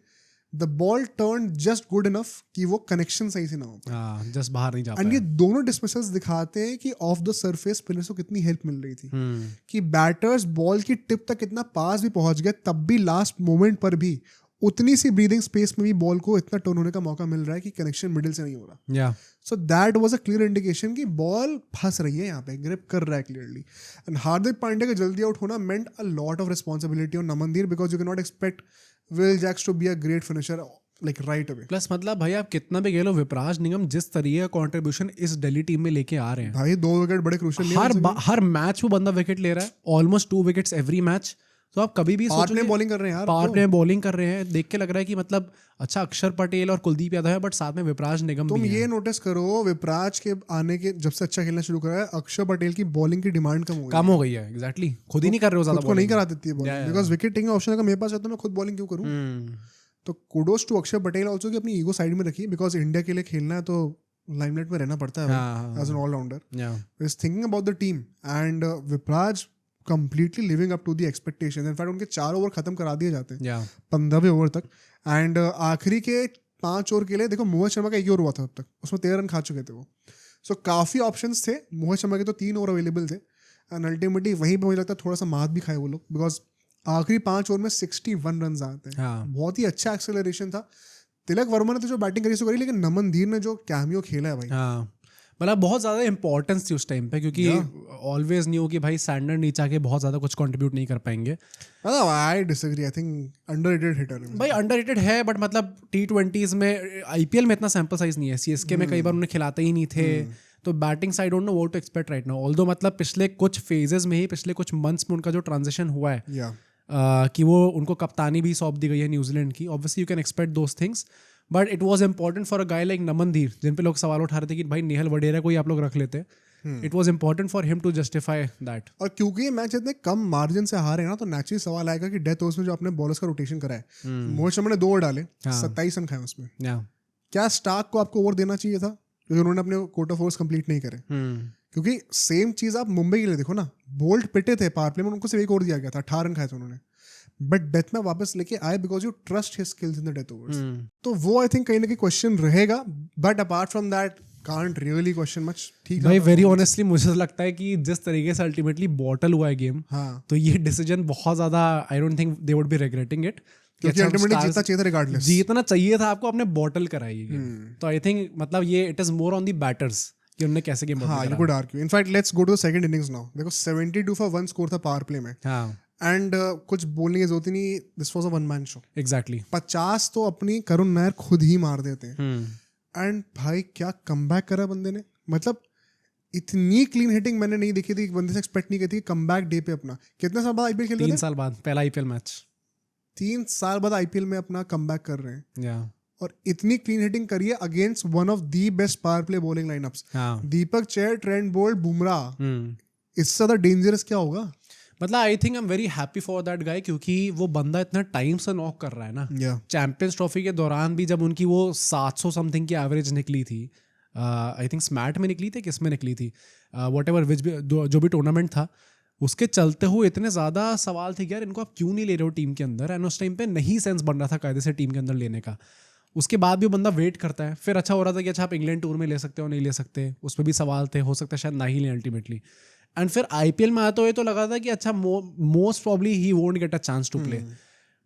the ball turn just good enough कि वो कनेक्शन सही से ना हो पाए, जस्ट बाहर नहीं जा पाया. एंड ये दोनों डिसमिसल्स दिखाते हैं कि ऑफ द सरफेस प्लेयर्स को कितनी हेल्प मिल रही थी. कि बैटर्स बॉल की टिप तक इतना पास भी पहुंच गए, तब भी लास्ट मोमेंट पर भी उतनी सी ब्रीदिंग स्पेस में भी बॉल को इतना टर्न होने का मौका मिल रहा है कि कनेक्शन मिडिल से नहीं हो रहा. So that was a clear indication कि बॉल फंस रही है यहाँ पे, ग्रिप कर रहा है क्लियरली. एंड हार्दिक पांड्या का जल्दी आउट होना meant a lot of responsibility on Namandhir, because you can not expect Will Jacks to be a great finisher like right away. Plus मतलब भाई आप कितना भी कह लो, विपराज निगम जिस तरीके का कंट्रीब्यूशन इस दिल्ली टीम में लेके आ रहे हैं भाई, 2 विकेट बड़े क्रूशियल. हर मैच वो बंदा विकेट ले रहा है, ऑलमोस्ट 2 विकेट्स एवरी मैच. तो आप कभी भी पार्ट बॉलिंग कर रहे हैं यार, पार्ट में बॉलिंग कर रहे हैं, देख के लग रहा है कि मतलब अच्छा अक्षर पटेल और कुलदीप यादव है, बट साथ में विपराज निगम तुम भी ये नोटिस करो, विपराज के आने के जब से अच्छा खेलना शुरू करा है, अक्षर पटेल की बॉलिंग की डिमांड कम हो गई है. एग्जैक्टली. खुद ही नहीं कर रहे हो ज्यादा, खुद नहीं करा देती है bowling, because wicket taking option अगर मेरे पास है तो मैं खुद बॉलिंग क्यों करूं. तो कुडोस टू अक्षर पटेल ऑल्सो कि अपनी ईगो साइड में रखी, बिकॉज इंडिया के लिए खेलना है तो लाइमलाइट में रहना पड़ता है as an allrounder. Is thinking about the team and Vipraj completely living up to the expectations. In fact उनके 4 ओवर खत्म करा दिए जाते हैं 15वें ओवर तक. एंड आखिरी के 5 ओवर के लिए देखो, मोहित शर्मा का 1 ओवर हुआ था अब तक, उसमें 13 रन खा चुके थे वो. सो काफ़ी ऑप्शंस थे. मोहित शर्मा के तो 3 ओवर अवेलेबल थे. एंड अल्टीमेटली वहीं पर मुझे लगता है थोड़ा सा मात भी खाए वो लोग, बिकॉज आखिरी 5 ओवर में 61 रन आते हैं. बहुत ही अच्छा एक्सेलरेशन था. तिलक वर्मा ने तो जो बैटिंग करी सो करी, लेकिन नमनदीर ने जो कैमियो खेला है भाई, मतलब बहुत ज़्यादा इंपॉर्टेंस थी उस टाइम पे, क्योंकि ऑलवेज न्यू कि भाई सैंडर नीचा के बहुत ज़्यादा कुछ कंट्रीब्यूट नहीं कर पाएंगे. I disagree. I think underrated hitter भाई, अंडररेटेड है, बट मतलब T20s में, आईपीएल में इतना सैंपल साइज नहीं है. सीएसके में कई बार उन्हें खिलाते ही नहीं थे. तो batting side don't know what to expect right now. Although मतलब पिछले कुछ फेजेस में ही, पिछले कुछ मंथ्स में उनका जो ट्रांजिशन हुआ है, कि वो उनको कप्तानी भी सौंप दी गई है न्यूजीलैंड की. Obviously you can expect those things, but it was important for a guy like Namandhir, जिन पे लोग सवाल उठा रहे थे कि भाई नेहल वडेरा को ही आप लोग रख लेते. It was important for him to justify that. और क्योंकि ये मैच इतने कम मार्जिन से हारे ना, तो नेचुरली सवाल आएगा कि डेथ ओवर्स में जो अपने बॉलर्स का रोटेशन करा है, मोहित शर्मा ने 2 ओवर डाले, 27 रन खाए उसमें. क्या स्टार्क को आपको ओवर देना चाहिए था, क्योंकि उन्होंने अपने कोटा ओवर्स कंप्लीट नहीं करे. क्योंकि सेम चीज आप मुंबई के लिए देखो ना, बोल्ट पिटे थे पावर प्ले में, उनको सिर्फ 1 ओवर दिया गया था, 18 रन खाए थे उन्होंने, बट डेथ में वापस लेके आए because you trust his skills in the death overs. तो वो आई थिंक कहीं ना कहीं क्वेश्चन रहेगा, but apart from that can't really question much. ठीक भाई, वेरी ऑनेस्टली मुझे लगता है कि जिस तरीके से अल्टीमेटली बॉटल हुआ है गेम, तो ये डिसीजन बहुत ज्यादा, I don't think they would be regretting it. क्योंकि अल्टीमेटली जीतना चाहिए था, रिगार्डलेस जीतना चाहिए था आपको, आपने बॉटल कराई है. तो आई थिंक मतलब ये it is more on the batters कि उन्होंने कैसे गेम हाँ, you could argue. In fact, let's go to the second innings now. देखो 72 for 1 स्कोर था पावर प्ले में. हाँ एंड कुछ बोलने की जरूरत ही नहीं, this was a one man show. Exactly 50 तो अपनी करुण नायर खुद ही मार देते हैं. एंड भाई क्या कमबैक करा बंदे ने. मतलब इतनी क्लीन हिटिंग मैंने नहीं देखी थी, बंदे से एक्सपेक्ट नहीं की थी. कमबैक डे पे अपना कितने साल बाद आईपीएल खेल रहे थे? 3 साल बाद पहला आईपीएल मैच. 3 साल बाद आईपीएल में अपना कमबैक कर रहे हैं. या और इतनी क्लीन हिटिंग करी है against one of the best power play bowling line-ups. Deepak Chahar, Trent Boult, Bumrah. इससे ज्यादा डेंजरस क्या होगा? मतलब I think I am very happy for that guy, क्योंकि वो बंदा इतना टाइम से नॉक कर रहा है ना. चैंपियंस ट्रॉफी के दौरान भी जब उनकी वो 700 समथिंग की एवरेज निकली थी, आई थिंक स्मैट में निकली थी, किस में निकली थी, वट एवर विच भी जो भी टूर्नामेंट था, उसके चलते हुए इतने ज़्यादा सवाल थे कि यार इनको आप क्यों नहीं ले रहे हो टीम के अंदर. एंड उस टाइम पे नहीं सेंस बन रहा था कायदे से टीम के अंदर लेने का. उसके बाद भी बंदा वेट करता है. फिर अच्छा हो रहा था कि अच्छा आप इंग्लैंड टूर में ले सकते हो, नहीं ले सकते, उस पर भी सवाल थे, हो सकता है शायद ना ही लें अल्टीमेटली. एंड फिर आईपीएल में आया तो ये तो लगा था कि अच्छा most probably he won't get a chance to play.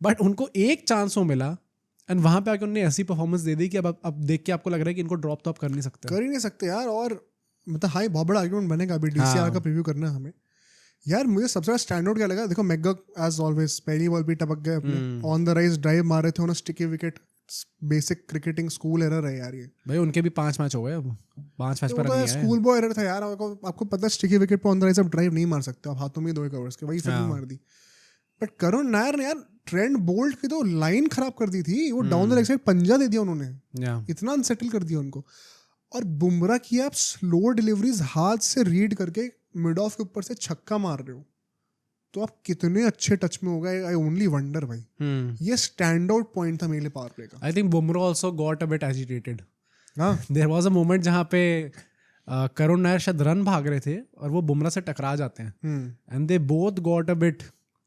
But उनको एक चांस हो मिला एंड वहां पे आके उन्होंने ऐसी परफॉर्मेंस दे दी कि अब देख के आपको लग रहा है कि इनको ड्रॉप तो आप कर नहीं सकते यार. और मतलब हाई बहुत बड़ा आर्गुमेंट बनेगा अभी डीसीआर का प्रीव्यू करना है हमें. यार मुझे सबसे ज्यादा स्टैंड आउट क्या लगा, देखो मैकगॉग एज ऑलवेज पहली बॉल पे टपक गए अपने, ऑन द राइज ड्राइव मार रहे थे, उन्होंने sticky wicket. Basic cricketing school error है यार ये. भाई उनके भी 5 मैच हो गए, अब 5 मैच पर तो स्कूल बॉय एरर था यार. आपको पता है स्टिकी विकेट पे ऑन द राइज आप ड्राइव नहीं मार सकते, आप हाथों में 2 कवर्स के, वही फिर भी मार दी. बट करुण नायर ने यार ट्रेंट बोल्ट की तो लाइन खराब कर दी थी. वो डाउन द लेग साइड पंजा दे दिया उन्होंने, इतना अनसेटल कर दिया उनको. और बुमराह की आप स्लो डिलीवरीज हाथ से रीड करके मिड ऑफ के ऊपर से छक्का मार रहे हो, तो आप कितने अच्छे टच में हो गए. आई ओनली वंडर भाई. ये स्टैंड आउट पॉइंट था मेरे लिए पावर प्ले का. I think Bumrah also got a bit agitated. There was a moment जहां पे करुण नायर शायद रन भाग रहे थे और वो बुमराह से टकरा जाते हैं. And they both got a bit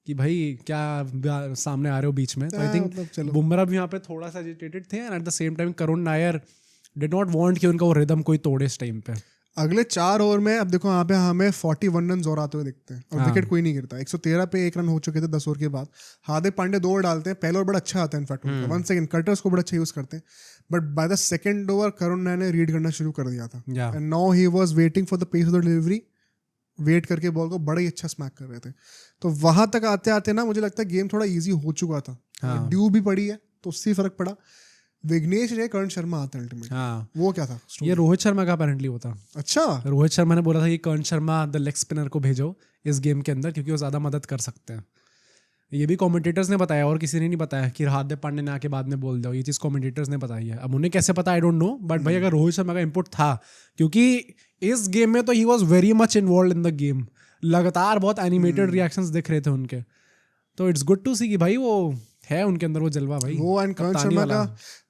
कि भाई क्या सामने आ रहे हो बीच में. तो आई थिंक बुमराह भी यहाँ पे थोड़ा सा एजिटेटेड थे. And eight the same time Karun Nair did not want कि उनका वो रिदम कोई तोड़े इस टाइम पे. अगले 4 ओवर में अब देखो यहाँ पे हमें 41 रन और आते हुए दिखते हैं और विकेट कोई नहीं गिरता. 113 पे 1 रन हो चुके थे 10 ओवर के बाद. हार्दिक पांड्या 2 ओवर डालते हैं, पहला ओवर बड़ा अच्छा आता है इनफैक्ट उनका, 1 सेकंड कटर्स को बड़ा अच्छा यूज करते हैं. But by the second over Karun Nair ने रीड करना शुरू कर दिया था. And now he was waiting for the pace of the delivery. Wait करके बॉल को बड़ा ही अच्छा स्मैक कर रहे थे. तो वहां तक आते आते ना मुझे लगता है गेम थोड़ा ईजी हो चुका था. ड्यू भी पड़ी है तो उससे फर्क पड़ा. विघ्नेश रे कर्ण शर्मा आता अल्टीमेट. वो क्या था ये रोहित शर्मा का अपेरेंटली होता. अच्छा, रोहित शर्मा ने बोला था कि कर्ण शर्मा द लेग स्पिनर को भेजो इस गेम के अंदर क्योंकि वो ज्यादा मदद कर सकते हैं. ये भी कमेंटेटर्स ने बताया और किसी ने नहीं बताया कि हार्दिक पांड्या ने आके बाद में बोल दो. ये चीज़ कमेंटेटर्स ने बताई है. अब उन्हें कैसे पता आई डोंट नो. बट भाई अगर रोहित शर्मा का इनपुट था, क्योंकि इस गेम में तो he was very much involve in the game. लगातार बहुत एनिमेटेड रिएक्शंस दिख रहे थे उनके. तो इट्स गुड टू सी कि भाई वो है उनके अंदर वो जलवा भाई. वो एंड कर्ण शर्मा का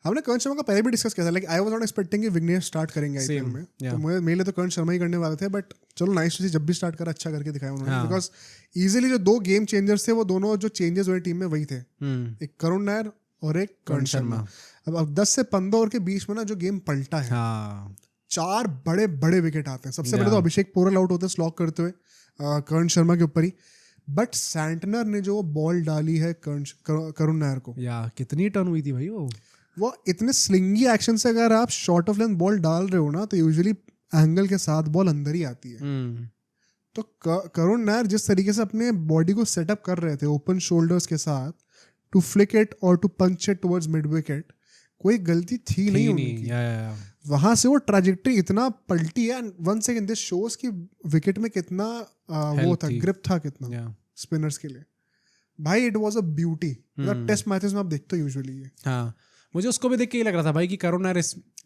हमने कर्ण शर्मा का पहले भी डिस्कस किया था. Like I was not expecting कि विघ्नेश स्टार्ट करेंगे आईपीएल में. तो मेरे लिए तो कर्ण शर्मा ही करने वाले थे. बट चलो नाइस टू सी, जब भी स्टार्ट करा अच्छा करके दिखाया उन्होंने. बिकॉज इजीली जो 2 गेम चेंजर्स थे वो दोनों जो चेंजेस हुए टीम में वही थे. एक करुण नायर और एक कर्ण शर्मा. अब 10 से 15 ओवर के बीच में ना जो गेम पलटा है, 4 बड़े बड़े विकेट आते हैं. सबसे पहले तो अभिषेक पोरल आउट होते हैं स्लॉक करते हुए कर्ण शर्मा के ऊपर ही. बट सैंटनर ने जो बॉल डाली है करुण नायर को, कितनी टर्न हुई थी भाई. वो इतने स्लिंगी एक्शन से अगर आप शॉर्ट ऑफ लेंथ बॉल डाल रहे हो ना तो यूजुअली एंगल के साथ बॉल अंदर ही आती है. तो करुण नायर जिस तरीके से अपने बॉडी को सेटअप कर रहे थे ओपन शोल्डर्स के साथ टू फ्लिक इट और to punch it towards mid wicket, कोई गलती थी नहीं उनकी. वहां से वो ट्रैजेक्टरी इतना पलटी है. वन सेकंड दिस शोज की विकेट में कितना वो था, ग्रिप था कितना स्पिनर्स के लिए. भाई it was a beauty. Test matches में आप देखते हो यूजुअली ये. मुझे उसको भी देख के ही लग रहा था भाई कि करुण नायर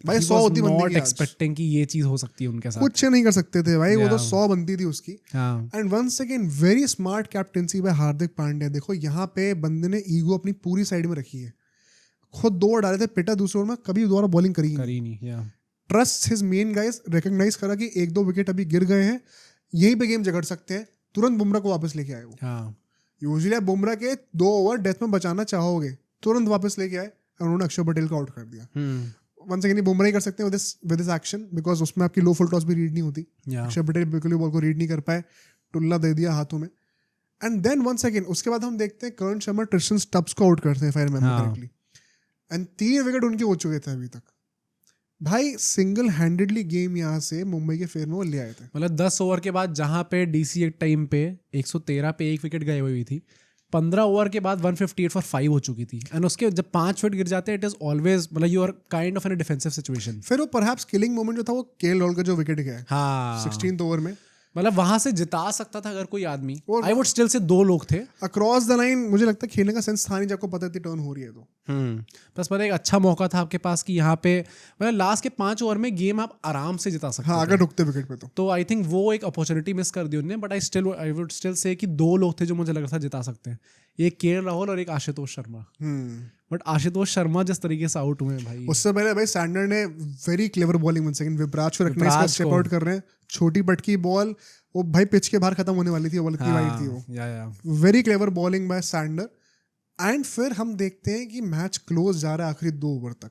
भाई 100 होती नॉट एक्सपेक्टिंग कि ये चीज हो सकती है उनके साथ. कुछ नहीं कर सकते थे भाई. वो तो 100 बनती थी उसकी. And one second very smart captaincy by Hardik Pandya. देखो यहाँ पे बंदे ने ईगो अपनी पूरी साइड में रखी है. खुद 2 डाले थे, पिटा दूसरे ओवर में, कभी दोबारा बॉलिंग करी नहीं. Trust his main guys, recognise करा कि 1-2 विकेट अभी गिर गए हैं, यहीं पे गेम जगड़ सकते हैं. तुरंत बुमराह को वापस लेके आए वो. यूजुअली आप बुमराह के 2 ओवर डेथ में बचाना चाहोगे, तुरंत वापस लेके आए और उन्होंने अक्षर पटेल को आउट कर दिया. वन सेकंड बुमराह ही कर सकते हैं विद दिस एक्शन, बिकॉज उसमें आपकी लो फुल टॉस भी रीड नहीं होती. अक्षर पटेल बिल्कुल बॉल को रीड नहीं कर पाए, टुल्ला दे दिया हाथों में. एंड देन वन सेकंड उसके बाद हम देखते हैं कर्ण शर्मा ट्रिस्टन स्टब्स को आउट करते हैं, if I remember correctly. And 3 wicket उनके हो चुके थे अभी तक. भाई सिंगल हैंडेडली गेम यहाँ से मुंबई के फेवर में वो ले आए थे। मतलब 10 ओवर के बाद जहां पे डीसी एक टाइम पे 113 पे एक विकेट गए हुई थी, 15 ओवर के बाद 158 फॉर 5 हो चुकी थी, एंड उसके जब 5 विकेट गिर जाते हैं इट इज ऑलवेज मतलब you are kind of in a defensive situation. फिर वो परहैप्स किलिंग मोमेंट जो था वो केएल राहुल का जो विकेट गया है हाँ 16th ओवर में, मतलब वहां से जिता सकता था अगर कोई आदमी। आई वुड स्टिल से 2 लोग थे अक्रॉस द लाइन। मुझे लगता है खेलने का सेंस था नहीं जब आपको पता थी टर्न हो रही है तो। बस मतलब एक अच्छा मौका था आपके पास कि यहाँ पे मतलब लास्ट के 5 ओवर में गेम आप आराम से जिता सकते हाँ अगर रुकते विकेट पे तो आई थिंक वो एक अपॉर्चुनिटी मिस कर दी उन्होंने। But I would still say कि 2 लोग थे जो मुझे लग रहा था जिता सकते हैं, एक केएल राहुल और एक आशुतोष शर्मा। बट आशुतोष शर्मा जिस तरीके से आउट हुए भाई, उससे पहले भाई सैंडर ने very clever bowling 1 second Vipraj को रखने का स्टेप आउट कर रहे हैं, छोटी पटकी बॉल वो भाई पिच के बाहर खत्म होने वाली थी, वो इतनी वाइड थी वो। Very clever bowling by Santner. एंड फिर हम देखते हैं कि मैच क्लोज जा रहा है आखिरी 2 ओवर तक,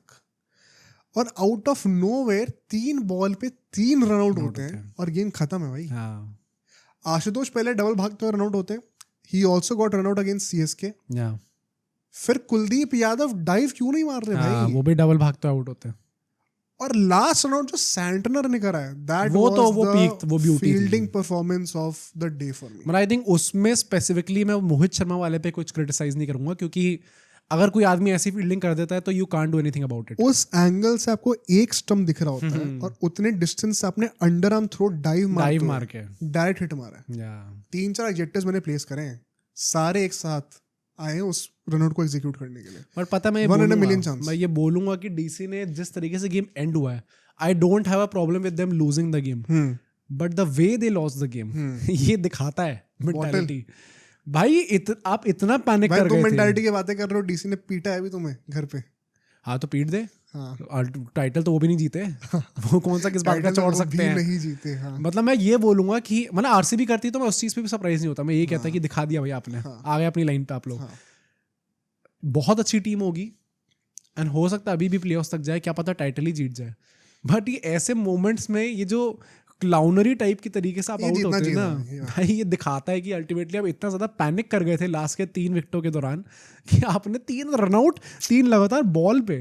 और आउट ऑफ नोवेयर 3 बॉल पे 3 रन आउट होते हैं और गेम खत्म है भाई। आशुतोष पहले डबल भागते हुए रन आउट होते हैं, he also got run out against CSK. फिर कुलदीप यादव डाइव क्यों नहीं मार रहे भाई, वो भी डबल भागते आउट होते हैं। और लास्ट रन आउट जो सैंटनर ने करा है दैट वो beauty fielding performance of the day for me. मतलब आई थिंक उसमें स्पेसिफिकली मैं मोहित शर्मा वाले पे कुछ क्रिटिसाइज नहीं करूंगा, क्योंकि अगर कोई आदमी ऐसी फील्डिंग कर देता है तो you can't do anything about it. उस एंगल से आपको एक स्टंप दिख रहा होता है और उतने डिस्टेंस से आपने अंडर आर्म थ्रो डाइव मार के डायरेक्ट हिट मारा है। 3-4 एजेक्टर्स मैंने प्लेस करे हैं, सारे एक साथ आए हैं उस रनआउट को एग्जीक्यूट करने के लिए। पर पता मैं ये बोलूंगा कि डीसी ने जिस तरीके से गेम एंड हुआ है, I don't have a problem with them losing the game, but the way they lost the game ये दिखाता है मेंटालिटी। भाई आप इतना पैनिक कर गए थे। तुम मेंटालिटी की बातें कर रहे हो, डीसी ने पीटा है अभी तुम्हें घर पे। हाँ तो पीट दे। हाँ टाइटल तो वो भी नहीं जीते वो कौन सा किस बात का छोड़ सकते हैं, नहीं जीते। हाँ। मतलब मैं ये बोलूंगा कि मतलब आरसीबी करती तो मैं उस चीज पे भी सरप्राइज नहीं होता, मैं ये कहता कि दिखा दिया भाई आपने, आ गए अपनी लाइन पे आप लोग। बहुत अच्छी टीम होगी एंड हो सकता है अभी भी प्लेऑफ्स तक जाए, क्या पता टाइटल ही जीत जाए। बट ये ऐसे मोमेंट्स में ये जो क्लाउनरी टाइप की तरीके से आप आउट होते हैं ना भाई, ये दिखाता है कि अल्टीमेटली आप इतना ज्यादा पैनिक कर गए थे लास्ट के 3 विकेटों के दौरान कि आपने 3 रनआउट 3 लगातार बॉल पे।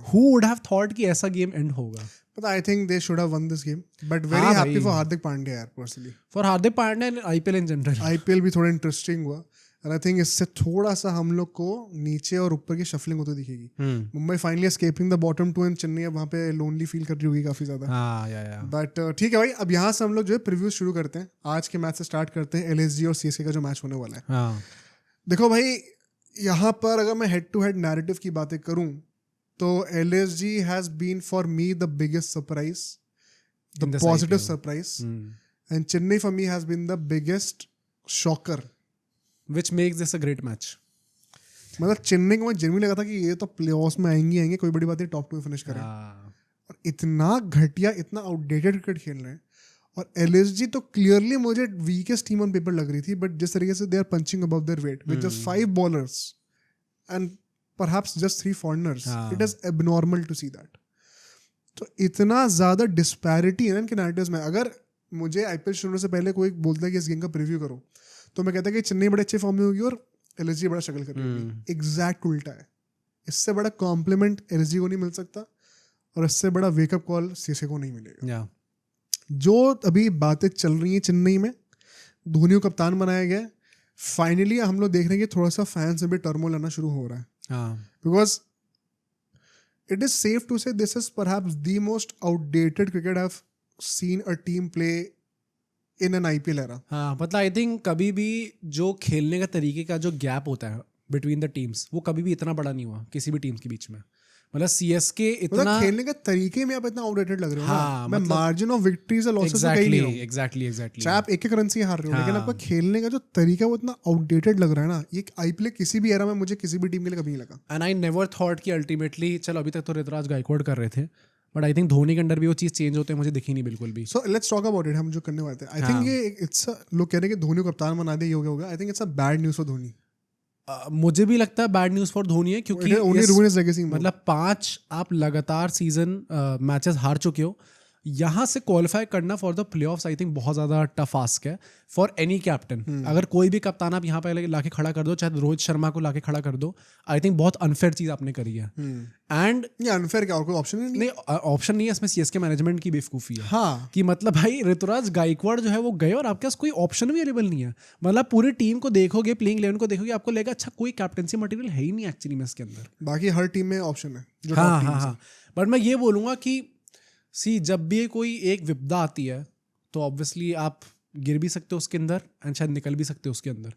हु वुड हैव थॉट कि ऐसा गेम एंड होगा। But I think they should have won this game. But very happy for Hardik Pandya यार personally. For Hardik Pandya and IPL in general. IPL भी थोड़ा interesting हुआ और I think इससे थोड़ा सा हम लोग को नीचे और ऊपर की शफलिंग होती दिखेगी। Mumbai finally escaping the bottom 2 and Chennai अब वहाँ पे लोनली फील कर रही होगी काफी ज्यादा। बट ठीक है भाई, अब यहाँ से हम लोग जो है प्रीव्यू शुरू करते हैं। आज के मैच से स्टार्ट करते हैं LSG और CSK का जो मैच होने वाला है। देखो भाई, यहाँ पर अगर मैं हेड टू हेड नैरेटिव की बातें करूँ तो LSG has been for me the biggest surprise, the positive surprise, and Chennai for me has been the biggest shocker, which makes this a great match. मतलब चेन्नई को मैं जेन्युइनली लगा था कि ये तो प्लेऑफ्स में आएंगे, कोई बड़ी बात नहीं, टॉप 2 में फिनिश करें, और इतना घटिया, इतना आउटडेटेड क्रिकेट खेल रहे हैं। और LSG तो क्लियरली मुझे वीकेस्ट टीम ऑन पेपर लग रही थी, बट जिस तरीके से they are punching above their weight with just 5 bowlers and perhaps just 3 foreigners, it is abnormal to see that. तो इतना ज़्यादा डिस्पैरिटी है ना इनके नैरेटिव्स में। अगर मुझे IPL शुरू से पहले कोई बोलता है कि इस गेम का प्रीव्यू करो तो मैं कहता कि चेन्नई बड़े अच्छे फॉर्म में होगी और LSG बड़ा स्ट्रगल कर रही होगी। एग्जैक्ट उल्टा है। इससे बड़ा कॉम्प्लीमेंट LSG को नहीं मिल सकता और इससे बड़ा वेकअप कॉल CSK को नहीं मिलेगा। जो अभी बातें चल रही हैं चेन्नई में, धोनी को कप्तान बनाया गया, फाइनली हम लोग देख रहे हैं कि थोड़ा सा फैंस में भी टर्मोइल आना शुरू हो रहा है। Because it is safe to say this is perhaps the most outdated cricket I've seen a team play in an IPL era. हाँ, मतलब आई थिंक कभी भी जो खेलने का तरीके का जो गैप होता है बिटवीन द टीम्स वो कभी भी इतना बड़ा नहीं हुआ किसी भी टीम्स के बीच में। मतलब CSK इतना खेलने का तरीके में आप इतना आउटडेटेड लग रहे हो। हाँ, मैं मार्जिन ऑफ विक्ट्रीज और लॉसेस से कहीं नहीं हूं। एग्जैक्टली चाहे आप एक रन से हार रहे हो, लेकिन आपका खेलने का जो तरीका वो इतना आउटडेटेड लग रहा है ना, ये IPL किसी भी एरा में मुझे किसी भी टीम के लिए कभी नहीं लगा। एंड आई नेवर थॉट कि अल्टीमेटली, चलो अभी तक तो ऋतुराज गायकवाड़ कर रहे थे, बट आई थिंक धोनी के अंडर भी वो चीज चेंज होते हैं मुझे दिखी नहीं बिल्कुल भी। So let's talk about it. हम जो करने वाले थे, आई थिंक ये इट्स लोग कह रहे हैं कि धोनी को कप्तान बना दे, ये हो गया। I think it's a bad news for Dhoni. मुझे भी लगता है बैड न्यूज़ फॉर धोनी है, क्योंकि मतलब 5 आप लगातार सीजन मैचेस हार चुके हो यहाँ से क्वालिफाई करना for the playoffs I think बहुत ज़्यादा टफ आस्क है फॉर एनी कैप्टन। अगर कोई भी कप्तान आप यहाँ पे लाके खड़ा कर दो, चाहे रोहित शर्मा को लाके खड़ा कर दो, आई थिंक बहुत अनफेयर चीज़ आपने करी है। एंड ये अनफेयर क्या, और कोई ऑप्शन नहीं? ऑप्शन नहीं है इसमें, सीएसके मैनेजमेंट की बेवकूफ़ी है। हाँ, कि मतलब भाई ऋतुराज गायकवाड़ जो है वो गए और आपके पास कोई ऑप्शन भी अवेलेबल नहीं है। मतलब पूरी टीम को देखोगे, प्लेइंग 11 को देखोगे, आपको लगेगा अच्छा कोई कैप्टनसी मटेरियल है ही नहीं एक्चुअली में इसके अंदर। बाकी हर टीम में ऑप्शन है जो हाँ हाँ हाँ, बट मैं ये बोलूँगा कि जब भी कोई एक विपदा आती है तो ऑब्वियसली आप गिर भी सकते हो उसके अंदर एंड शायद निकल भी सकते हो उसके अंदर।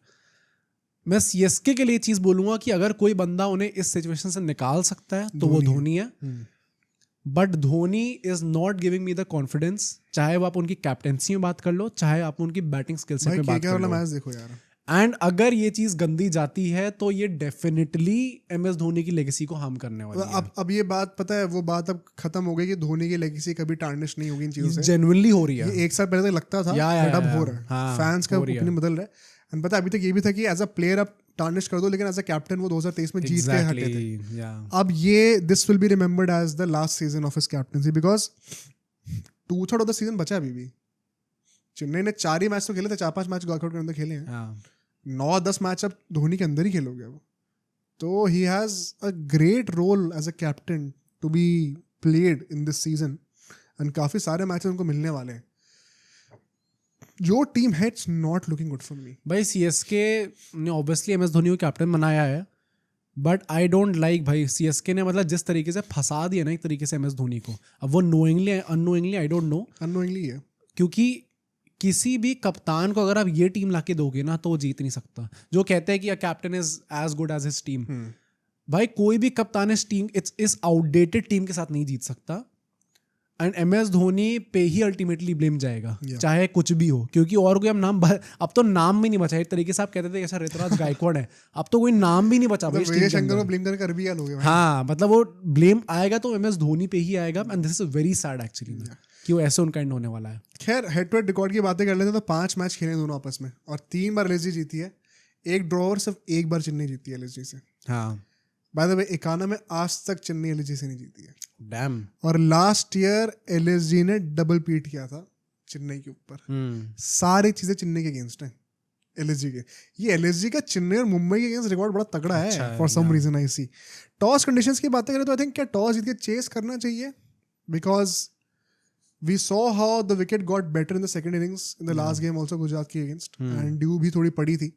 मैं सीएसके के लिए चीज़ बोलूँगा कि अगर कोई बंदा उन्हें इस सिचुएशन से निकाल सकता है तो वो धोनी है। But Dhoni is not giving me the confidence, चाहे वो आप उनकी कैप्टेंसी में बात कर लो, चाहे आप उनकी बैटिंग स्किल सेट में बात कर लो। मैच देखो यार, एंड अगर ये चीज गंदी जाती है तो ये डेफिनेटली एमएस धोनी की लेगेसी को हार्म करने वाली है। अब ये बात पता है, वो बात अब खत्म हो गई कि धोनी की लेगेसी कभी टार्निश नहीं होगी इन चीजों से। जेन्युइनली हो रही है। ये एक साल पहले तक लगता था, बट अब हो रहा है। फैंस का ओपिनियन बदल रहा है। एंड पता है अभी तक ये भी था कि एज अ प्लेयर आप टार्निश कर दो, लेकिन एज अ कैप्टन वो 2023 में जीत के हटे थे। अब ये this will be remembered as the last season of his captaincy, because 2/3 of the season बचा अभी भी। चेन्नई ने 4 ही मैच तो खेले थे, 4-5 मैच गॉकआउट के अंदर खेले हैं। 9-10 मैच अब धोनी के अंदर ही खेलोगे अब। तो he has a great role as a captain to be played in this season, and काफी सारे मैचेस उनको मिलने वाले हैं। जो टीम है it's not looking good for me. भाई सीएसके ने ऑब्वियसली एमएस धोनी को कैप्टन बनाया है, बट आई डोंट लाइक भाई सीएसके ने मतलब जिस तरीके से फंसा दिया ना एक तरीके से एमएस धोनी को। अब वो knowingly unknowingly I don't no, unknowingly है, क्योंकि किसी भी कप्तान को अगर आप ये टीम लाके दोगे ना तो वो जीत नहीं सकता। जो कहते हैं कि a captain is as good as his team, भाई कोई भी कप्तान इस आउटडेटेड टीम के साथ नहीं जीत सकता। एंड एमएस धोनी पे ही अल्टीमेटली ब्लेम जाएगा, चाहे कुछ भी हो, क्योंकि और कोई अब तो नाम भी नहीं बचा। एक तरीके से आप कहते थे ऐसा ऋतुराज गायकवाड़ है, अब तो कोई नाम भी नहीं बचा भाई। शंकर को ब्लेम कर भी लोगे। हाँ, मतलब वो ब्लेम आएगा तो एमएस धोनी पे ही आएगा, and this is very sad actually कि वो ऐसे उनका एंड होने वाला है। खैर हेड टू हेड रिकॉर्ड की बातें कर लेते हैं तो 5 मैच खेले दोनों आपस में और 3 बार एलएसजी जीती है, 1 ड्रॉ और सिर्फ 1 बार चेन्नई जीती है एलएसजी से। हाँ, बाय द वे 91 में आज तक चेन्नई एलएसजी से नहीं जीती है। डैम। और लास्ट ईयर एलएसजी ने डबल पीट किया था चेन्नई के ऊपर। सारी चीजें चेन्नई के अगेंस्ट हैं एलएसजी के। ये एलएसजी का चेन्नई और मुंबई के अगेंस्ट रिकॉर्ड बड़ा तगड़ा है for some reason I see. Toss conditions की बातें करें तो आई थिंक क्या टॉस जीत के चेस करना चाहिए, because we saw how the wicket got better in the second innings in the last game also Gujarat के against, and ड्यू भी थोड़ी पड़ी थी।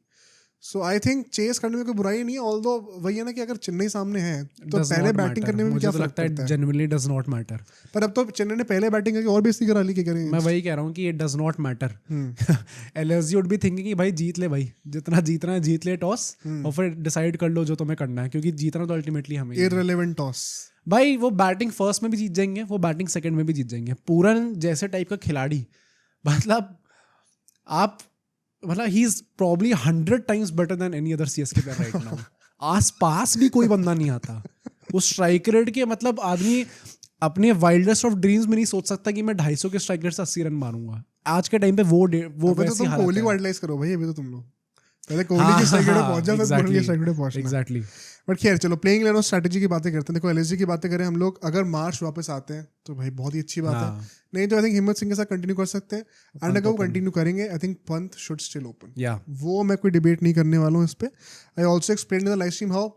So I think चेस करने में कोई बुराई नहीं है, although वही है ना कि अगर चेन्नई सामने है तो पहले बैटिंग करने में क्या फर्क पड़ता है? genuinely does not matter। पर अब तो चेन्नई ने पहले बैटिंग करके और बेइज्जती करा ली, क्या करें? मैं वही कह रहा हूँ कि it does not matter। LSG would be thinking कि भाई जीत ले, भाई जितना जीतना है जीत ले टॉस, और फिर डिसाइड कर लो जो तुम्हें करना है, क्योंकि जीतना तो अल्टीमेटली हमें। irrelevant टॉस भाई, वो बैटिंग फर्स्ट में भी जीत जाएंगे, वो बैटिंग सेकंड में भी जीत जाएंगे। पूरन जैसे टाइप का खिलाड़ी, मतलब he is probably 100 times better than any other CSK player right now। आस पास भी कोई बंदा नहीं आता उस स्ट्राइक रेट के। मतलब आदमी अपने वाइल्डेस्ट ऑफ ड्रीम्स में नहीं सोच सकता कि मैं 250 के स्ट्राइक रेट से 80 रन मारूंगा आज के टाइम पे। वो वैसी हालत है। कोहली को आइडलाइज करो भाई, अभी तो तुम लोग पहले कोहली की स्ट्राइक रेट पहुंच जाओ, फिर कोहली की स्ट्राइक रेट पहुंचना। एग्जैक्टली। बट खैर चलो प्लेइंग 11 स्ट्रेटजी की बातें करते हैं। देखो एलएसजी की बातें करें हम लोग, अगर मार्च वापस आते हैं तो भाई बहुत ही अच्छी बात है, नहीं तो आई थिंक हिम्मत सिंह के साथ कंटिन्यू कर सकते हैं। एंड अगर वो कंटिन्यू करेंगे I think Pant should still open. वो मैं कोई डिबेट नहीं करने वाला हूँ इस पे। I also explain in the live stream how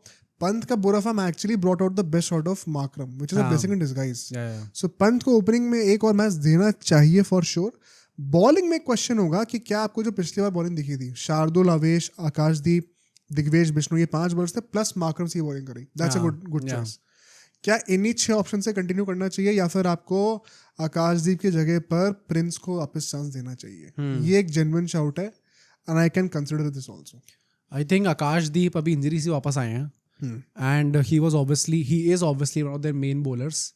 Pant का बुरा form actually brought out the best out of Markram, which is a blessing in disguise. So Pant को ओपनिंग में एक और मैच देना चाहिए फॉर श्योर। बॉलिंग में क्वेश्चन होगा कि क्या आपको जो पिछली बार बॉलिंग दिखी थी, शार्दुल, आवेश, आकाशदीप, दिग्वेश, विष्णु, ये 5 बॉलर्स थे प्लस मार्करम से बॉलिंग करी, दैट्स अ गुड चॉइस। क्या इन्हीं 6 ऑप्शन से कंटिन्यू करना चाहिए या फिर आपको आकाशदीप की जगह पर प्रिंस को वापस चांस देना चाहिए? ये एक जेन्युइन शाउट है and I can consider this also. I think Akashdeep अभी इंजरी से वापस आए हैं and he is obviously one of their main bowlers,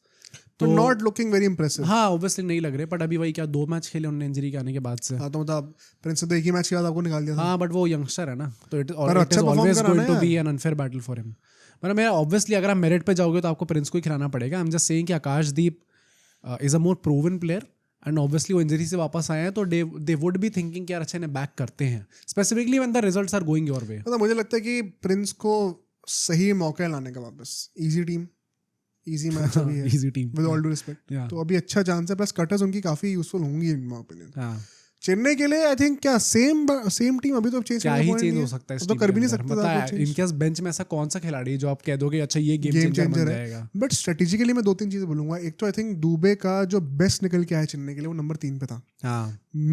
तो नॉट लुकिंग वेरी इंप्रेसिव। हाँ, ऑब्वियसली नहीं लग रहे, बट अभी वही क्या 2 मैच खेले उन्होंने इंजरी के आने के बाद से। हाँ, तो मतलब प्रिंस तो एक ही मैच के बाद आपको निकाल दिया था। हाँ, बट वो यंगस्टर है ना, तो it is always going to be an unfair battle for him. मतलब मैं ऑब्वियसली अगर आप मेरिट पे जाओगे तो आपको प्रिंस को ही खिलाना पड़ेगा। आई एम जस्ट सेइंग कि Akashdeep is a more proven player and obviously वो इंजरी से वापस आए हैं तो दे वुड बी थिंकिंग कि यार अच्छा इन्हें बैक करते हैं, specifically when the results are going your way. मतलब मुझे लगता है कि प्रिंस को सही मौका लाने का वापस, इजी टीम इजी मैच अभी है, easy team with all do respect, तो अभी अच्छा चांस है, प्लस कटर्स उनकी काफी यूजफुल होंगी इन माय ओपिनियन। चेन्नई के लिए आई थिंक क्या सेम टीम अभी तो चेंज क्या ही चेंज हो सकता है, तो कर भी नहीं सकता, मतलब इनके बेंच में ऐसा कौन सा खिलाड़ी है जो आप कह दोगे अच्छा ये गेम चेंजर बन जाएगा। बट स्ट्रेटेजिकली मैं 2-3 चीजें बोलूंगा। एक तो आई थिंक दुबे का जो बेस्ट निकल के आया चेन्नई के लिए वो नंबर 3 पे था।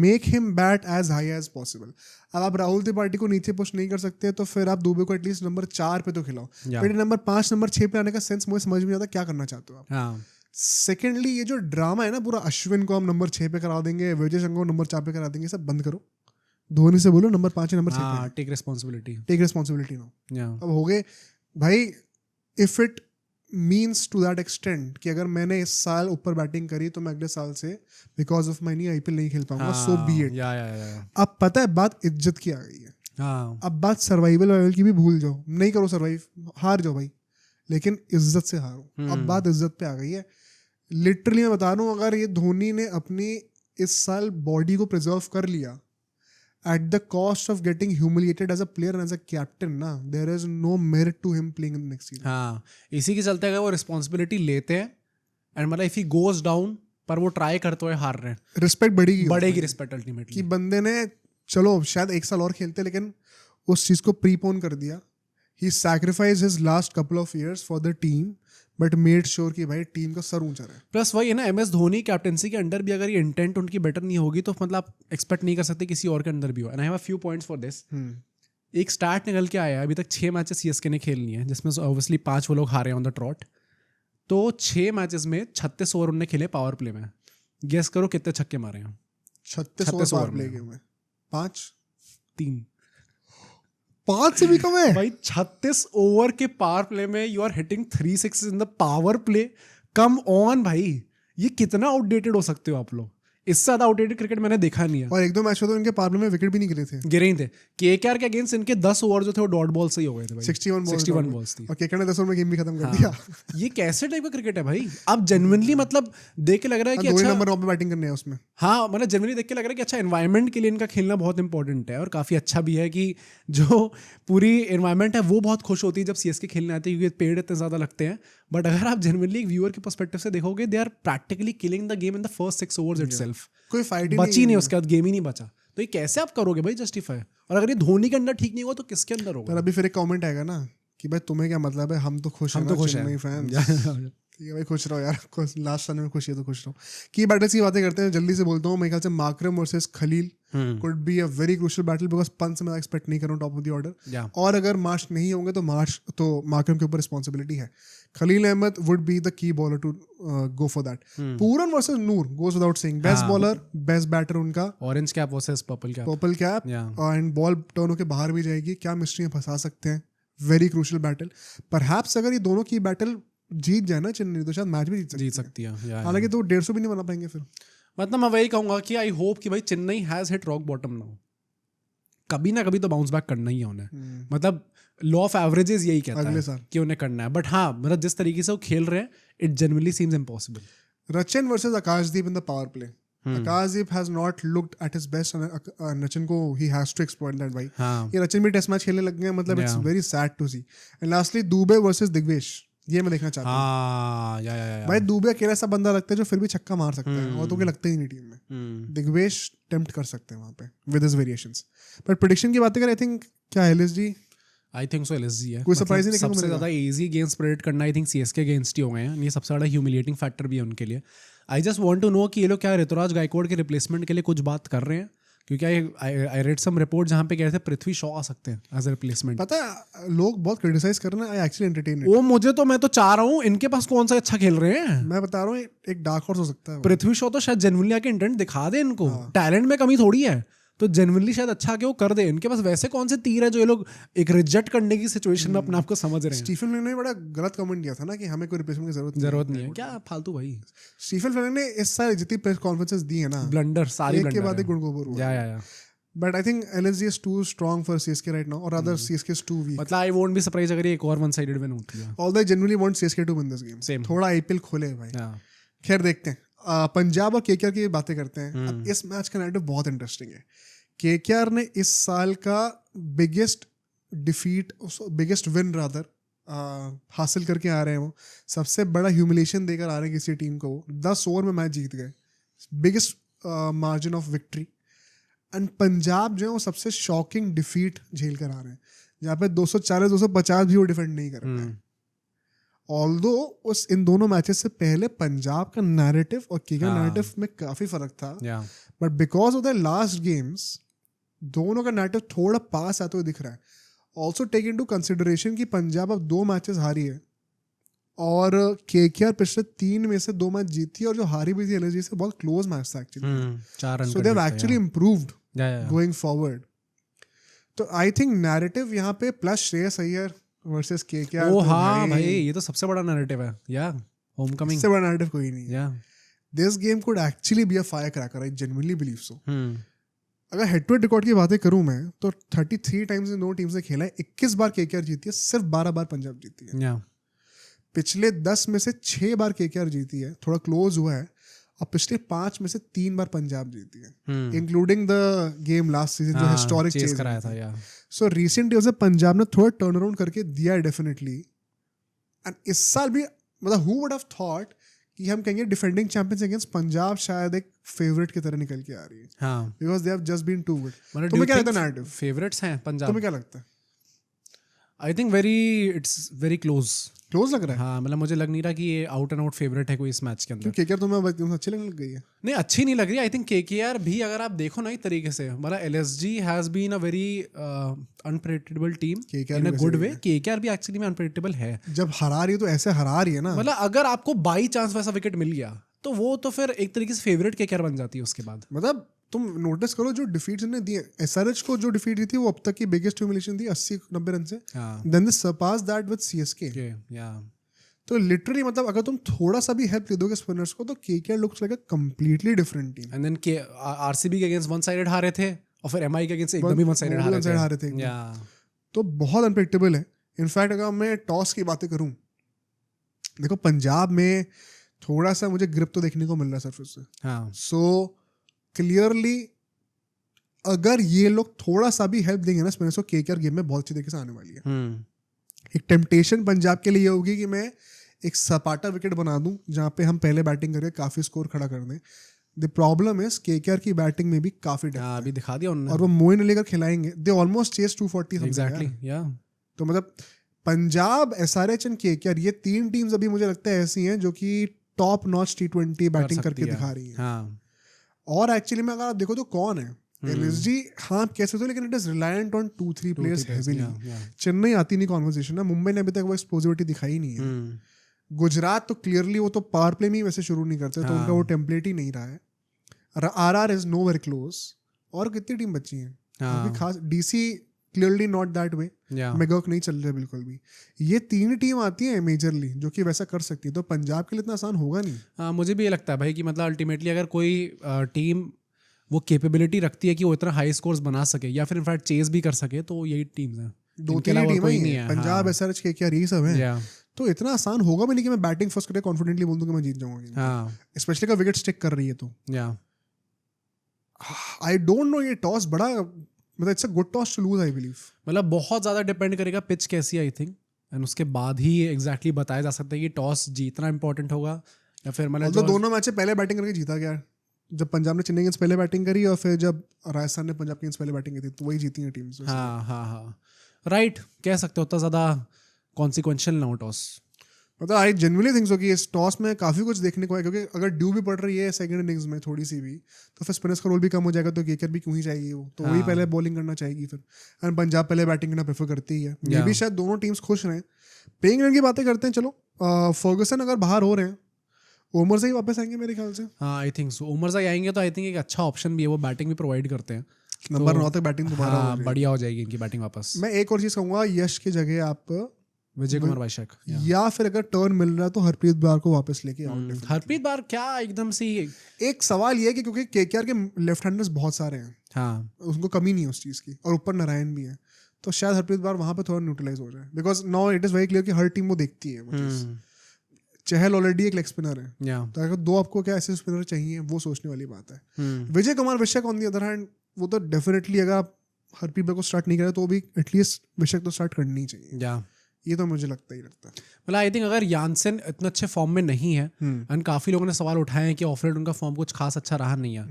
Make him bat as high as possible. अब आप राहुल त्रिपाठी को नीचे पुश नहीं कर सकते तो फिर आप दुबे को एटलीस्ट नंबर 4 पे तो खिलाओ, बट नंबर 5 नंबर 6 पे आने का सेंस मुझे समझ में आता क्या करना चाहते हो आप। सेकेंडली ये जो ड्रामा है ना पूरा, अश्विन को हम नंबर 6 पे करा देंगे, विजय शंकर को नंबर 4 पे करा देंगे, सब बंद करो। धोनी से बोलो नंबर 5 नंबर 6 पे, टेक रिस्पॉन्सिबिलिटी नो। अब हो गए भाई, if it means to that extent कि अगर मैंने इस साल ऊपर बैटिंग करी तो मैं अगले साल से बिकॉज ऑफ माई आईपीएल नहीं खेल पाऊंगा, सो बी इट। अब पता है बात इज्जत की आ गई है। अब बात सर्वाइवल की भी भूल जाओ, नहीं करो सर्वाइव, हार जाओ भाई, लेकिन इज्जत से हारो। अब बात इज्जत पे आ गई है। लिटरली मैं बता रहा हूँ, अगर ये धोनी ने अपनी इस साल बॉडी को प्रिजर्व कर लिया at the cost of getting humiliated as a player and as a captain, ना, there is no merit to him playing in the next season। हाँ, इसी के चलते अगर वो रिस्पॉन्सिबिलिटी लेते हैं एंड मतलब इफ ही गोज डाउन, पर वो ट्राई करते हुए हार रहे हैं, रिस्पेक्ट बढ़ेगी रिस्पेक्ट अल्टीमेटली, कि बंदे ने चलो शायद 1 साल और खेलते लेकिन उस चीज को प्रीपोन कर दिया। He sacrifice his last couple of years for the team but made sure कि भाई टीम का सर ऊंचा रहे। प्लस वही है ना, MS धोनी कैप्टनसी के अंडर भी अगर ये इंटेंट उनकी बेटर नहीं होगी तो मतलब आप एक्सपेक्ट नहीं कर सकते किसी और के अंदर भी हो। And I have a few points for this. एक स्टार्ट निकल के आया, अभी तक 6 मैचेस CSK ने खेलनी है, जिसमें ऑब्वियसली 5 वो लोग हारे ऑन द ट्रॉट। तो 6 मैचेस में 36 ओवर उन्होंने खेले पावर प्ले में। गेस करो कितने छक्के मारे हैं? 36 ओवर प्ले में 3 5 से भी कम है भाई। 36 ओवर के पावर प्ले में you are hitting 3 6 in the power play. Come on भाई, ये कितना आउटडेटेड हो सकते हो आप लोग? इससे ज्यादा आउटडेटेड क्रिकेट मैंने देखा नहीं है। और 1-2 मैच में तो इनके पावर प्ले में विकेट भी नहीं गिरे ही थे। KKR के अगेंस्ट इनके 10 ओवर जो थे वो डॉट बॉल से ही हो गए थे भाई। 61 बॉल्स थी और KKR ने 10 ओवर में गेम भी खत्म कर दिया। ये कैसे टाइप का क्रिकेट है भाई? आप जेन्युइनली मतलब देख के लग रहा है कि अच्छा नंबर 9 पे बैटिंग करने है उसमें। हाँ, मतलब जेन्युइनली देख के लग रहा है कि अच्छा एनवायरनमेंट के लिए इनका खेलना बहुत इंपॉर्टेंट है, और काफी अच्छा भी है कि जो पूरी एनवायरनमेंट है वो बहुत खुश होती है जब CSK खेलने आते हैं, क्योंकि पेड़ इतने ज्यादा लगते हैं। बट अगर आप जेन्युइनली एक व्यूअर के पर्सपेक्टिव से देखोगे, they are practically killing the game in the first 6 overs itself. कोई फाइट बची नहीं, उसके बाद गेम ही नहीं बचा। तो ये कैसे आप करोगे भाई जस्टिफाई? और अगर ये धोनी के अंदर ठीक नहीं हुआ तो किसके अंदर होगा? पर अभी फिर एक कमेंट आएगा ना कि भाई तुम्हें क्या मतलब है, हम तो खुश हैं, चेन्नई फैंस। ठीक है भाई, खुश रहो यार, लास्ट साल में खुशी है तो खुश रहो। की बैटल्स की बातें करते हैं, जल्दी से बोलता हूँ। मेरे ख्याल से Markram versus Khaleel could be a very crucial battle, because Pant से मैं एक्सपेक्ट नहीं कर रहा हूँ टॉप ऑफ द ऑर्डर। और अगर मार्च नहीं होंगे तो मार्करम के ऊपर रिस्पॉन्सिबिलिटी है। Khaleel Ahmed would be the key bowler to go for that. Pooran versus Noor goes without saying, best bowler best batter उनका। Orange cap versus purple cap and ball turn होकर बाहर भी जाएगी, क्या मिस्ट्री फंसा सकते हैं। Very crucial battle. परहैप्स अगर ये दोनों की बैटल जीत जाए ना चेन्नई तो शायद मैच भी जीत सकती है। हालांकि तो 150 भी नहीं बना पाएंगे फिर। मतलब मैं वही कहूंगा कि आई होप कि भाई Chennai has hit rock bottom now. कभी ना कभी तो बाउंस बैक करना ही है उन्हें। मतलब लॉ ऑफ एवरेजेस यही कहता है कि उन्हें करना है। बट हाँ, मतलब जिस तरीके से वो खेल रहे हैं, it genuinely seems impossible. Rachin versus Akashdeep in the power play. Akashdeep has not looked at his best, Rachin को he has to exploit that भाई। ये रचिन भी टेस्ट मैच खेलने लग गए, मतलब it's very sad to see. And lastly Dube versus Digvesh, ये मैं देखना चाहता हूँ। भाई दुबे अकेला सा बंदा लगता है जो फिर भी छक्का मार सकता है, और तो क्या लगता ही नहीं टीम में। दिग्वेश टेम्प्ट कर सकते हैं वहाँ पे with his variations. But prediction की बातें करें, आई थिंक क्या LSG, I think so LSG है। कोई सरप्राइज नहीं। सबसे ज्यादा इजी गेम्स प्रेडिक्ट करना आई थिंक CSK अगेंस्ट ही हो गए हैं। ये सबसे ज्यादा ह्यूमिलिएटिंग फैक्टर भी है उनके लिए। I just want to know कि ये लोग क्या ऋतुराज गायकवाड़ के रिप्लेसमेंट के लिए कुछ बात कर रहे हैं, क्योंकि आई रेड सम रिपोर्ट जहाँ पे कह रहे थे पृथ्वी शॉ आ सकते हैं एज अ रिप्लेसमेंट। पता है लोग बहुत क्रिटिसाइज कर रहे हैं, आई एक्चुअली एंटरटेन इट। वो मैं तो चाह रहा हूँ, इनके पास कौन सा अच्छा खेल रहे हैं। मैं बता रहा हूँ एक डार्क हॉर्स हो सकता है पृथ्वी शॉ। तो शायद जेन्युइनली आके इंटेंट दिखा दे इनको, टैलेंट में कमी थोड़ी है, तो जेन्युइनली शायद अच्छा के वो कर दे। इनके पास वैसे कौन से तीर है जो ये लोग एक रिजेक्ट करने की सिचुएशन में अपने आप को समझ रहे हैं। स्टीफन फ्लेमिंग ने बड़ा गलत कमेंट दिया था ना कि हमें कोई रिप्लेसमेंट की जरूरत नहीं है। क्या फालतू भाई। स्टीफन फ्लेमिंग ने इस साल जितनी प्रेस कॉन्फ्रेंसेस दी है ना, ब्लंडर सारी एक के बाद एक गुड़गोबर हुआ। But I think LSG is too strong for CSK right now, or rather CSK is too weak. मतलब I won't be surprised अगर ये एक और one-sided win होती है। Although I genuinely want CSK to win this game. Same. थोड़ा IPL खोले भाई। खैर देखते हैं। पंजाब और KKR की बातें करते हैं। अब इस मैच का नैरेटिव बहुत इंटरेस्टिंग है। KKR ने इस साल का बिगेस्ट विन रादर हासिल करके आ रहे हैं, वो सबसे बड़ा ह्यूमिलेशन देकर आ रहे हैं किसी टीम को, वो 10 ओवर में मैच जीत गए, biggest margin of victory. And Punjab जो है वो सबसे शॉकिंग डिफीट झेल कर आ रहे हैं, जहाँ पे 240-250 भी वो डिफेंड नहीं कर पाए। ऑल्दो उस इन दोनों मैचेस से पहले पंजाब का नैरेटिव और केकेआर नैरेटिव में काफी फर्क था, but because of the last games दोनों का नैरेटिव थोड़ा पास आते हुए दिख रहा है। ऑल्सो टेक इनटू कंसिडरेशन कि पंजाब अब 2 मैचेस हारी है और केकेआर पिछले 3 में से 2 मैच जीती है, और जो हारी भी थी एलएसजी से बहुत क्लोज मैच था actually, so they have actually improved going forward. तो आई थिंक नैरेटिव यहाँ पे plus Shreyas Iyer versus KKR, हाँ भाई ये तो सबसे बड़ा नैरेटिव है, या होमकमिंग से बड़ा नैरेटिव कोई नहीं है। This game could actually be a fire cracker, I genuinely believe so. अगर हेड टू हेड रिकॉर्ड की बातें करूं मैं तो 33 टाइम्स इन दोनों टीम्स ने खेला है, 21 बार केकेआर जीती है, सिर्फ 12 बार पंजाब जीती है। पिछले 10 में से 6 बार केकेआर जीती है, थोड़ा क्लोज हुआ है, और पिछले 5 में से 3 बार पंजाब जीती है, including the game last season जो हिस्टोरिक चेज कराया था। सो रिसेंट ईयर्स में पंजाब ने थोड़ा टर्न अराउंड करके दिया है डेफिनेटली। एंड इस साल भी मतलब हु वुड हैव थॉट कि हम कहेंगे डिफेंडिंग चैंपियंस अगेंस्ट पंजाब शायद एक फेवरेट की तरह निकल के आ रही है, because they have just been too good. तुम्हें क्या लगता है नैरेटिव फेवरेट्स हैं पंजाब? तुम्हें क्या लगता है? I think it's very close लग रहा है। हाँ, मतलब मुझे लग नहीं रहा कि ये आउट एंड आउट फेवरेट है कोई इस मैच के अंदर। केकेआर तुम्हें अच्छी लगने लग गई है? नहीं, अच्छी नहीं लग रही। आई थिंक केकेआर भी अगर आप देखो ना एक तरीके से, मतलब LSG has been a very unpredictable team in a good way. KKR भी एक्चुअली में अनप्रेडिक्टेबल है, जब हरा रही है तो ऐसे हरा रही है ना, मतलब अगर आपको बाई चांस वैसा विकेट मिल गया तो वो तो फिर एक तरीके से फेवरेट केकेआर बन जाती है उसके बाद। मतलब तुम नोटिस करो जो डिफीट्स ने दी, एसआरएच को जो डिफीट दी थी वो अब तक की बिगेस्ट ह्यूमिलेशन थी, 80-90 रन से। Then they surpass that with CSK. तो लिटरली मतलब अगर तुम थोड़ा सा भी हेल्प दे दोगे स्पिनर्स को तो KKR looks like a completely different team. And then RCB के अगेंस्ट वन साइडेड हारे थे, और फिर एमआई के अगेंस्ट एकदम ही वन साइडेड हारे थे। तो बहुत अनप्रेडिक्टेबल है। इनफैक्ट अगर मैं टॉस की बातें करूं, देखो पंजाब में थोड़ा सा मुझे ग्रिप तो देखने को मिल रहा है सरफेस से। सो क्लियरली अगर ये लोग थोड़ा सा भी हेल्प देंगे ना स्पिनर्स को, केकेआर गेम में बहुत अच्छी तरीके से आने वाली है। एक टेम्पटेशन पंजाब के लिए होगी कि मैं एक सपाटा विकेट बना दूं जहां पे हम पहले बैटिंग करके काफी स्कोर खड़ा कर दें। द प्रॉब्लम इज केकेआर की बैटिंग में भी काफी अभी दिखा दिया उन्होंने, और वो मोइन लेकर खिलाएंगे। They almost chase 240 exactly. तो मतलब पंजाब, एसआरएच एंड केकेआर, ये 3 टीम्स अभी मुझे लगता है ऐसी हैं जो कि टॉप नॉच T20 बैटिंग करके दिखा रही है। और एक्चुअली में अगर आप देखो तो कौन है एलएसजी, हाँ कैसे तो, लेकिन it is reliant on 2-3 players heavily. Chennai आती नहीं कॉन्वर्सेशन है, मुंबई ने अभी तक वो एक्सपोजिविटी दिखाई नहीं है। गुजरात तो क्लियरली वो तो पावर प्ले में ही वैसे शुरू नहीं करते, तो उनका वो टेम्पलेट ही नहीं रहा है। RR is no very close. और कितनी टीम बची है खास? DC clearly not that way, McGurk नहीं चल रहा बिल्कुल भी। ये 3 टीम आती है मेजरली जो कि वैसा कर सकती है, तो पंजाब के लिए इतना आसान होगा नहीं। हाँ, मुझे भी ये लगता है भाई कि मतलब अल्टीमेटली अगर कोई टीम वो कैपेबिलिटी रखती है कि वो इतना हाई स्कोर्स बना सके या फिर इनफैक्ट चेज भी कर सके, तो यही टीम्स हैं। 2-3 टीम है, पंजाब, एसआरएच, केकेआर, यही सब है। तो इतना आसान होगा भी नहीं कि मैं बैटिंग फर्स्ट करके कॉन्फिडेंटली बोल दूं कि मैं जीत जाऊंगा, स्पेशली का विकेट स्टिक कर रही है तो। आई डोंट नो, ये टॉस बड़ा मतलब it's a good toss to lose I believe. मतलब बहुत ज्यादा डिपेंड करेगा पिच कैसी है आई थिंक, एंड उसके बाद ही एग्जैक्टली बताया जा सकता है कि टॉस जीतना इंपॉर्टेंट होगा या फिर मतलब दोनों मैच पहले बैटिंग करके जीता गया। जब पंजाब ने चेन्नई अगेंस्ट पहले बैटिंग करी और फिर जब राजस्थान ने पंजाब के अगेंस्ट पहले बैटिंग की थी, तो वही जीती है टीम्स। हाँ राइट, कह सकते हो उतना ज़्यादा कॉन्सिक्वेंशियल ना हो टॉस। मतलब आई जेन्युइनली थिंक सो कि इस टॉस में काफ़ी कुछ देखने को है, क्योंकि अगर ड्यू भी पड़ रही है सेकंड इनिंग्स में थोड़ी सी भी, तो फिर स्पिनर्स का रोल भी कम हो जाएगा, तो केकेआर भी क्यों ही चाहिए वो, तो वही पहले बॉलिंग करना चाहेगी फिर। एंड पंजाब पहले बैटिंग करना प्रेफर करती है। ये भी शायद दोनों टीम्स खुश रहें। प्लेइंग इलेवन की बातें करते हैं, चलो। फर्गसन अगर बाहर हो रहे हैं, ओमरज़ई ही वापस आएंगे मेरे ख्याल से। हाँ, आई थिंक सो। ओमरज़ई आएंगे तो आई थिंक एक अच्छा ऑप्शन भी है, वो बैटिंग भी प्रोवाइड करते हैं। नंबर 9 तक बैटिंग दोबारा बढ़िया हो जाएगी इनकी बैटिंग वापस। मैं एक और चीज़ कहूँगा, यश की जगह आप विजय कुमार वैशक, या फिर अगर टर्न मिल रहा है तो हरप्रीत ब्रार को वापस लेके आओ। हरप्रीत ब्रार क्या एकदम से एक सवाल ये है कि क्योंकि केकेआर के लेफ्ट हैंडर्स बहुत सारे हैं, हाँ, उनको कमी नहीं है उस चीज़ की, और ऊपर नारायण भी है, तो शायद हरप्रीत ब्रार वहाँ पे थोड़ा न्यूट्रलाइज हो जाए, because now it is very clear कि हर टीम वो देखती है। चहल ऑलरेडी एक लेग स्पिनर है, तो अगर 2 आपको क्या ऐसे स्पिनर चाहिए, वो सोचने वाली बात है। Vijay Kumar Vyshak on the other hand, वो तो डेफिनेटली अगर आप हरप्रीत ब्रार को स्टार्ट नहीं करें तो भी एटलीस्ट विशक तो स्टार्ट करनी चाहिए। ये तो मुझे लगता ही लगता है। मतलब आई थिंक अगर यानसेन इतने अच्छे फॉर्म में नहीं है एंड काफी लोगों ने सवाल उठाए हैं कि ऑफलेट उनका फॉर्म कुछ खास अच्छा रहा नहीं है,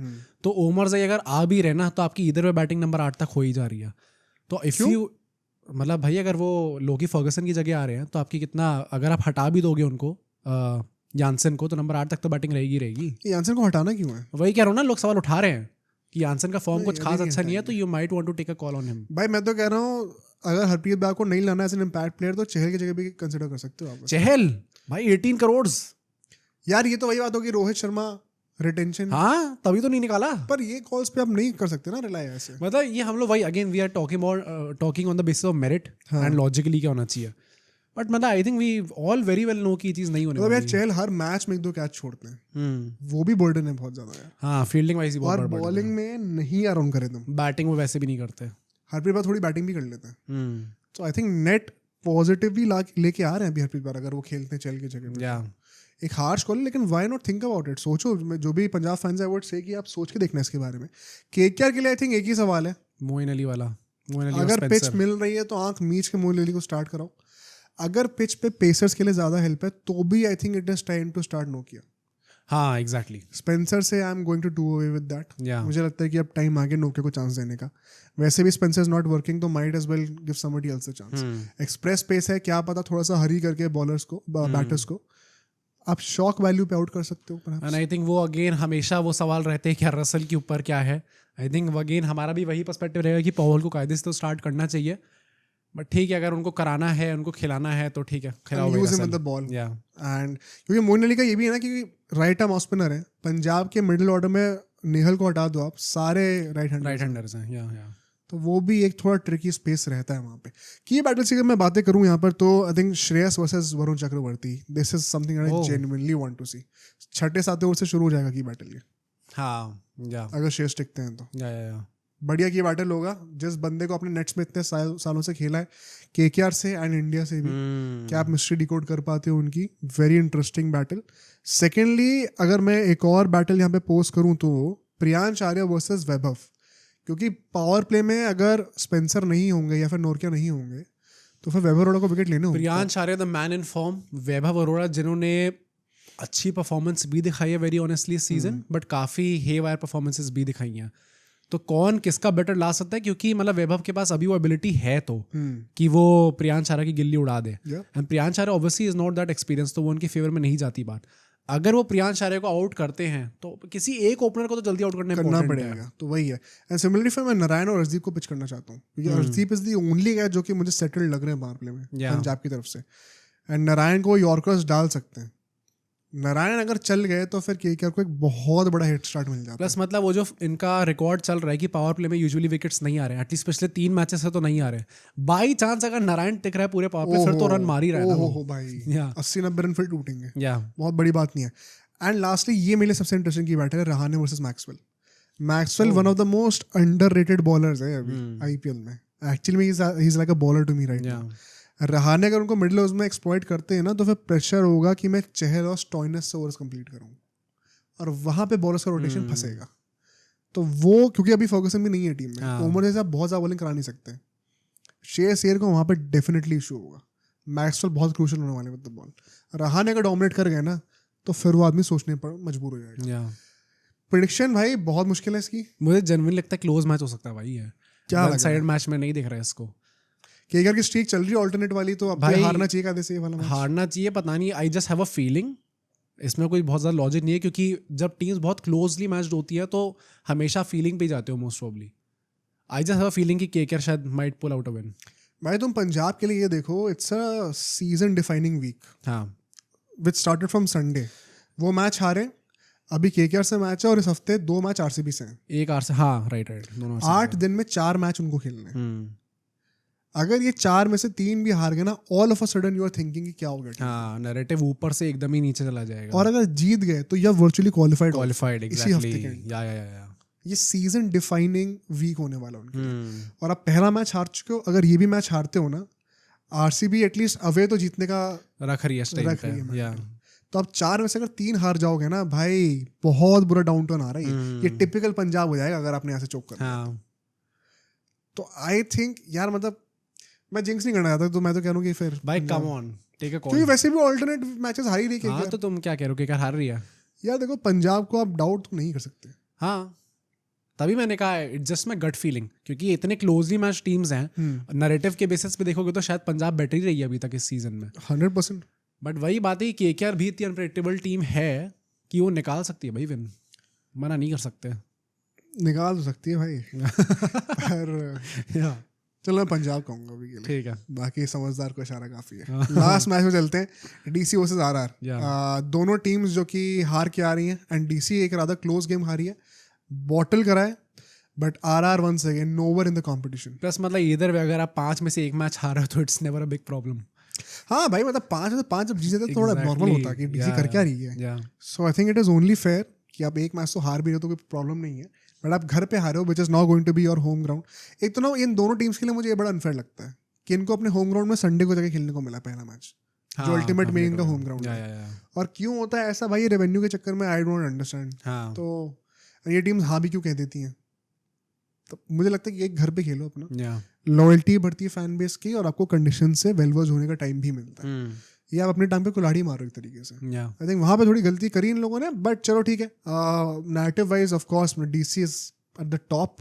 तो ओमरज़ई अगर आ भी रहे ना तो आपकी इधर में बैटिंग नंबर 8 तक हो ही जा रही है। तो इफ यू मतलब भाई अगर वो लोकी फर्गसन की जगह आ रहे हैं तो आपकी कितना, अगर आप हटा भी दोगे उनको यानसेन को, तो नंबर 8 तक तो बैटिंग रहेगी। यानसेन को हटाना क्यों है? वही कह रहा हूँ ना, लोग सवाल उठा रहे हैं कि यानसेन का फॉर्म कुछ खास अच्छा नहीं है, तो you might want to take a call on him. भाई मैं तो कह रहा हूँ अगर हरप्रीत ब्रार को नहीं लाना एज एन इम्पैक्ट प्लेयर तो चहल की जगह भी कंसिडर कर सकते हो आप। चहल भाई 18 करोड़ यार, ये तो वही बात होगी रोहित शर्मा रिटेंशन। हाँ तभी तो नहीं निकाला। पर ये कॉल्स पे आप नहीं कर सकते ना रिलाई ऐसे। मतलब ये हम लोग वही again we are talking on the basis of merit and logically क्या होना चाहिए, बट मतलब I think we all very well know कि ये चीज नहीं होने वाली। यार चहल हर मैच में 1-2 कैच छोड़ते हैं, वो भी बर्डन है बहुत ज्यादा यार। हाँ फील्डिंग वाइज ही बहुत बड़ा और बॉलिंग में नहीं यार ऑन करे तुम, बैटिंग में वैसे भी नहीं करते। हरप्रीत बार थोड़ी बैटिंग भी कर लेते हैं, तो आई थिंक नेट पॉजिटिवली लेके आ रहे हैं अभी हरप्रीत बार अगर वो खेलते हैं चहल की जगह। एक हार्श कॉल, लेकिन why not think about it. सोचो, जो भी पंजाब फैंस है वो से कि आप सोच के देखना इसके बारे में। केकेआर के लिए आई थिंक एक ही सवाल है, मोइन अली वाला। अगर पिच मिल रही है तो आंख मीच के मोइन अली को स्टार्ट कराओ। अगर पिच पे पेसर्स के लिए ज्यादा हेल्प है तो भी I think it is time to start नोकिया। हाँ एग्जैक्टली, स्पेंसर से I am going to do away with that. मुझे लगता है कि अब टाइम आ गया नोकिया को चांस देने का। वैसे भी स्पेंसर इज नॉट वर्किंग तो might as well give somebody else a chance. Express pace है, क्या पता थोड़ा सा हरी करके बॉलर्स को बैटर्स को आप शॉक वैल्यू पे आउट कर सकते हो। एंड आई थिंक वो अगेन हमेशा वो सवाल रहते हैं क्या रसल के ऊपर क्या है। आई थिंक अगेन हमारा भी वही पर्सपेक्टिव रहेगा कि पॉवल को कायदे से तो स्टार्ट करना चाहिए, बट ठीक है अगर उनको कराना है, उनको खिलाना है तो ठीक है खिलाओ बॉल। एंड क्योंकि मोइन अली का ये भी है ना कि राइट आर्म ऑफ स्पिनर है, पंजाब के मिडिल ऑर्डर में नेहल को हटा दो आप, सारे राइट हैंडर्स हैं, तो वो भी एक थोड़ा ट्रिकी स्पेस रहता है वहाँ पे। की बैटल से अगर मैं बातें करूँ यहाँ पर तो I think Shreyas versus Varun Chakravarthy, this is something I genuinely want to see. 6-7 over से शुरू हो जाएगा की बैटल ये। हाँ अगर श्रेयस टिकते हैं तो बढ़िया की बैटल होगा। जिस बंदे को अपने नेट्स में इतने सालों से खेला है, केकेआर से एंड इंडिया से भी, क्या आप मिस्ट्री डिकोड कर पाते हो उनकी? Very interesting battle. सेकेंडली अगर मैं एक और बैटल यहाँ पे पोस्ट करूँ तो प्रियांश आर्या वर्सेस वैभव, क्योंकि पावर प्ले में अगर स्पेंसर नहीं होंगे या फिर नोकिया नहीं होंगे तो फिर वैभव अरोड़ा को विकेट लेने होंगे। Priyansh Arya the man in form, Vaibhav Arora जिन्होंने अच्छी परफॉर्मेंस भी दिखाई है वेरी ऑनेस्टली इस सीजन, बट काफ़ी हेवायर परफॉर्मेंसेस भी दिखाई हैं। तो कौन किसका बेटर ला सकता है? क्योंकि मतलब वैभव के पास अभी वो एबिलिटी है तो कि वो प्रियांश आर्या की गिल्ली उड़ा दे, and Priyansh Arya obviously is not that experience, तो वो उनके फेवर में नहीं जाती बात। अगर वो प्रियांश आर्या को आउट करते हैं तो किसी एक ओपनर को तो जल्दी आउट करना पड़ेगा, तो वही है। एंड सिमिलरली फिर मैं नारायण और अर्शदीप को पिच करना चाहता हूँ, क्योंकि Arshdeep is the only guy जो कि मुझे सेटल्ड लग रहे हैं पावर प्ले में पंजाब की तरफ से, एंड नारायण को यॉर्कर्स डाल सकते हैं। नारायण अगर चल गए तो फिर केकेआर को एक बहुत बड़ा हेड स्टार्ट मिल जाता है। प्लस मतलब वो जो इनका रिकॉर्ड चल रहा है कि पावर प्ले में यूजुअली विकेट्स नहीं आ रहे हैं, एटलीस्ट पिछले 3 मैचेस से तो नहीं आ रहे। बाई चांस अगर नारायण टिक रहा है पूरे पावर प्ले फिर तो रन मार ही रहा है ना भाई, 80-90 रन फिर टूटेंगे, बहुत बड़ी बात नहीं है। एंड लास्टली ये मेरे सबसे इंटरेस्टिंग की बैटल है Rahane versus Maxwell. One of the most underrated bowlers है अभी आईपीएल में। एक्चुअली में he is like a bowler to me right now. Rahane अगर उनको मिडिल ओवर्स में एक्सप्लॉइट करते हैं ना तो फिर प्रेशर होगा कि मैं चहल और स्टॉइनस से ओवर्स कंप्लीट करूँ, और वहाँ पे बॉलर्स का रोटेशन फंसेगा। तो वो क्योंकि अभी फर्गसन भी नहीं है टीम में, ओमर जैसे आप बहुत ज़्यादा बॉलिंग करा नहीं सकते। श्रेयस अय्यर को वहाँ पे डेफिनेटली इशू होगा। मैक्सवेल बहुत क्रूशियल होने वाले विद द बॉल। रहाणे अगर डोमिनेट कर गए ना तो फिर वो आदमी सोचने पर मजबूर हो जाएगा। प्रेडिक्शन भाई बहुत मुश्किल है इसकी। मुझे जेन्युइनली लगता है क्लोज मैच हो सकता है भाई। है क्या वन साइड मैच में नहीं दिख रहा है इसको। केकेआर की स्ट्रीक चल रही है ऑल्टरनेट वाली, तो अब भाई हारना चाहिए आधे से ये वाला मैच। हारना चाहिए, पता नहीं, आई जस्ट हैव अ फीलिंग। इसमें कोई बहुत ज़्यादा लॉजिक नहीं है, क्योंकि जब टीम्स बहुत क्लोजली मैच्ड होती है तो हमेशा फीलिंग पे जाते हो most probably. I just have a feeling कि केकेआर शायद might pull out a win. भाई तुम पंजाब के लिए ये देखो, it's a season defining week. हाँ, विच स्टार्टेड फ्रॉम संडे। वो मैच हारे, अभी केकेआर से मैच है और इस हफ्ते 2 मैच आरसीबी से हैं। एक आर से, हाँ राइट दोनों 8 दिन में 4 मैच उनको खेलने हैं। अगर ये 4 में से 3 भी हार गए ना, all of a sudden you are thinking कि क्या हो गया। हाँ, नैरेटिव ऊपर से एकदम ही नीचे चला जाएगा। और अगर जीत गए तो यह वर्चुअली क्वालिफाइड इसी हफ्ते के। ये सीजन डिफाइनिंग वीक होने वाला उनके। और आप पहला मैच हार चुके हो, अगर ये भी मैच हारते हो ना, आरसीबी एटलीस्ट अवे तो जीतने का रख रही है। तो अब 4 में से अगर 3 हार जाओगे ना भाई, बहुत बुरा डाउन टर्न आ रहा है। ये टिपिकल पंजाब हो जाएगा अगर आपने यहाँ से चोक कर। तो आई थिंक यार मतलब मैं जिंक्स नहीं करना चाहता, तो मैं तो कह रहा हूँ कि फिर भाई कम ऑन टेक अ क्योंकि कॉल। वैसे भी ऑल्टरनेट मैचेस हार ही रही हाँ है। तो तुम क्या कह रहे हो कि हार रही है? यार देखो, पंजाब को आप डाउट तो नहीं कर सकते। हाँ तभी मैंने कहा it's just my gut feeling, क्योंकि ये इतने क्लोजली मैच टीम्स हैं, नैरेटिव के बेसिस पे देखोगे तो शायद पंजाब बेटर ही रही है अभी तक इस सीजन में 100%। बट वही बात है कि केकेआर भी इतनी अनप्रेडिक्टेबल टीम है कि वो निकाल सकती है भाई विन, मना नहीं कर सकते। निकाल तो सकती है भाई पर चलो मैं पंजाब कहूंगा अभी के लिए, ठीक है। बाकी समझदार को इशारा काफी है। लास्ट मैच में चलते हैं, डीसी वर्सेस आरआर। दोनों टीम्स जो कि हार के आ रही हैं, एंड डीसी एक राधा क्लोज गेम हारी है, बॉटल करा है, but RR once again nowhere in the competition. Plus मतलब इधर अगर आप 5 में से एक मैच हार रहे हो तो it's never a big problem. हाँ भाई, मतलब 5 में से 5 जब जीते तो थोड़ा नॉर्मल होता है कि डीसी कर क्या रही है। So I think it is only fair कि आप एक मैच तो हार भी रहे हो तो कोई प्रॉब्लम नहीं है, बट आप घर पे हारे हो which is not going to be your home ground. एक तो ना इन दोनों टीम्स के लिए मुझे ये बड़ा अनफेयर लगता है कि इनको अपने होम ग्राउंड में संडे को जाके खेलने को मिला पहला मैच, जो अल्टीमेट मीनिंग का होम ग्राउंड है। और क्यों होता है ऐसा भाई, रेवेन्यू के चक्कर में, आई डोंट अंडरस्टैंड। तो ये टीम्स हाँ भी क्यों कह देती हैं? तो मुझे लगता है कि एक घर पे खेलो अपना, लॉयल्टी बढ़ती है फैन बेस की, और आपको कंडीशन से वेलवर्स होने का टाइम भी मिलता है। ये आप अपने टाइम पे कुल्हाड़ी मारो एक तरीके से। आई थिंक वहाँ पे थोड़ी गलती करी इन लोगों ने, बट चलो ठीक है। Narrative wise of course DC is at the top,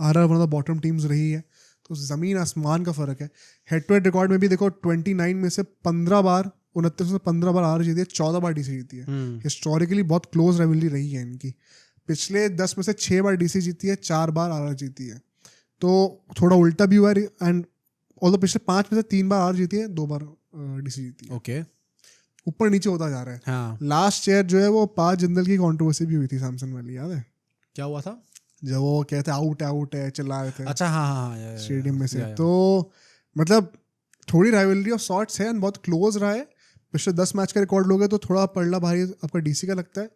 RR one of the bottom teams रही है, तो जमीन आसमान का फर्क है। हेड टू हेड रिकॉर्ड में भी देखो 29 में से 15 बार, 29 में 15 बार आरआर जीती है, 14 बार डीसी जीती है। हिस्टोरिकली बहुत क्लोज राइवलरी रही है इनकी। पिछले 10 में से 6 बार डीसी जीती है, 4 बार आरआर जीती है, तो थोड़ा उल्टा भी हुआ है। एंड ऑल्दो पिछले 5 में से 3 बार आरआर जीती है, 2 बार डीसी जीती है। ओके, ऊपर नीचे होता जा रहा है। हाँ। लास्ट ईयर जो है वो 5 जिंदल की कंट्रोवर्सी भी हुई थी सैमसन वाली, याद है? क्या हुआ था? जब वो कहते आउट है चिल्ला रहे थे, अच्छा हाँ स्टेडियम में से। तो मतलब थोड़ी राइवलरी ऑफ सॉर्ट्स है एंड बहुत क्लोज रहा है। पिछले 10 मैच का रिकॉर्ड लोगे तो थोड़ा पड़ला भारी आपका डीसी का लगता है,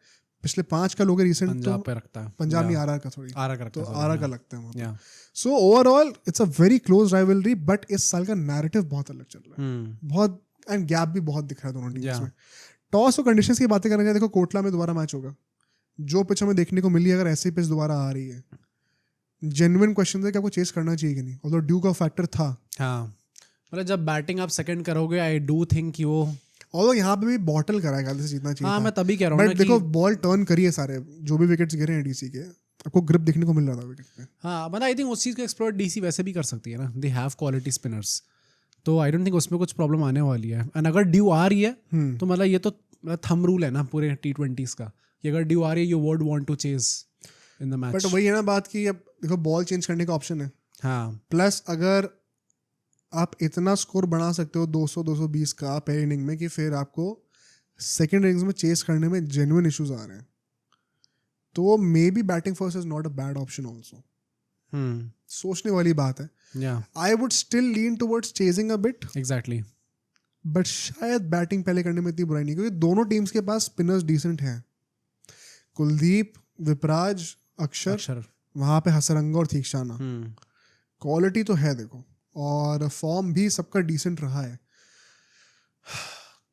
पिछले 5 का लोगे रिसेंट पंजाब पे रखता है, पंजाब नहीं आरआर का, थोड़ी आरआर तो आरआर का लगता है। So overall it's a very close rivalry, but इस साल का नैरेटिव बहुत अलग चल रहा है, बहुत, एंड गैप भी बहुत दिख रहा है दोनों टीम्स में। टॉस और कंडीशंस की बातें करेंगे, देखो कोटला में दोबारा मैच होगा, जो पिच हमें देखने को मिली, अगर ऐसी पिच दोबारा आ रही है, जेन्युइन क्वेश्चन है कि आपको चेस करना चाहिए कि नहीं, ऑल्दो ड्यू का फैक्टर था। हाँ मतलब जब बैटिंग आप सेकंड करोगे, आई डू थिंक कि वो, ऑल्दो यहाँ पे भी बॉटल कराएगा से जीतना चाहिए। हाँ मैं तभी कह रहा हूँ, बट देखो बॉल टर्न करिए, सारे जो भी विकेट्स गिरे हैं डीसी के, आपको ग्रिप देखने को मिल रहा था विकेट पे। हाँ मतलब आई थिंक उस चीज़ को एक्सप्लोर डीसी वैसे भी कर सकती है ना, दे हैव क्वालिटी स्पिनर्स, तो आई डोंट थिंक उसमें कुछ प्रॉब्लम आने वाली है। एंड अगर ड्यू आ रही है तो मतलब ये तो थंब रूल है ना पूरे T20s का, कि अगर ड्यू आ रही है you would want to chase in the match. But वही है ना बात कि अब देखो बॉल चेंज करने का ऑप्शन है, हाँ, प्लस अगर आप इतना स्कोर बना सकते हो 200-220 का पहले इनिंग में, कि फिर आपको सेकेंड इनिंग्स में चेस करने में जेन्युइन इश्यूज आ रहे हैं, तो may be batting first is not a bad option also. सोचने वाली बात है। I would still lean towards chasing a bit, exactly, but शायद बैटिंग पहले करने में इतनी बुराई नहीं, क्योंकि दोनों टीम्स के पास स्पिनर्स डिसेंट हैं। कुलदीप, विपराज, अक्षर, वहाँ पे हसरंगा और तीक्षाना, क्वालिटी तो है देखो, और फॉर्म भी सबका डिसेंट रहा है।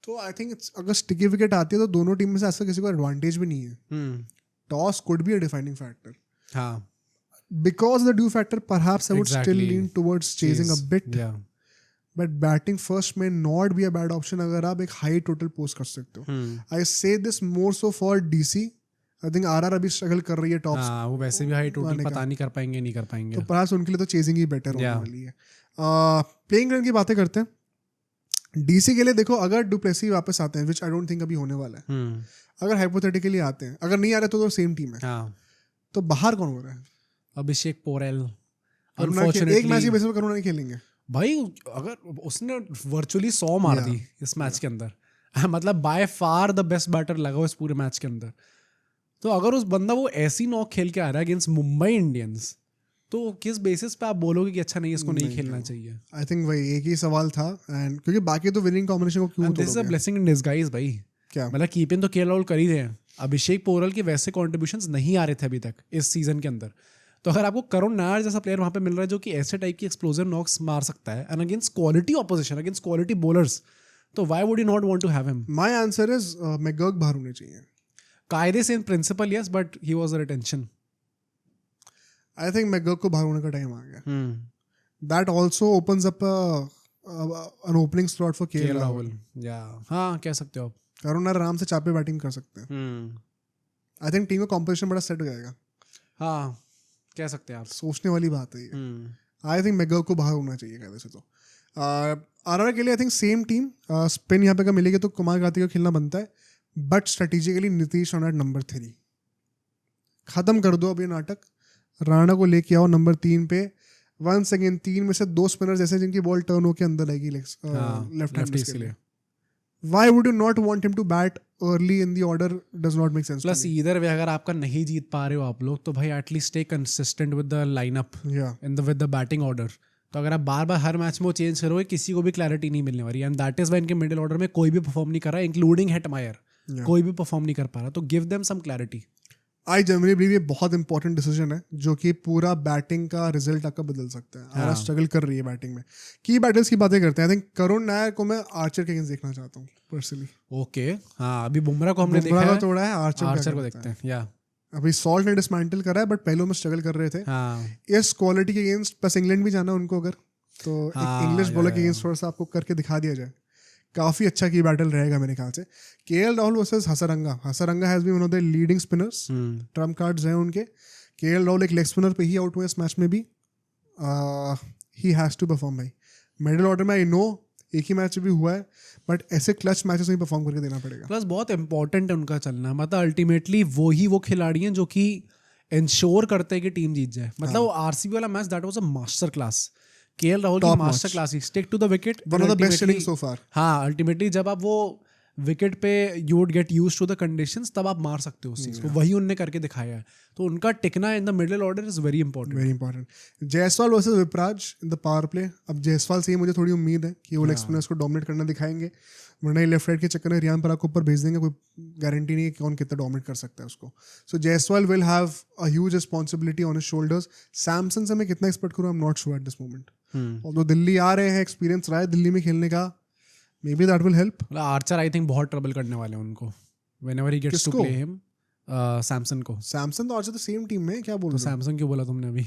तो आई थिंक अगर स्टिकी विकेट आती है तो दोनों टीम में से ऐसा किसी को एडवांटेज भी नहीं है। Toss could be a defining factor, हाँ, because the due factor perhaps I would still lean towards chasing a bit, but batting first may not be a bad option अगर आप एक high total post कर सकते हो। I say this more so for DC, I think RR अभी struggle कर रही है टॉप, वो वैसे भी हाई टोटल पता नहीं कर पाएंगे, नहीं कर पाएंगे, तो perhaps उनके लिए तो चेजिंग ही बेटर होने वाली है। प्लेइंग ग्राउंड की बातें करते हैं। डीसी के लिए देखो, अगर डुप्लेसी वापस आते हैं, विच आई डोंट थिंक अभी होने वाला है, अगर हाइपोथेटिकली आते हैं, अगर नहीं आ रहे तो सेम टीम है, तो बाहर कौन हो रहा है? अभिषेक पोरेल। एक मैच की बेसिस पे करुणा नहीं खेलेंगे भाई, अगर उसने वर्चुअली 100 मार दी इस मैच के अंदर, मतलब by far the best batter लगा इस पूरे मैच के अंदर, तो अगर उस बंदा वो ऐसी नॉक खेल के आ रहा है अगेंस्ट मुंबई इंडियंस, तो किस बेसिस पे आप बोलोगे कि अच्छा नहीं इसको नहीं खेलना चाहिए? आई थिंक वही एक ही सवाल था, एंड क्योंकि बाकी तो विनिंग कॉम्बिनेशन को क्यों, this is a blessing in disguise भाई। क्या मतलब कीपिंग तो केएल राहुल कर ही रहे हैं, अभिषेक पोरेल के वैसे कॉन्ट्रीब्यूशंस नहीं आ रहे थे अभी तक इस सीजन के अंदर, तो अगर आपको करुण नायर जैसा प्लेयर वहां पे मिल रहा है जो कि ऐसे टाइप की एक्सप्लोसिव नॉक्स मार सकता है and against quality opposition, against quality bowlers, तो why would you not want to have him? My answer is McGurk बाहर होने चाहिए। कायदे से in principle yes, but he was a retention. I think McGurk को बाहर होने का टाइम आ गया। That also opens up an opening slot for KL Rahul. हाँ कह सकते हो आप. करुण आराम से चापे बैटिंग कर सकते हैं. आई थिंक टीम का कॉम्पोजिशन बड़ा सेट हो जाएगा. हाँ कह सकते हैं आप. सोचने वाली बात है ये. आई थिंक मैगल को बाहर होना चाहिए कहने से. तो आरआर के लिए I think same team. Spin यहाँ पे का मिलेगी तो कुमार कार्तिक को खेलना बनता है, but strategically Nitish Rana number 3 खत्म कर दो अब ये नाटक. राणा को लेके आओ नंबर 3 पे. वंस अगेन 3 में से 2 स्पिनर्स ऐसे जिनकी बॉल टर्न होकर अंदर आएगी लेफ्ट हैंड के लिए. Why would you not want him to bat early in the order? Does not make sense. Plus either way अगर आपका नहीं जीत पा रहे हो आप लोग तो भाई at least stay consistent with the lineup with the batting order. तो अगर आप बार बार हर मैच में वो चेंज करोगे किसी को भी क्लैरिटी नहीं मिलने वाली. एंड दैट इज व्हाई इनके मिडिल ऑर्डर में कोई भी परफॉर्म नहीं कर रहा, इंक्लूडिंग हेटमायर. कोई भी परफॉर्म नहीं कर पा रहा. तो give them some clarity. I generally believe ये बहुत इंपॉर्टेंट डिसीजन है जो कि पूरा बैटिंग का रिजल्ट आपका बदल सकता है. आरा स्ट्रगल कर रही है बैटिंग में. की बैटल्स की बातें करते हैं. आई थिंक करुण नायर को मैं आर्चर के अगेंस्ट देखना चाहता हूँ पर्सनली. ओके हाँ अभी बुमराह को हमने देखा है, तोड़ा है. आर्चर को देखते हैं. या अभी सॉल्ट ने डिसमेंटल करा है बट पहले में स्ट्रगल कर रहे थे. इस क्वालिटी के अगेंस्ट प्लस इंग्लैंड भी जाना उनको अगर तो इंग्लिश बॉलर के अगेंस्ट थोड़ा सा आपको करके दिखा दिया जाए. काफ़ी अच्छा की बैटल रहेगा मेरे ख्याल से. KL Rahul versus Hasaranga. Hasaranga has been one of the leading spinners. Trump cards हैं उनके. केएल राहुल एक लेग स्पिनर पे ही आउट हुए इस मैच में भी. ही हैज़ टू परफॉर्म भाई. मिडिल ऑर्डर में आई नो एक ही मैच भी हुआ है बट ऐसे क्लच मैचेस में परफॉर्म करके देना पड़ेगा. प्लस बहुत इंपॉर्टेंट है उनका चलना. मतलब अल्टीमेटली वो खिलाड़ी हैं जो कि इंश्योर करते हैं कि टीम जीत जाए. मतलब वो आरसीबी वाला match that was a master class. KL Rahul की master class he stick to the wicket. One of the best hitting so far. हाँ अल्टीमेटली जब आप वो विकेट पे you would get used to the conditions तब आप मार सकते हो उस चीज को. वही उनने करके दिखाया है. तो उनका टिकना in the middle order is very important. Very important. Jaiswal versus Vipraj in the power play. अब जायसवाल से मुझे थोड़ी उम्मीद है कि वो लेग स्पिनर्स को डोमिनेट करना दिखाएंगे. वरना लेफ्ट राइट के चक्कर में रियान पराग को ऊपर भेज देंगे. कोई गारंटी नहीं है कि कौन कितना डोमिनेट कर सकता है उसको. So Jaiswal will have a huge responsibility on his shoulders. Samson से मैं कितना एक्सपेक्ट करूँ I am not sure at this moment. तो दिल्ली आ रहे हैं, एक्सपीरियंस रहा है दिल्ली में खेलने का. Maybe that will help. Archer I think बहुत ट्रबल करने वाले हैं उनको whenever he gets to play him. Samson को. सैमसन तो आर्चर तो सेम टीम में. क्या बोल रहे हो? सैमसन क्यों बोला तुमने अभी?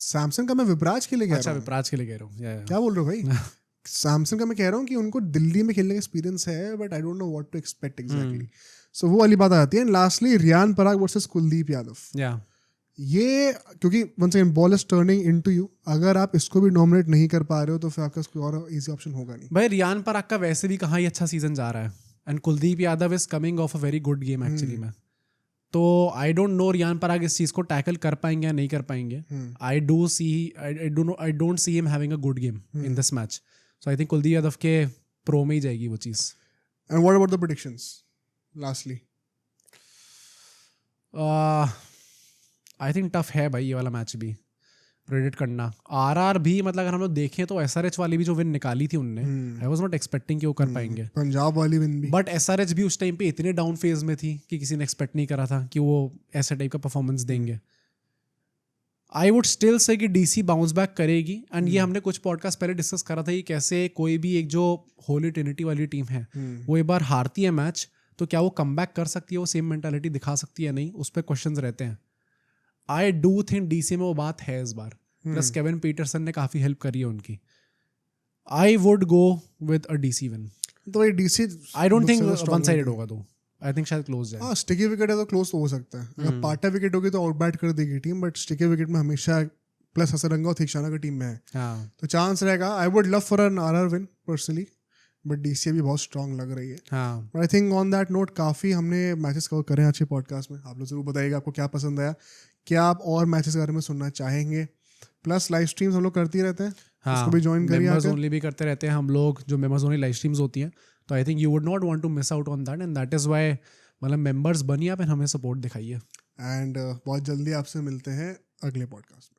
सैमसन का मैं विपराज के लिए कह रहा हूं. अच्छा विपराज के लिए कह रहा हूं. क्या बोल रहे हो भाई? सैमसन का मैं कह रहा हूँ कि उनको दिल्ली में खेलने का एक्सपीरियंस है but I don't know what to expect exactly. So वो वाली बात आ जाती है. Lastly Riyan Parag versus Kuldeep Yadav. ये क्योंकि once again ball is turning into you. अगर आप इसको भी डोमिनेट नहीं कर पा रहे हो तो फिर आपका कोई और इजी ऑप्शन होगा नहीं. भाई रियान पराग का वैसे भी कहाँ ही अच्छा सीजन जा रहा है. And Kuldeep Yadav is coming of a very good game actually में. तो I don't no Riyan Parag इस चीज को टैकल कर पाएंगे या नहीं कर पाएंगे. I don't see him having a good game in this match. So I think Kuldeep Yadav के प्रो में ही जाएगी वो चीज. And what about the predictions lastly? I think tough है भाई ये वाला मैच भी प्रेडिक्ट करना. आरआर भी मतलब अगर हम लोग देखें तो एसआरएच वाली भी जो विन निकाली थी उनने, आई वाज नॉट एक्सपेक्टिंग कि वो कर पाएंगे. पंजाब वाली विन भी. बट एसआरएच भी उस टाइम पे इतने डाउन फेज में थी कि किसी ने एक्सपेक्ट नहीं करा था कि वो ऐसा टाइप का परफॉर्मेंस देंगे. आई वुड स्टिल से कि डीसी बाउंस बैक करेगी. एंड ये हमने कुछ पॉडकास्ट पहले डिस्कस करा था कि कैसे कोई भी एक जो होली ट्रिनिटी वाली टीम है वो एक बार हारती है मैच तो क्या वो कम बैक कर सकती है, वो सेम मेंटालिटी दिखा सकती है नहीं, उस पर क्वेश्चंस रहते हैं. आई डू थिंक डीसी में वो बात है इस बार. प्लस केविन पीटरसन ने काफी हेल्प करी है उनकी. I would go with a DC win. तो ये DC I don't think one sided होगा. तो आई थिंक शायद क्लोज जाए. हाँ स्टिकी विकेट है तो क्लोज तो हो सकता है. अगर पाटा विकेट होगी तो आउट बैट कर देगी टीम. बट स्टिकी विकेट में हमेशा प्लस हसरंगा और थिकशाना की टीम में है. तो चांस रहेगा. I would love for an RR win personally but DC भी बहुत स्ट्रांग लग रही है. But I think on that note काफ़ी हमने मैचेस कवर करें अच्छे पॉडकास्ट में. आप लोग जरूर बताइएगा आपको क्या पसंद आया, क्या आप और मैचेस के बारे में सुनना चाहेंगे. प्लस लाइव स्ट्रीम्स हम लोग करते ही रहते हैं. उसको भी ज्वाइन करिए. मेंबर्स ओनली भी करते रहते हैं हम लोग, जो मेंबर्स ओनली लाइव स्ट्रीम्स होती हैं. तो I think you would not want to miss out on that. And that is why मतलब मेंबर्स बनिए आप, हमें सपोर्ट दिखाइए. एंड बहुत जल्दी आपसे मिलते हैं अगले पॉडकास्ट.